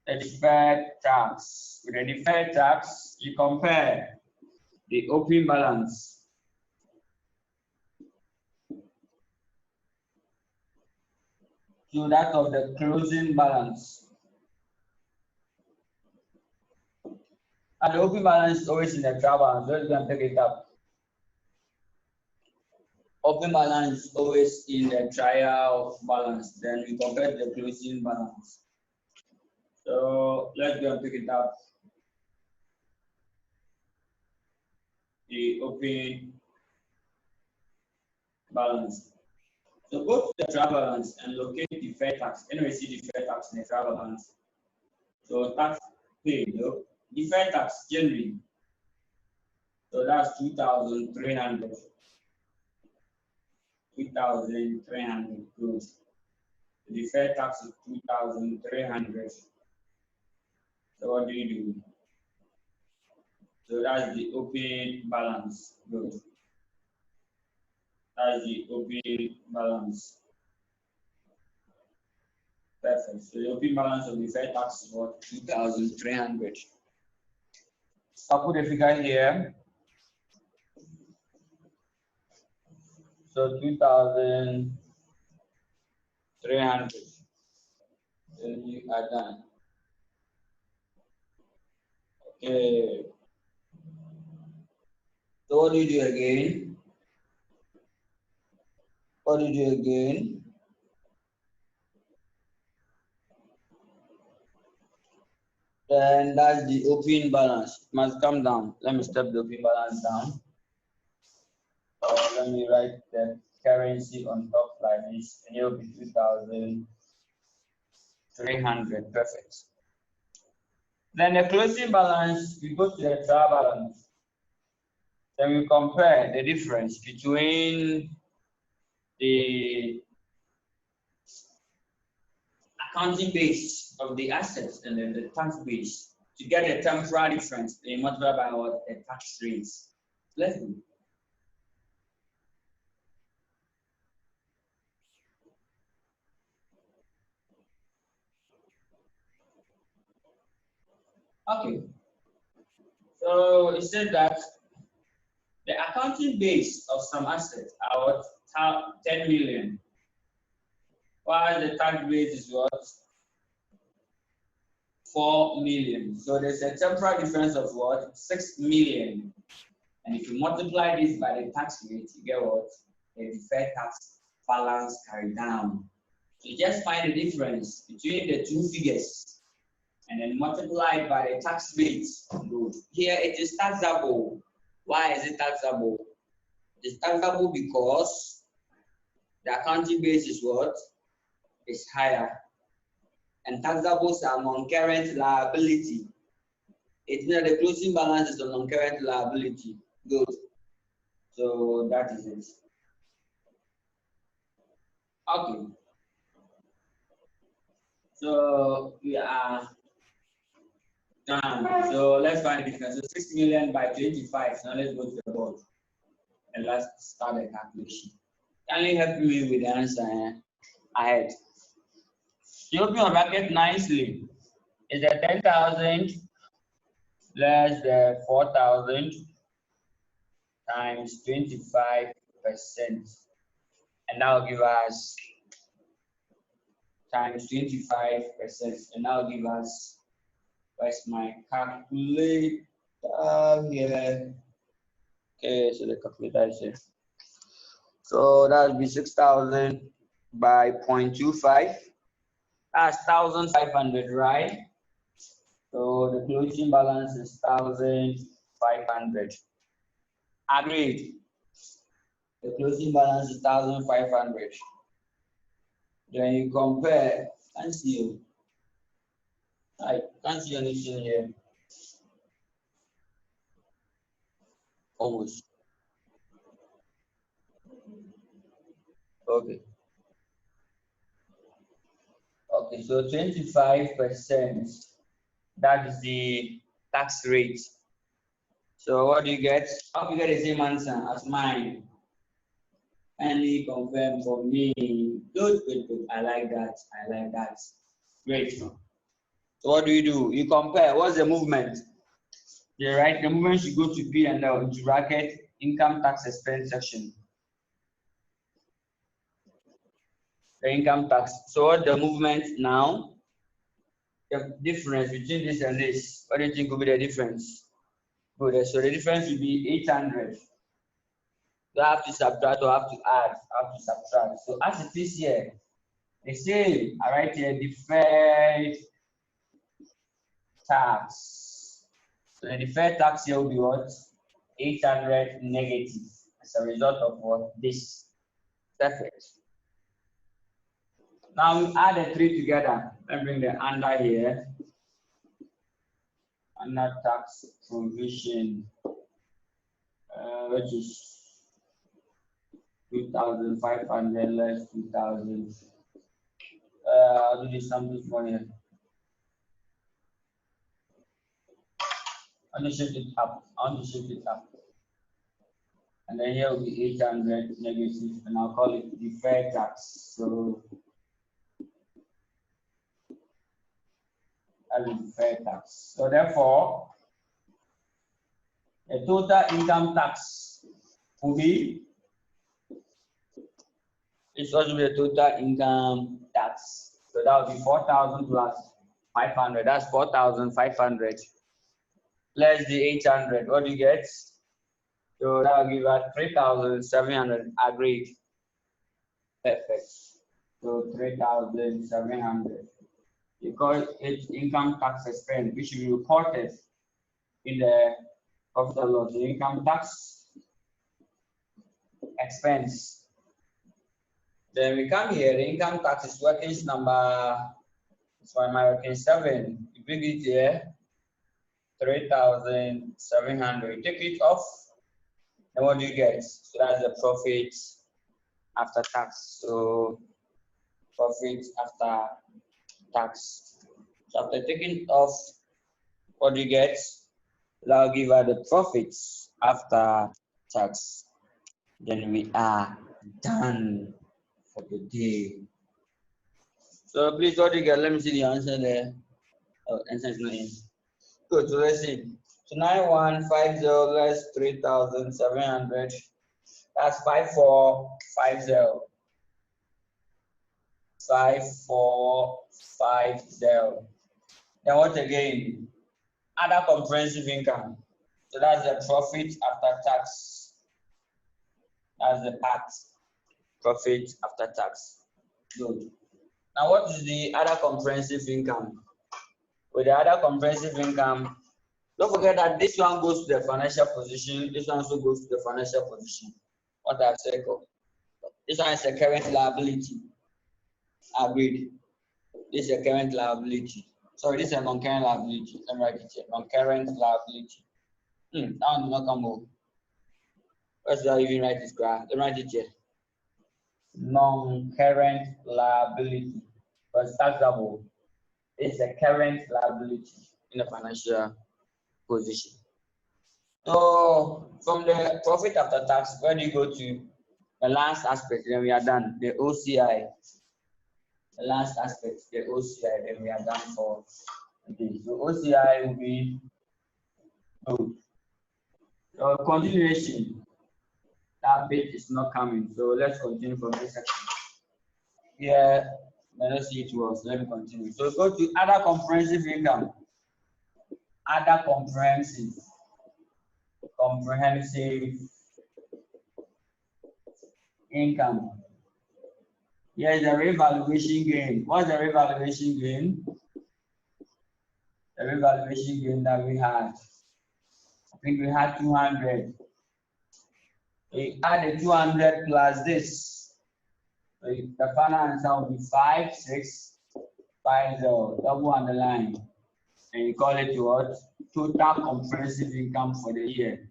The deferred tax. With the deferred tax, you compare the opening balance to that of the closing balance. And the opening balance is always in the trial balance. Let's go and take it up. Open balance is always in the trial balance. Then we compare the closing balance. So let's go and pick it up. The open balance. So go to the trial balance and locate deferred tax. Anyway, see deferred tax in the trial balance. So tax paid, no? Deferred tax January. So that's 2,300. 2,300 good. The deferred tax is 2,300. So what do you do? So that's the open balance. Good. That's the open balance. Perfect. So the open balance of the deferred tax is what? 2,300. So I'll put a figure here. So 2,300. Then you are done. Okay. So what do you do again? What do you do again? Then that's the opening balance. It must come down. Let me step the opening balance down. Let me write the currency on top like this. And it will be 2,300. Perfect. Then the closing balance, we go to the trial balance. Then we compare the difference between the accounting base of the assets and then the tax base to get a temporal difference in multiplied by what the tax rates. Let's do. Okay. So it said that the accounting base of some assets are what 10 million, while the tax base is what 4 million. So there's a temporal difference of what 6 million. And if you multiply this by the tax rate, you get what? The deferred tax balance carried down. So you just find the difference between the two figures and then multiply it by the tax rate. Good. Here it is taxable. Why is it taxable? It is taxable because the accounting base is what? Is higher. And taxables are non-current liability. It's not the closing balance is a non-current liability. Good. So that is it. Okay. So we are done. So let's find the difference. So 6 million by 25. Now let's go to the board and let's start the calculation. Can you help me with the answer ahead? You open your bracket nicely. Is the 10,000 less the 4,000 times 25%, and that will give us times 25%, and that will give us, where's my calculator here? Okay, so the calculator is here. So that would be 6,000 by 0.25. That's 1,500, right? So the closing balance is 1,500. Agreed. The closing balance is 1,500. Then you compare, can't see you. I can't see anything here. Almost. Okay. Okay, so 25%, that is the tax rate. So what do you get? I hope you get the same answer as mine. Kindly confirm for me. Good, good, good. I like that. I like that. Great. So what do? You compare. What's the movement? Yeah, right. The movement should go to P and L into bracket income tax expense section. The income tax. So what the movement now? The difference between this and this. What do you think will be the difference? Good. So the difference will be 800. You have to subtract or have to add. Have to subtract. So as it is here, they say I write here deferred tax. So the deferred tax here will be what? 800 negative as a result of what? This. Perfect. Now we add the three together. Let me bring the under here. Under tax provision, which is 2,500 less 2,000. I'll do this something for you. I want to shift it up. And then here will be 800 negative, and I'll call it deferred tax. So that is deferred tax. So therefore, the total income tax will be It's also the total income tax. So that would be 4,000 plus 500. That's 4,500 plus the 800. What do you get? So that will give us 3,700. Agreed. Perfect. So 3,700. Because it's income tax expense, which should be reported in the profit and loss. The income tax expense. Then we come here. The income tax is working number. So am I working 7? You bring it here. 3,700. You take it off. And what do you get? So that's the profit after tax. So profit after tax. So after taking off, what do you get? That will give us the profits after tax. Then we are done for the day. So please, what do you get? Let me see the answer there. Oh, answer is not in. Good. So let's see. So 9150 less 3,700. That's 5450. 5450. Then what again? Other comprehensive income. So that's the profit after tax. That's the part. Profit after tax. Good. Now what is the other comprehensive income? With the other comprehensive income, don't forget that this one goes to the financial position. This one also goes to the financial position. What I've said. This one is a current liability. Agreed. This is a current liability. Sorry, this is a non-current liability. Let me write it here. Non-current liability. That one did not come over. Where's that even write this graph? Let me write it here. Non-current liability. But it's taxable. It's a current liability in the financial position. So from the profit after tax, where do you go to? The last aspect, then we are done. The OCI. The last aspect, the OCI, then we are done for today. So OCI will be good. So continuation. That bit is not coming. So let's continue from this section. Here, let us see it was. Let me continue. So go to other comprehensive income. Other comprehensive income. Here is the revaluation gain. What's the revaluation gain? The revaluation gain that we had. I think we had 200. We add the 200 plus this. So the final answer will be 5650. Double underline. And you call it what? Total comprehensive income for the year.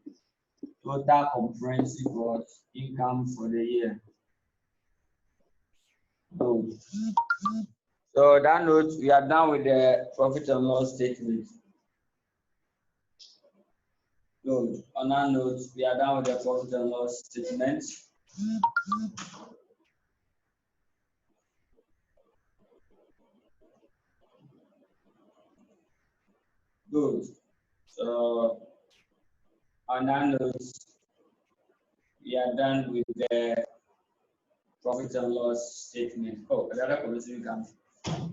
Total comprehensive what? Income for the year. Good. So that note, we are done with the profit and loss statement. Good. On that note, we are done with the profit and loss statement. Good. So on that note, we are done with the profit and loss statement. Oh, another comprehensive income.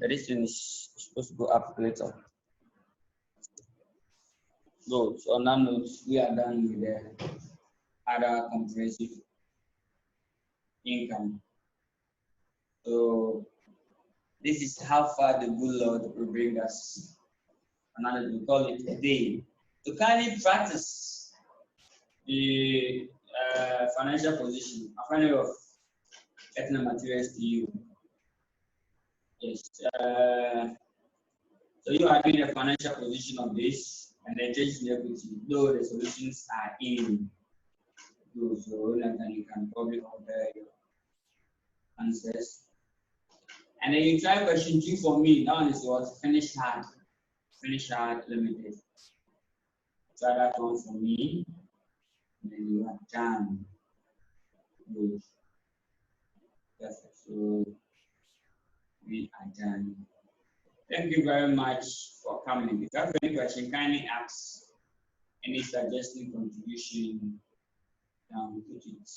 This thing is supposed to go up later. Good. So on that note, we are done with the other comprehensive income. So this is how far the good Lord will bring us. Another we call it a day. To kindly practice the financial position. A friend of getting the materials to you. Yes. So you are doing a financial position of this, and then change the equity. Though the solutions are in. So then you can probably compare your answers. And then you try question 2 for me. That one is what? Finish hard. Finish hard limited. Try that one for me. And then you are done. Good. Perfect. So we are done. Thank you very much for coming. If you have any question, kindly ask. Any suggestion, contribution, put it